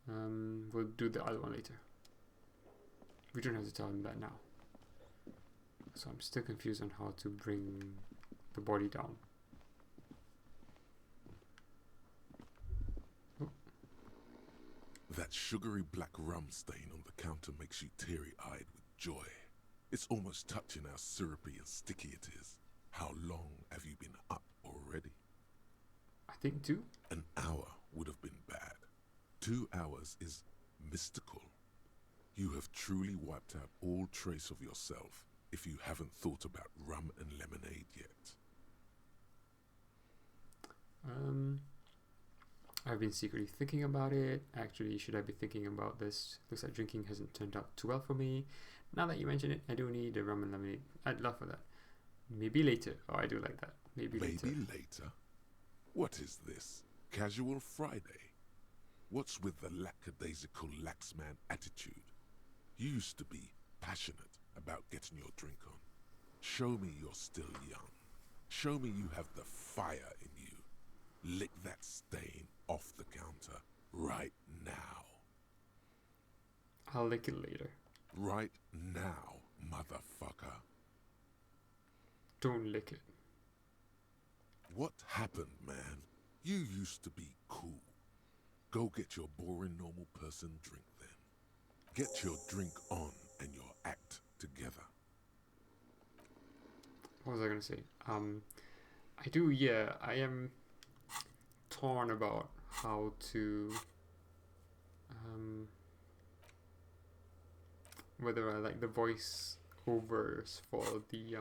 Speaker 1: We'll do the other one later. We don't have to tell him that now. So I'm still confused on how to bring the body down. Oh.
Speaker 4: That sugary black rum stain on the counter makes you teary-eyed with joy. It's almost touching how syrupy and sticky it is. How long have you been up already?
Speaker 1: I think 2.
Speaker 4: An hour would have been bad. 2 hours is mystical. You have truly wiped out all trace of yourself if you haven't thought about rum and lemonade yet.
Speaker 1: I've been secretly thinking about it. Actually, should I be thinking about this? Looks like drinking hasn't turned out too well for me. Now that you mention it, I do need a rum and lemonade. I'd love for that. Maybe later. Oh, I do like that. Maybe later.
Speaker 4: Maybe later? What is this? Casual Friday? What's with the lackadaisical laxman attitude? You used to be passionate about getting your drink on. Show me you're still young. Show me you have the fire in you. Lick that stain off the counter right now.
Speaker 1: I'll lick it later.
Speaker 4: Right now, motherfucker.
Speaker 1: Don't lick it.
Speaker 4: What happened, man? You used to be cool. Go get your boring normal person drink then. Get your drink on and your act together.
Speaker 1: What was I gonna say? I am torn about how to whether I like the voice overs for the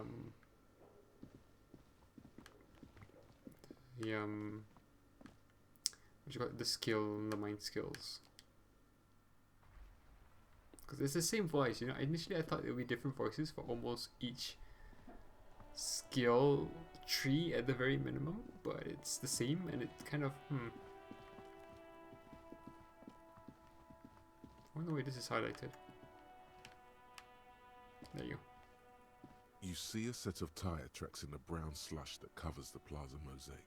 Speaker 1: what you call it, the mind skills, because it's the same voice, you know. Initially I thought it would be different voices for almost each skill tree at the very minimum, but it's the same, and it's kind of I wonder why this is highlighted. There you go.
Speaker 4: You see a set of tire tracks in the brown slush that covers the plaza mosaic.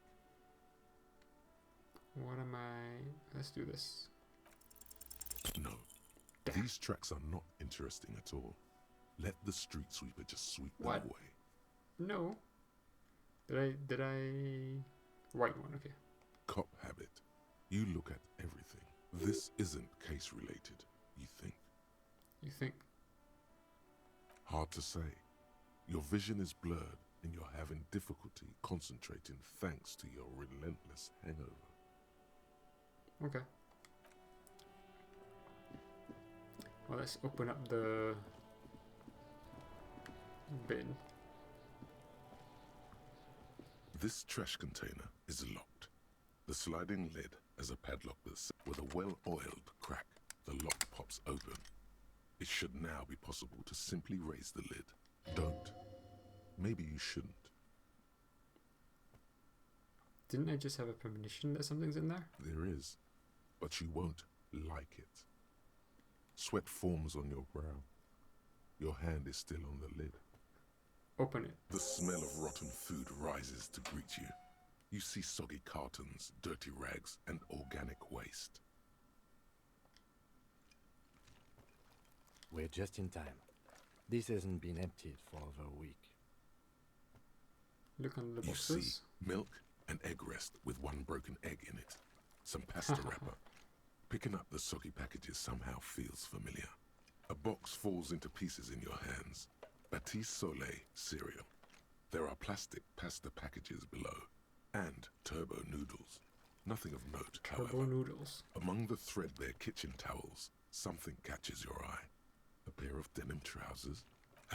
Speaker 1: What am I? Let's do this.
Speaker 4: No, these tracks are not interesting at all. Let the street sweeper just sweep them away.
Speaker 1: No. Did I? White one, okay.
Speaker 4: Cop habit. You look at everything. This isn't case related, you think?
Speaker 1: You think?
Speaker 4: Hard to say. Your vision is blurred and you're having difficulty concentrating thanks to your relentless hangover.
Speaker 1: Okay. Well, let's open up the bin.
Speaker 4: This trash container is locked. The sliding lid has a padlock that's with a well-oiled crack. The lock pops open. It should now be possible to simply raise the lid. Don't. Maybe you shouldn't.
Speaker 1: Didn't I just have a premonition that something's in there?
Speaker 4: There is, but you won't like it. Sweat forms on your brow. Your hand is still on the lid.
Speaker 1: Open it.
Speaker 4: The smell of rotten food rises to greet you. You see soggy cartons, dirty rags, and organic waste.
Speaker 9: We're just in time. This hasn't been emptied for over a week.
Speaker 1: Look on the boxes.
Speaker 4: You see milk and egg rest with one broken egg in it. Some pasta wrapper. Picking up the soggy packages somehow feels familiar. A box falls into pieces in your hands. Batiste Soleil cereal. There are plastic pasta packages below. And turbo noodles. Nothing of note,
Speaker 1: Turbo noodles.
Speaker 4: Among the threadbare kitchen towels, something catches your eye. A pair of denim trousers.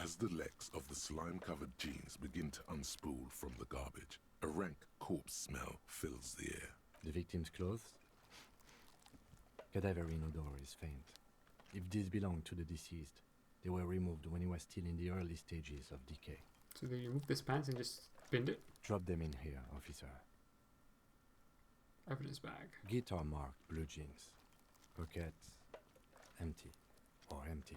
Speaker 4: As the legs of the slime-covered jeans begin to unspool from the garbage, a rank corpse smell fills the air.
Speaker 9: The victim's clothes? Cadaverine odor is faint. If these belong to the deceased, they were removed when he was still in the early stages of decay.
Speaker 1: So they removed his pants and just pinned it?
Speaker 9: Drop them in here, officer.
Speaker 1: Evidence bag.
Speaker 9: Guitar marked blue jeans. Pockets empty or emptied.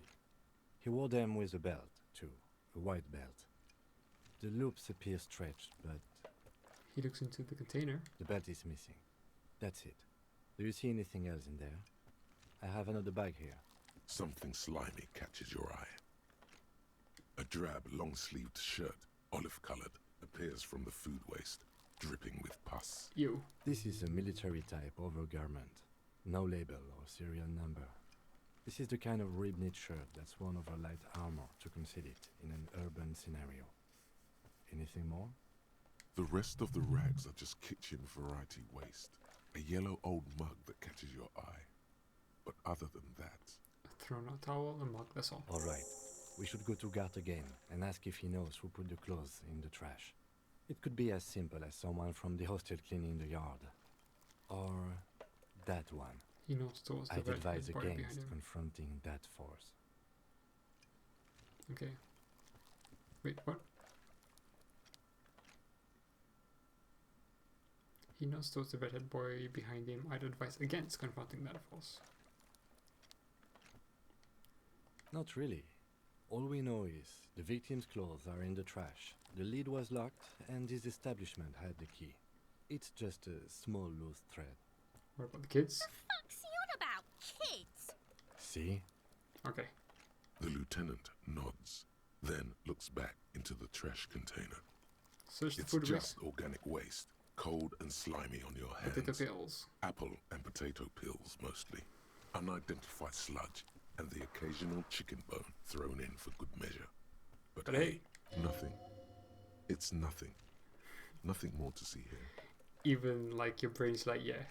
Speaker 9: He wore them with a belt, too. A white belt. The loops appear stretched, but...
Speaker 1: He looks into the container.
Speaker 9: The belt is missing. That's it. Do you see anything else in there? I have another bag here.
Speaker 4: Something slimy catches your eye. A drab, long-sleeved shirt, olive-colored, appears from the food waste, dripping with pus.
Speaker 1: Ew.
Speaker 9: This is a military-type overgarment. No label or serial number. This is the kind of rib-knit shirt that's worn over light armor to conceal it in an urban scenario. Anything more?
Speaker 4: The rest of the rags are just kitchen variety waste. A yellow old mug that catches your eye. But other than that...
Speaker 1: A thrown-out towel, a mug, that's all.
Speaker 9: Alright. We should go to Gart again and ask if he knows who put the clothes in the trash. It could be as simple as someone from the hostel cleaning the yard. Or that one.
Speaker 1: He knows towards the
Speaker 9: I'd
Speaker 1: red
Speaker 9: advise
Speaker 1: bar behind
Speaker 9: against
Speaker 1: him.
Speaker 9: confronting that force.
Speaker 1: Okay. Wait, what? He knows towards the redhead boy behind him. I'd advise against confronting that force.
Speaker 9: Not really. All we know is the victim's clothes are in the trash. The lid was locked and his establishment had the key. It's just a small loose thread.
Speaker 1: What about the kids?
Speaker 11: The fuck's he on about? Kids?
Speaker 9: See?
Speaker 1: Okay.
Speaker 4: The lieutenant nods, then looks back into the trash container.
Speaker 1: Search the
Speaker 4: It's
Speaker 1: food
Speaker 4: just
Speaker 1: waste.
Speaker 4: organic waste, cold and slimy on your hands.
Speaker 1: Potato peels.
Speaker 4: Apple and potato peels, mostly. Unidentified sludge, and the occasional chicken bone thrown in for good measure. But
Speaker 1: hey.
Speaker 4: Nothing. It's nothing. Nothing more to see here.
Speaker 1: Even like your brain's like, yeah,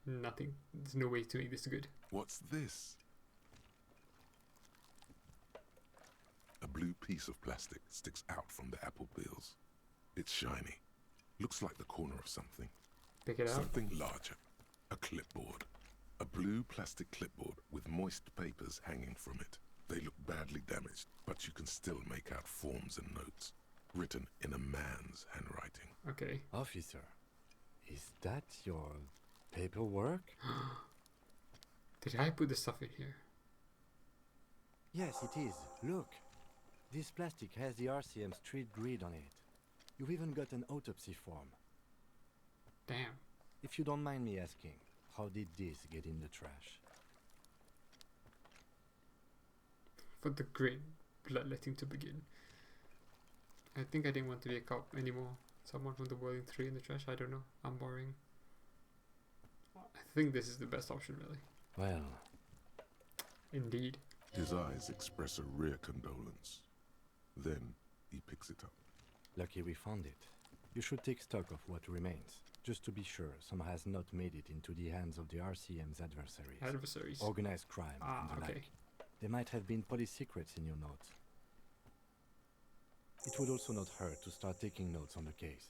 Speaker 1: nothing. There's no way to make this good.
Speaker 4: What's this? A blue piece of plastic sticks out from the apple peels. It's shiny. Looks like the corner of something.
Speaker 1: Pick it up.
Speaker 4: Something larger. A clipboard. A blue plastic clipboard with moist papers hanging from it. They look badly damaged, but you can still make out forms and notes. written in a man's handwriting.
Speaker 1: Okay.
Speaker 9: Officer, is that your paperwork?
Speaker 1: Did I put the stuff in here?
Speaker 9: Yes, it is. Look. This plastic has the RCM street grid on it. You've even got an autopsy form.
Speaker 1: Damn.
Speaker 9: If you don't mind me asking, how did this get in the trash?
Speaker 1: For the great bloodletting to begin. I think I didn't want to be a cop anymore. Someone from the Whirling 3 in the trash, I don't know. I'm boring. I think this is the best option, really.
Speaker 9: Well.
Speaker 1: Indeed.
Speaker 4: His eyes express a rare condolence. Then he picks it up.
Speaker 9: Lucky we found it. You should take stock of what remains, just to be sure some has not made it into the hands of the RCM's adversaries.
Speaker 1: Adversaries?
Speaker 9: Organized crime and the like. There might have been police secrets in your notes. It would also not hurt to start taking notes on the case.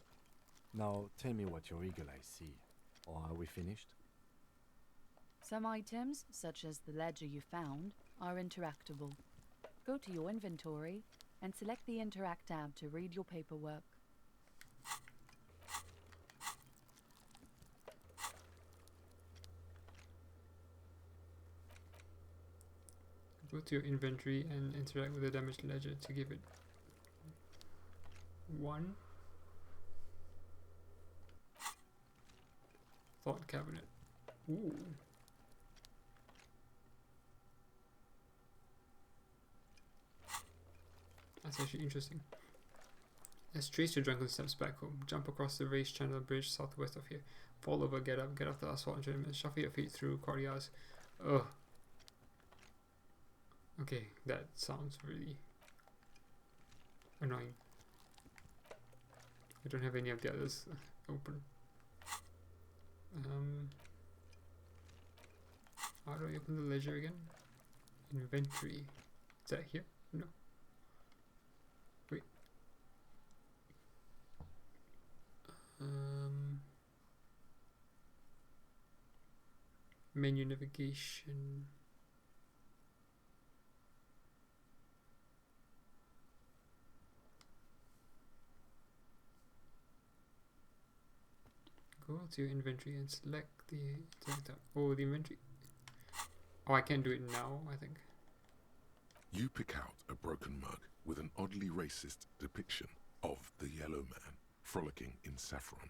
Speaker 9: Now, tell me what your eagle eyes see. Or are we finished?
Speaker 10: Some items, such as the ledger you found, are interactable. Go to your inventory and select the Interact tab to read your paperwork.
Speaker 1: Go to your inventory and interact with the damaged ledger to give it 1. Thought cabinet. Ooh. That's actually interesting. Let's trace your drunken steps back home. Jump across the raised channel bridge southwest of here. Fall over, get up, get off the asphalt and minutes. Shuffle your feet through courtyards. Ugh. Okay, that sounds really annoying. I don't have any of the others open. How do I open the ledger again? Inventory. Is that here? No. Wait. Menu navigation. Go to your inventory and select the tab. Oh, the inventory. Oh, I can't do it now, I think.
Speaker 4: You pick out a broken mug with an oddly racist depiction of the yellow man frolicking in saffron.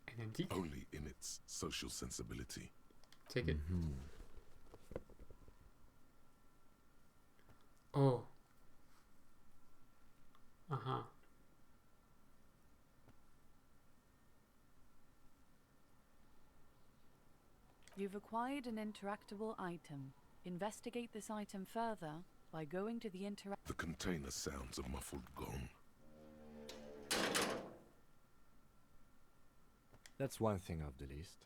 Speaker 1: An antique?
Speaker 4: Only in its social sensibility.
Speaker 1: Take it. Oh. Uh-huh.
Speaker 10: You've acquired an interactable item. Investigate this item further by going to the
Speaker 4: The container sounds a muffled gong.
Speaker 9: That's one thing off the list.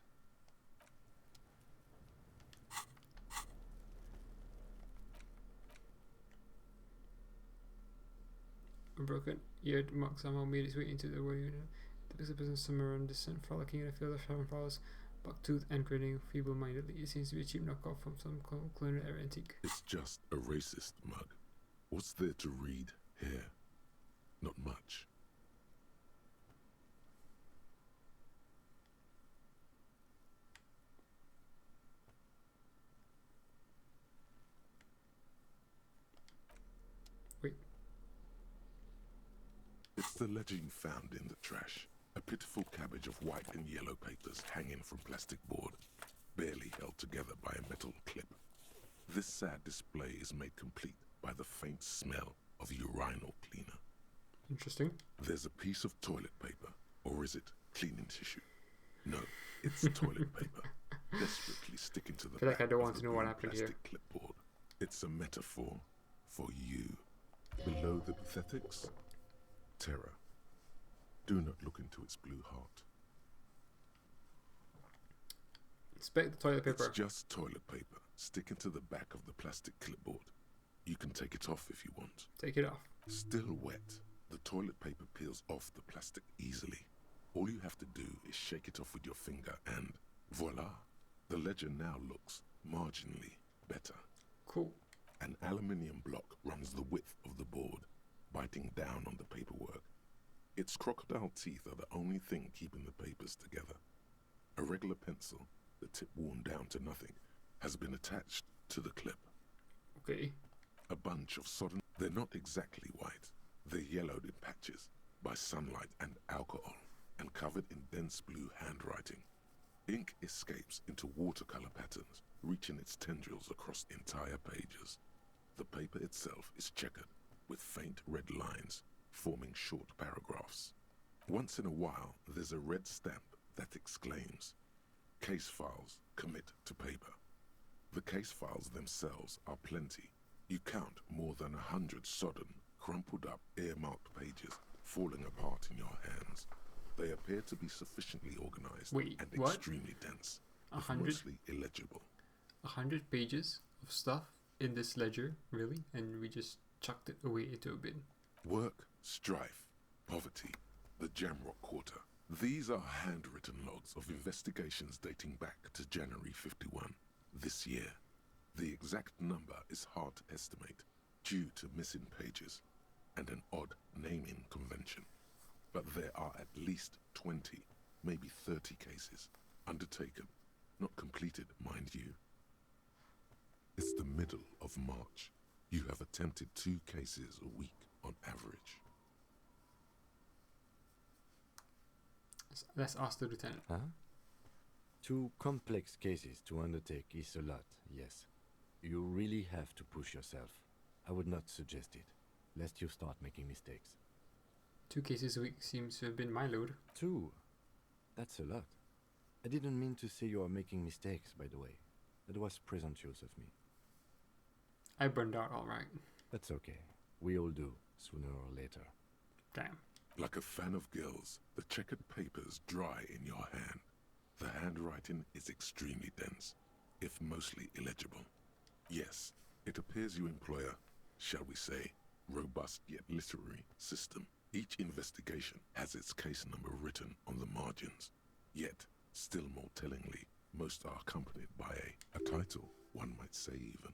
Speaker 1: A broken eared mug somehow made its way into the world unit. The pixel business somewhere on descent, frolicking in a field of shaven flowers, buck-toothed and grinning feeble-mindedly. It seems to be a cheap knockoff from some colonial era antique.
Speaker 4: It's just a racist mug. What's there to read here? Not much.
Speaker 1: Wait.
Speaker 4: It's the ledger you found in the trash. A pitiful cabbage of white and yellow papers hanging from plastic board, barely held together by a metal clip. This sad display is made complete by the faint smell of urinal cleaner.
Speaker 1: Interesting.
Speaker 4: There's a piece of toilet paper, or is it cleaning tissue? No, it's toilet paper, desperately sticking to the
Speaker 1: I feel like I
Speaker 4: back
Speaker 1: don't
Speaker 4: of
Speaker 1: want
Speaker 4: the
Speaker 1: to know what
Speaker 4: blue
Speaker 1: happened
Speaker 4: plastic
Speaker 1: here.
Speaker 4: clipboard. It's a metaphor for you. Below the pathetics, terror. Do not look into its blue heart.
Speaker 1: Inspect the toilet paper.
Speaker 4: It's just toilet paper sticking to the back of the plastic clipboard. You can take it off if you want.
Speaker 1: Take it off.
Speaker 4: Still wet, the toilet paper peels off the plastic easily. All you have to do is shake it off with your finger and voila! The ledger now looks marginally better.
Speaker 1: Cool.
Speaker 4: An aluminium block runs the width of the board, biting down on the paperwork. Its crocodile teeth are the only thing keeping the papers together. A regular pencil, the tip worn down to nothing, has been attached to the clip.
Speaker 1: Okay.
Speaker 4: A bunch of sodden... They're not exactly white. They're yellowed in patches by sunlight and alcohol, and covered in dense blue handwriting. Ink escapes into watercolor patterns, reaching its tendrils across entire pages. The paper itself is checkered, with faint red lines, forming short paragraphs. Once in a while, there's a red stamp that exclaims, "Case files commit to paper." The case files themselves are plenty. You count more than 100 sodden, crumpled up, earmarked pages falling apart in your hands. They appear to be sufficiently organized and
Speaker 1: what?
Speaker 4: extremely dense, but
Speaker 1: 100?
Speaker 4: mostly illegible.
Speaker 1: 100 pages of stuff in this ledger, really? And we just chucked it away into a bin.
Speaker 4: Work, strife, poverty, the Jamrock Quarter. These are handwritten logs of investigations dating back to January 51, this year. The exact number is hard to estimate due to missing pages and an odd naming convention. But there are at least 20, maybe 30 cases undertaken, not completed, mind you. It's the middle of March. You have attempted 2 cases a week on average.
Speaker 1: Let's ask the lieutenant.
Speaker 9: Huh? 2 complex cases to undertake is a lot, yes. You really have to push yourself. I would not suggest it, lest you start making mistakes.
Speaker 1: 2 cases a week seems to have been my load.
Speaker 9: 2? That's a lot. I didn't mean to say you are making mistakes, by the way. That was presumptuous of me.
Speaker 1: I burned out all right.
Speaker 9: That's okay. We all do, sooner or later.
Speaker 1: Damn.
Speaker 4: Like a fan of gills, the checkered papers dry in your hand. The handwriting is extremely dense, if mostly illegible. Yes, it appears you employ a, shall we say, robust yet literary system. Each investigation has its case number written on the margins. Yet, still more tellingly, most are accompanied by a title, one might say even.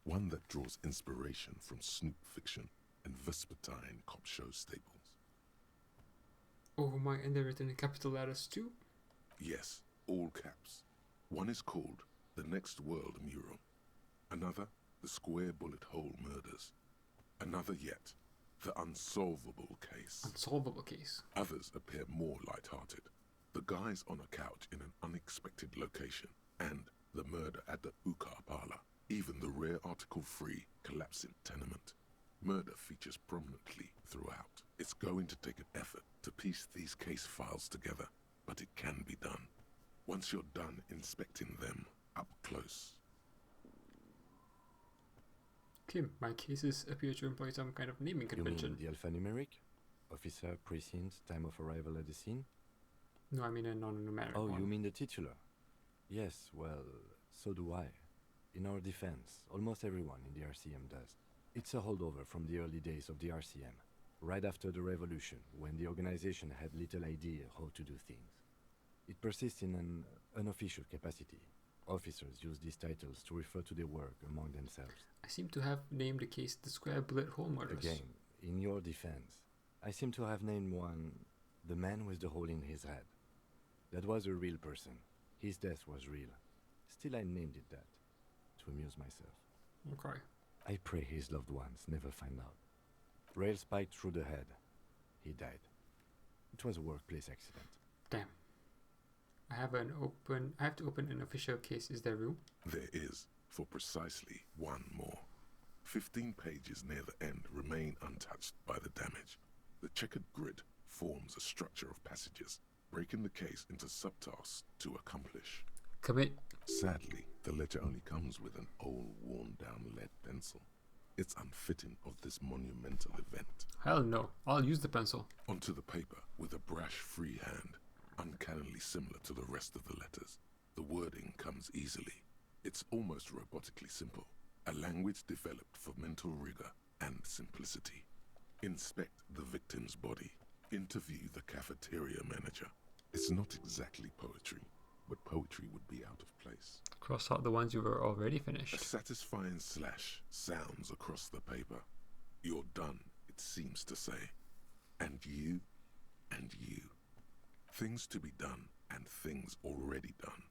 Speaker 4: One that draws inspiration from snoop fiction and vespertine cop show staples.
Speaker 1: Oh my, and they're written in capital letters too?
Speaker 4: Yes, all caps. One is called The Next World Mural. Another, The Square Bullet Hole Murders. Another yet, The Unsolvable Case.
Speaker 1: Unsolvable Case.
Speaker 4: Others appear more light-hearted. The guys on a couch in an unexpected location, and the murder at the Ukar Parlor. Even the rare article-free collapsing tenement. Murder features prominently throughout. It's going to take an effort to piece these case files together, but it can be done. Once you're done inspecting them up close.
Speaker 1: Kim, my cases appear to employ some kind of naming convention.
Speaker 9: You mean the alphanumeric? Officer, precinct, time of arrival at the scene?
Speaker 1: No, I mean a non-numeric
Speaker 9: Oh,
Speaker 1: one.
Speaker 9: you mean the titular? Yes, well, so do I. In our defense, almost everyone in the RCM does. It's a holdover from the early days of the RCM, right after the revolution, when the organization had little idea how to do things. It persists in an unofficial capacity. Officers use these titles to refer to their work among themselves.
Speaker 1: I seem to have named the case the Square Bullet Hole Murders.
Speaker 9: Again, in your defense, I seem to have named one the man with the hole in his head. That was a real person. His death was real. Still, I named it that, to amuse myself.
Speaker 1: Okay.
Speaker 9: I pray his loved ones never find out. Rail spiked through the head. He died. It was a workplace accident.
Speaker 1: Damn. I have to open an official case. Is there room?
Speaker 4: There is, for precisely one more. 15 pages near the end remain untouched by the damage. The checkered grid forms a structure of passages, breaking the case into subtasks to accomplish.
Speaker 1: Commit.
Speaker 4: Sadly, the ledger only comes with an old, worn-down lead pencil. It's unfitting of this monumental event.
Speaker 1: Hell no. I'll use the pencil.
Speaker 4: Onto the paper with a brash free hand, uncannily similar to the rest of the letters. The wording comes easily. It's almost robotically simple, a language developed for mental rigor and simplicity. Inspect the victim's body. Interview the cafeteria manager. It's not exactly poetry, but poetry would be out of place.
Speaker 1: Cross out the ones you were already finished.
Speaker 4: A satisfying slash sounds across the paper. You're done, it seems to say. And you and you. Things to be done and things already done.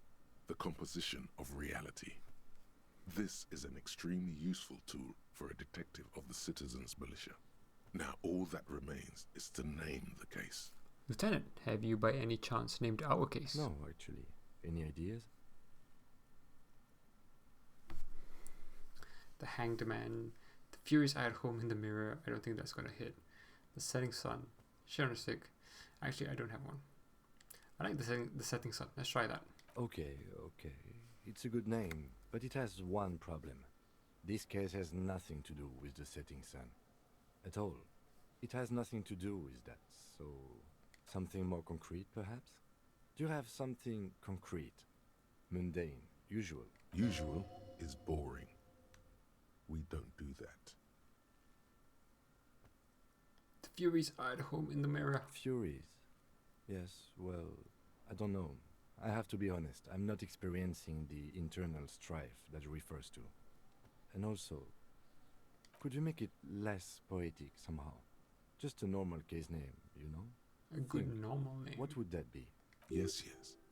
Speaker 4: The composition of reality. This is an extremely useful tool for a detective of the citizens' militia. Now all that remains is to name the case.
Speaker 1: Lieutenant, have you by any chance named our case?
Speaker 9: No, actually. Any ideas?
Speaker 1: The Hanged Man, the Furious Eye at Home in the Mirror. I don't think that's gonna hit. The Setting Sun, Stick. Actually, I don't have one. I like the Setting Sun. Let's try that.
Speaker 9: Okay. It's a good name, but it has one problem. This case has nothing to do with the setting sun. At all. It has nothing to do with that, so... something more concrete, perhaps? Do you have something concrete? Mundane? Usual?
Speaker 4: Usual is boring. We don't do that.
Speaker 1: The Furious Eye at Home in the Mirror.
Speaker 9: Furies? Yes, well, I don't know. I have to be honest, I'm not experiencing the internal strife that it refers to. And also, could you make it less poetic somehow? Just a normal case name, you know?
Speaker 1: A good normal name.
Speaker 9: What would that be?
Speaker 4: Yes.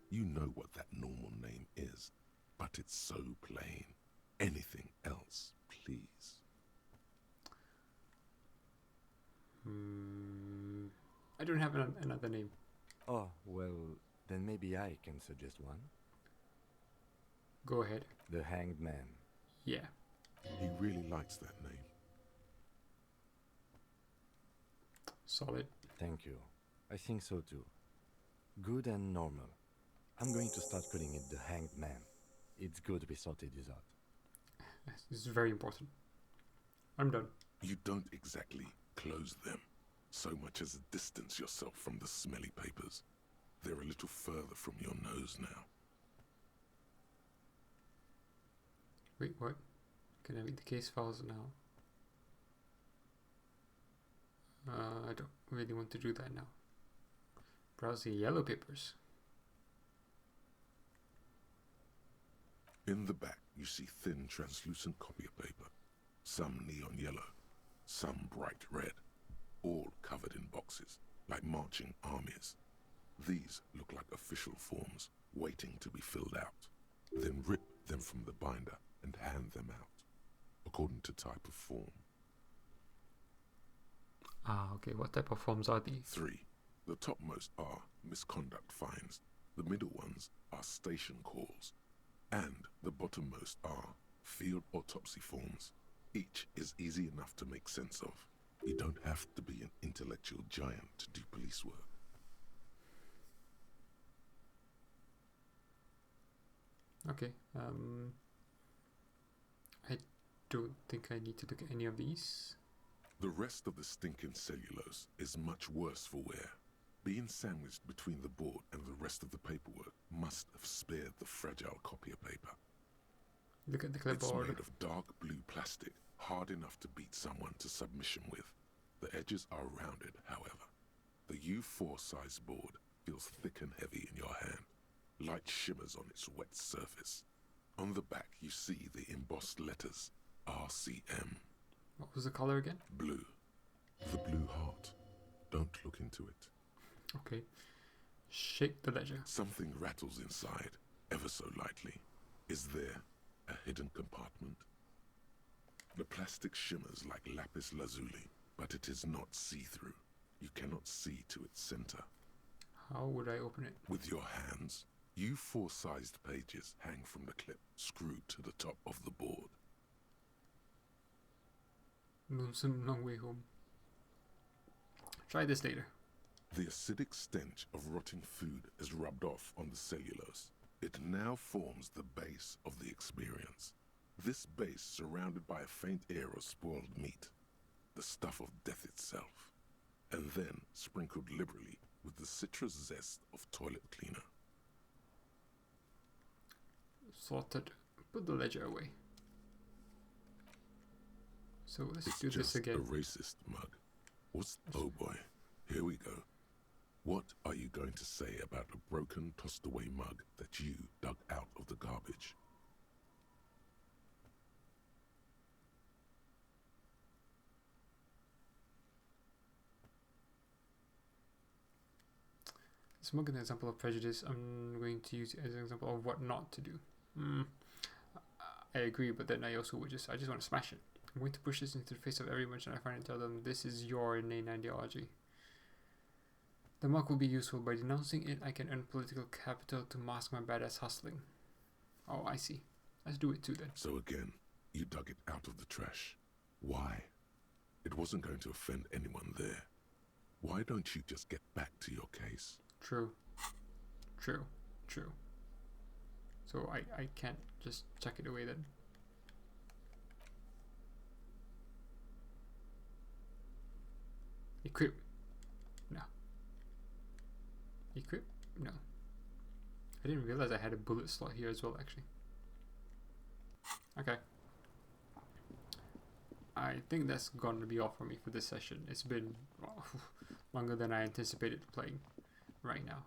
Speaker 4: You know what that normal name is. But it's so plain. Anything else, please.
Speaker 1: I don't have another name.
Speaker 9: Oh, well, then maybe I can suggest one.
Speaker 1: Go ahead.
Speaker 9: The Hanged Man.
Speaker 1: Yeah.
Speaker 4: He really likes that name.
Speaker 1: Solid.
Speaker 9: Thank you. I think so too. Good and normal. I'm going to start calling it the Hanged Man. It's good we sorted this out.
Speaker 1: This is very important. I'm done.
Speaker 4: You don't exactly close them, so much as distance yourself from the smelly papers. They're a little further from your nose now.
Speaker 1: Wait, what? Can I read the case files now? I don't really want to do that now. Browse the yellow papers.
Speaker 4: In the back, you see thin, translucent copy paper. Some neon yellow, some bright red, all covered in boxes, like marching armies. These look like official forms, waiting to be filled out. Then rip them from the binder and hand them out, according to type of form.
Speaker 1: Ah, okay. What type of forms are these?
Speaker 4: 3. The topmost are misconduct fines. The middle ones are station calls. And the bottommost are field autopsy forms. Each is easy enough to make sense of. You don't have to be an intellectual giant to do police work.
Speaker 1: Okay. I don't think I need to look at any of these.
Speaker 4: The rest of the stinking cellulose is much worse for wear. Being sandwiched between the board and the rest of the paperwork must have spared the fragile copier paper.
Speaker 1: Look at the
Speaker 4: It's
Speaker 1: clipboard.
Speaker 4: made of dark blue plastic, hard enough to beat someone to submission with. The edges are rounded, however. The U4 size board feels thick and heavy in your hand. Light shimmers on its wet surface. On the back you see the embossed letters, RCM.
Speaker 1: What was the color again?
Speaker 4: Blue. The blue heart. Don't look into it.
Speaker 1: Okay. Shake the ledger.
Speaker 4: Something rattles inside, ever so lightly. Is there a hidden compartment? The plastic shimmers like lapis lazuli, but it is not see-through. You cannot see to its center.
Speaker 1: How would I open it?
Speaker 4: With your hands, U4-sized pages hang from the clip screwed to the top of the board.
Speaker 1: Lonesome long way home. Try this later.
Speaker 4: The acidic stench of rotting food is rubbed off on the cellulose. It now forms the base of the experience. This base surrounded by a faint air of spoiled meat, the stuff of death itself, and then sprinkled liberally with the citrus zest of toilet cleaner.
Speaker 1: Sorted. Put the ledger away. So let's
Speaker 4: It's
Speaker 1: do this
Speaker 4: just
Speaker 1: again.
Speaker 4: a racist mug. Oh boy, here we go. What are you going to say about a broken, tossed away mug that you dug out of the garbage?
Speaker 1: Smoke is an example of prejudice. I'm going to use it as an example of what not to do. I agree, but then I also I just want to smash it. I'm going to push this into the face of every merchant I find and tell them this is your inane ideology. The mark will be useful. By denouncing it, I can earn political capital to mask my badass hustling. Oh, I see. Let's do it too then.
Speaker 4: So again, you dug it out of the trash. Why? It wasn't going to offend anyone there. Why don't you just get back to your case?
Speaker 1: True. True. True. So I can't just chuck it away then. Equip. No. Equip? No. I didn't realize I had a bullet slot here as well, actually. Okay. I think that's gonna be all for me for this session. It's been longer than I anticipated playing right now.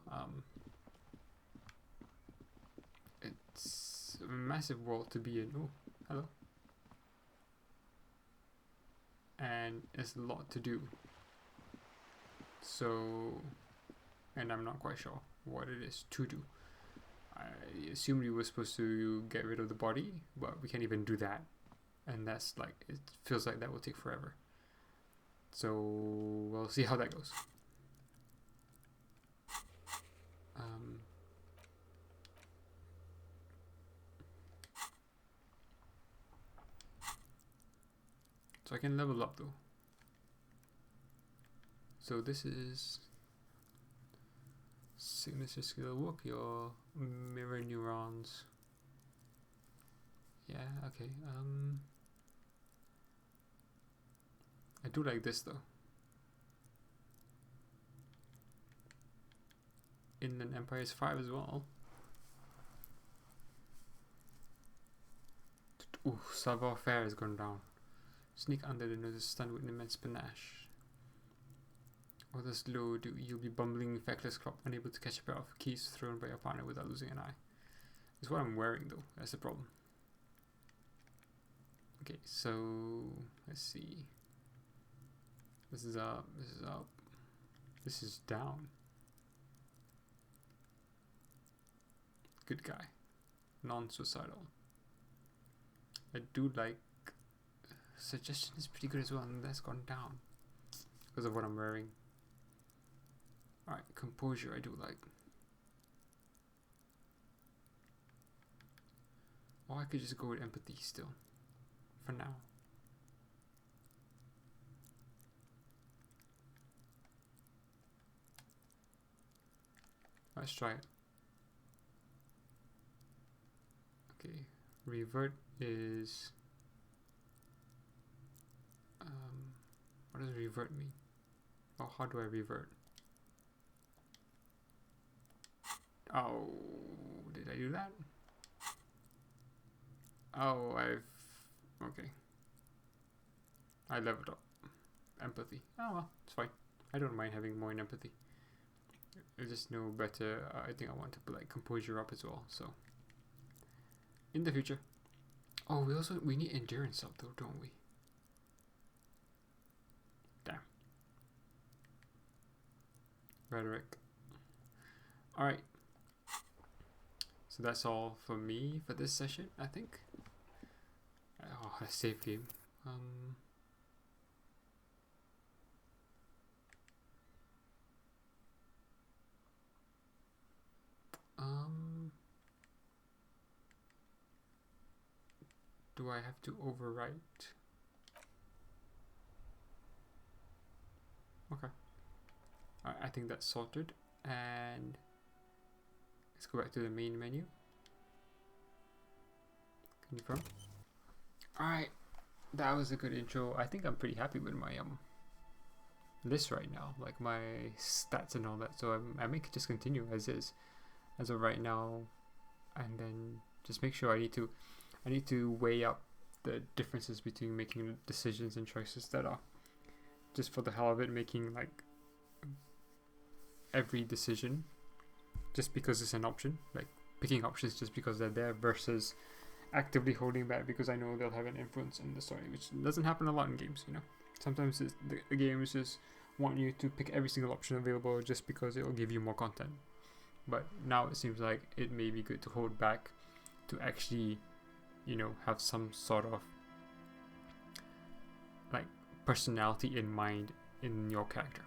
Speaker 1: It's a massive world to be in. Oh, hello. And it's a lot to do. So, and I'm not quite sure what it is to do. I assumed we were supposed to get rid of the body, but we can't even do that. And that's like, it feels like that will take forever. So, we'll see how that goes. So I can level up though. So this is signature skill, work your mirror neurons. Yeah, okay. I do like this though. Inland Empire is 5 as well. Ooh, savoir-faire has gone down. Sneak under the nose, stunned with immense panache. Others load, you'll be bumbling feckless crop, unable to catch a pair of keys thrown by your partner without losing an eye. It's what I'm wearing though, that's the problem. Okay, so let's see. This is up, this is up, this is down. Good guy. Non-suicidal. I do like suggestion is pretty good as well, and that's gone down because of what I'm wearing. Alright, composure I do like. Or I could just go with empathy still. For now. Let's try it. Okay, revert is what does revert mean? Oh, how do I revert? Oh, did I do that? Oh, okay. I leveled up empathy. Oh well, it's fine. I don't mind having more in empathy. I just know better. I think I want to put like composure up as well. So in the future. Oh, we need endurance up though, don't we? Damn. Rhetoric. Alright. So that's all for me for this session, I think. Oh, a save game. Do I have to overwrite? Okay. I think that's sorted, and let's go back to the main menu. Confirm. Alright, that was a good intro. I think I'm pretty happy with my list right now, like my stats and all that. So I may just continue as is, as of right now, and then just make sure I need to weigh up the differences between making decisions and choices that are just for the hell of it, making like every decision just because it's an option, like picking options just because they're there, versus actively holding back because I know they'll have an influence in the story, which doesn't happen a lot in games, you know. Sometimes the games just want you to pick every single option available just because it will give you more content. but now it seems like it may be good to hold back to actually, you know, have some sort of like personality in mind in your character.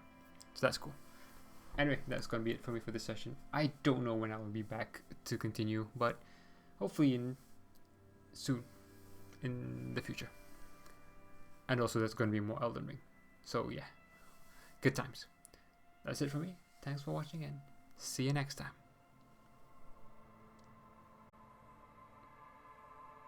Speaker 1: So that's cool. Anyway, that's gonna be it for me for this session. I don't know when I will be back to continue, but hopefully soon in the future. And also there's gonna be more Elden Ring. So yeah, good times. That's it for me. Thanks for watching and see you next time.